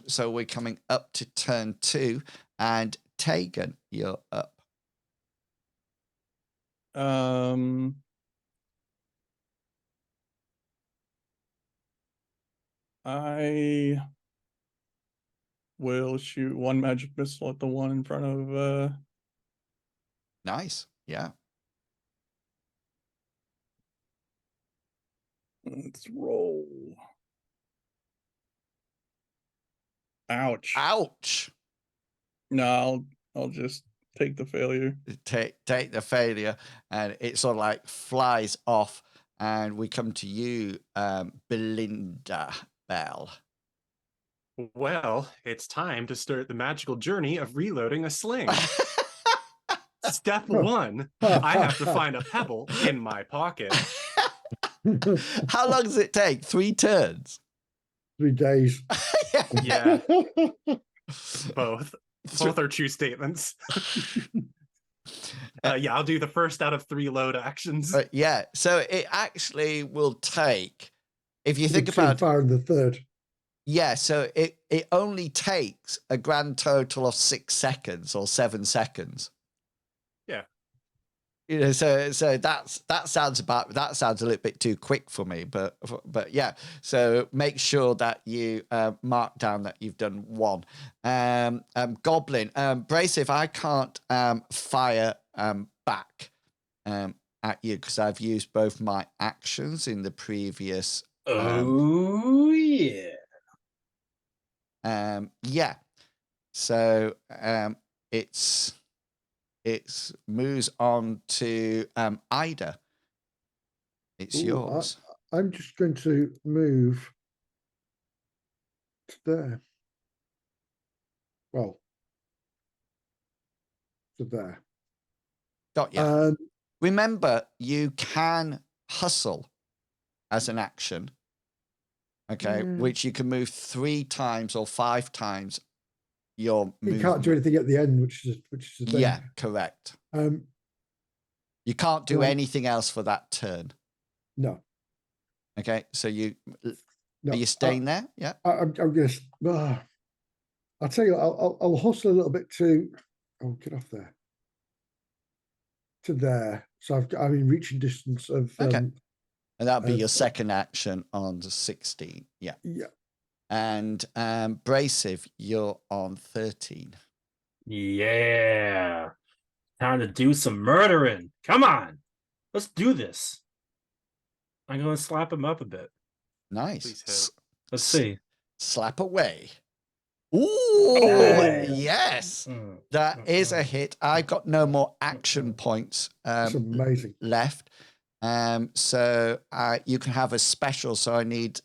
S2: So we're coming up to turn 2. And Tegan, you're up.
S5: I will shoot one magic missile at the one in front of
S2: Nice. Yeah.
S5: Let's roll. Ouch.
S2: Ouch.
S5: No, I'll just take the failure.
S2: Take the failure, and it sort of like flies off, and we come to you, Belinda Belle.
S6: Well, it's time to start the magical journey of reloading a sling. Step 1, I have to find a pebble in my pocket.
S2: How long does it take? 3 turns?
S3: 3 days.
S6: Yeah. Both are true statements. Yeah, I'll do the first out of 3 load actions.
S2: Yeah, so it actually will take, if you think about
S3: firing the third.
S2: Yeah, so it only takes a grand total of 6 seconds or 7 seconds.
S6: Yeah.
S2: You know, so that sounds a little bit too quick for me, but yeah. So make sure that you mark down that you've done 1. Goblin, Brasive, I can't fire back at you because I've used both my actions in the previous.
S4: Oh yeah.
S2: Yeah. So it moves on to Ida. It's yours.
S3: I'm just going to move to there. Well, to there.
S2: Got you. Remember, you can hustle as an action. Okay, which you can move 3 times or 5 times your
S3: You
S2: movement.
S3: can't do anything at the end, which is the thing.
S2: Yeah, correct. You can't do anything else for that turn.
S3: No.
S2: Okay, so
S3: No.
S2: are you staying there? Yeah.
S3: I'm gonna. I'll tell you. I'll hustle a little bit to. Oh, get off there. To there. So I'm in reaching distance of.
S2: Okay. And that'll be your second action on the 16. Yeah.
S3: Yeah.
S2: And Brasive, you're on 13.
S4: Yeah. Time to do some murdering. Come on. Let's do this. I'm going to slap him up a bit.
S2: Nice.
S4: Let's see.
S2: Slap away. Ooh, yes. That is a hit. I've got no more action points
S3: That's amazing.
S2: left. So you can have a special. So I need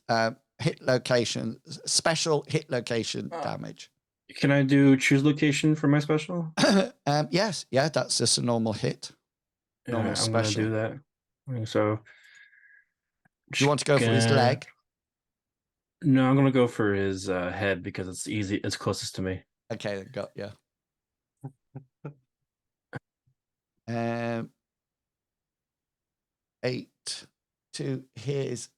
S2: special hit location damage.
S4: Can I do choose location for my special?
S2: Yes. Yeah, that's just a normal hit. Normal
S4: I'm going to do that. So,
S2: do you want to go for his leg?
S4: No, I'm going to go for his head because it's easy. It's closest to me.
S2: Okay, got you. 8 to his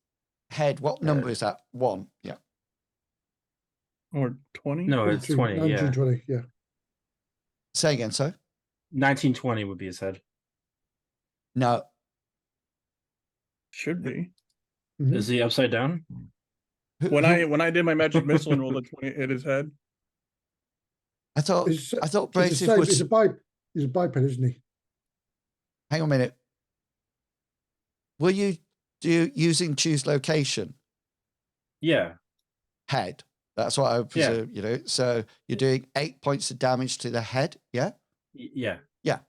S2: head. What number is that? 1. Yeah.
S5: Or 20?
S4: No, it's 20.
S3: 1920, yeah.
S2: Say again, sir.
S4: 1920 would be his head.
S2: No.
S5: Should be.
S4: Is he upside down?
S5: When I did my magic missile and rolled a 20, hit his head.
S2: I thought Brasive was.
S3: He's a biped, isn't he?
S2: Hang on a minute. Were you using choose location?
S4: Yeah.
S2: Head. That's what I presume, you know. So you're doing 8 points of damage to the head, yeah?
S4: Yeah.
S2: Yeah.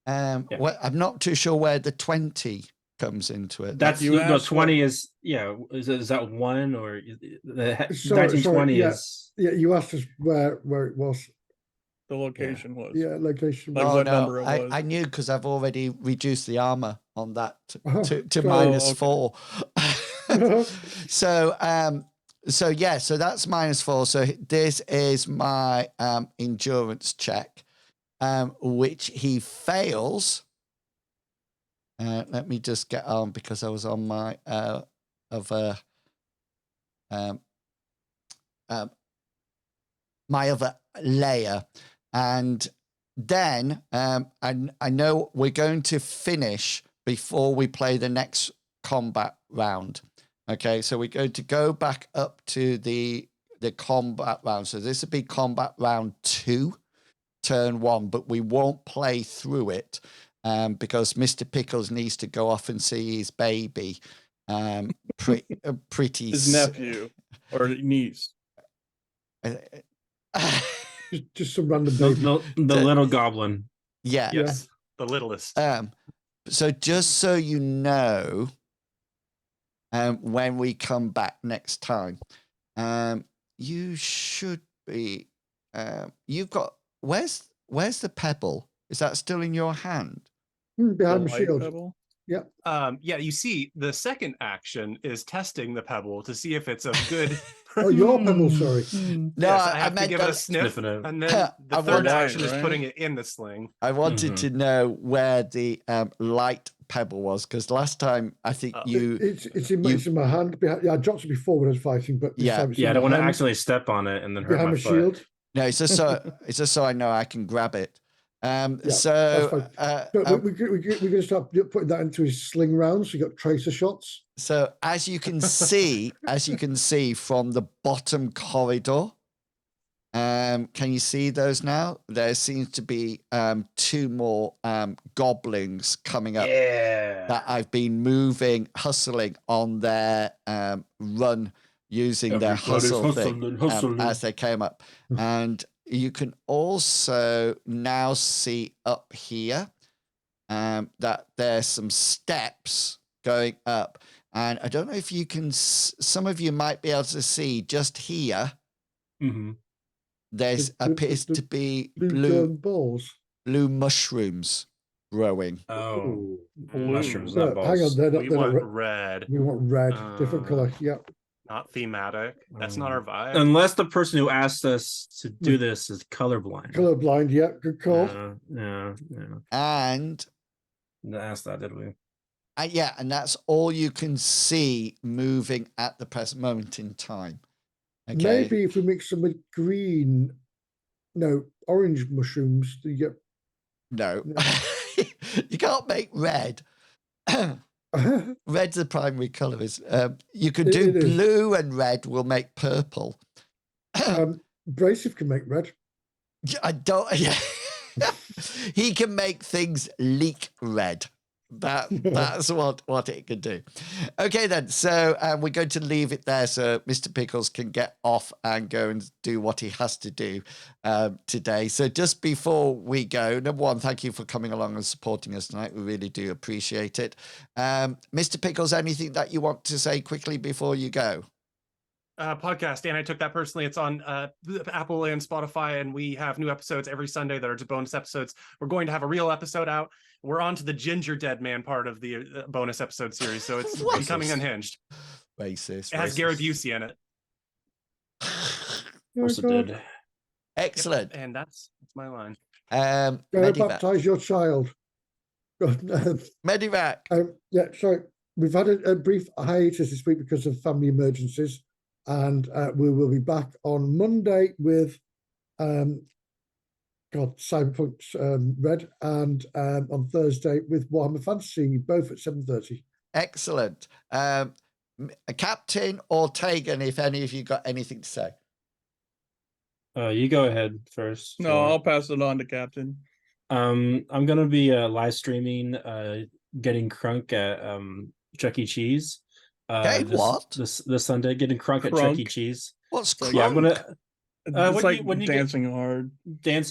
S2: Well, I'm not too sure where the 20 comes into it.
S4: That's no 20 is is that 1 or the 1920 is
S3: you asked us where it was.
S5: The location was.
S3: Yeah, location.
S5: Like what number it was.
S2: I knew because I've already reduced the armor on that to -4. So that's -4. So this is my endurance check, which he fails. Let me just get on because I was on my my other layer. And then I know we're going to finish before we play the next combat round. Okay, so we're going to go back up to the combat round. So this would be combat round 2, turn 1, but we won't play through it because Mr. Pickles needs to go off and see his baby. Pretty
S5: his nephew or niece.
S3: Just some random baby.
S4: The little goblin.
S2: Yeah.
S6: Yes. The littlest.
S2: So just so you know, when we come back next time, you should be. You've got where's the pebble? Is that still in your hand?
S3: Behind the shield.
S5: Pebble?
S3: Yeah.
S6: You see, the second action is testing the pebble to see if it's a good.
S3: Oh, your pebble, sorry.
S2: No,
S6: yes, I have
S2: meant
S6: to give it a sniff,
S4: it.
S6: and then the third action is
S5: right?
S6: putting it in the sling.
S2: I wanted to know where the light pebble was because last time I think
S3: it's in my hand. I dropped it before when I was fighting, but this time it's in
S4: I don't
S3: my
S4: want to
S3: hand,
S4: accidentally step on it and then hurt
S3: behind
S4: my
S3: my
S4: foot.
S3: shield.
S2: No, it's just so I know I can grab it.
S3: That's
S2: So
S3: fine. But we're going to start putting that into his sling rounds. So you got tracer shots.
S2: So as you can see from the bottom corridor, can you see those now? There seems to be 2 more goblins coming up that I've been hustling on their run using their hustle thing as they came up. And you can also now see up here that there's some steps going up. And I don't know if you can, some of you might be able to see just here.
S4: Mm-hmm.
S2: There's appears to be
S3: blue balls,
S2: blue mushrooms growing.
S4: Oh,
S5: Blue.
S4: mushrooms,
S3: No,
S4: not balls.
S3: hang on, they're not
S6: We want
S3: red.
S6: red.
S3: We want red, different color. Yep.
S6: Not thematic. That's not our vibe.
S4: Unless the person who asked us to do this is colorblind.
S3: Colorblind, yeah, good call.
S4: Yeah.
S2: And
S4: Didn't ask that, did we?
S2: and that's all you can see moving at the present moment in time. Okay.
S3: Maybe if we mix them with orange mushrooms, you get.
S2: No. You can't make red. Red's the primary colour. You could do blue and red will make purple.
S3: Bracef can make red.
S2: I don't. Yeah. He can make things leak red. That's what it can do. Okay, then. So we're going to leave it there so Mr. Pickles can get off and go and do what he has to do today. So just before we go, number one, thank you for coming along and supporting us tonight. We really do appreciate it. Mr. Pickles, anything that you want to say quickly before you go?
S6: Podcast, and I took that personally. It's on Apple and Spotify, and we have new episodes every Sunday that are just bonus episodes. We're going to have a real episode out. We're on to the Ginger Dead Man part of the bonus episode series, so it's becoming unhinged.
S2: Racist.
S6: It has Gary Busey in it.
S4: Of course it did.
S2: Excellent.
S6: Yep, and that's my line.
S3: Go baptize your child.
S2: Medivac.
S3: Yeah, sorry. We've had a brief hiatus this week because of family emergencies, and we will be back on Monday with Cyberpunk's Red, and on Thursday with Warhammer Fantasy, both at 7:30.
S2: Excellent. Captain or Tegan, if any of you got anything to say.
S4: You go ahead first.
S5: No, I'll pass it on to Captain.
S4: I'm gonna be live streaming getting crunk at Chuck E. Cheese. This Sunday, getting crunk at Chuck E. Cheese.
S2: What's crunk?
S4: Yeah, I'm gonna.
S5: It's like when you dancing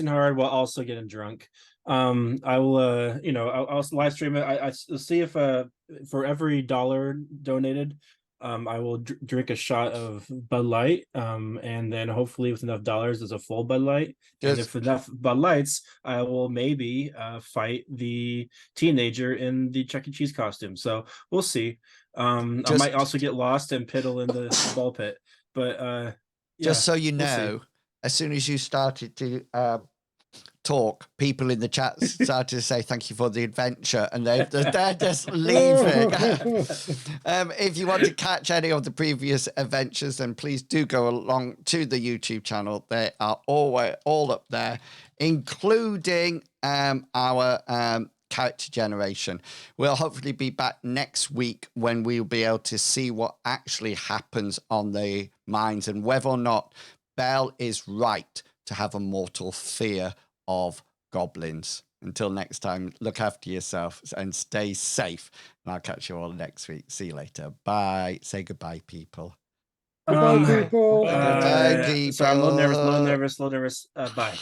S5: hard
S4: while also getting drunk. I will I'll live stream it. I'll see if for every $1 donated, I will drink a shot of Bud Light, and then hopefully with enough dollars there's a full Bud Light. And if enough Bud Lights, I will maybe fight the teenager in the Chuck E. Cheese costume. So we'll see. I might also get lost and piddle in the ball pit, but
S2: just so you know, as soon as you started to talk, people in the chat started to say thank you for the adventure, and they're just leaving. If you want to catch any of the previous adventures, then please do go along to the YouTube channel. They are all up there, including our character generation. We'll hopefully be back next week when we'll be able to see what actually happens on the mines and whether or not Belle is right to have a mortal fear of goblins. Until next time, look after yourself and stay safe. And I'll catch you all next week. See you later. Bye. Say goodbye, people.
S3: Goodbye, people.
S2: Goodbye, people.
S4: Sorry, I'm a little nervous. Bye.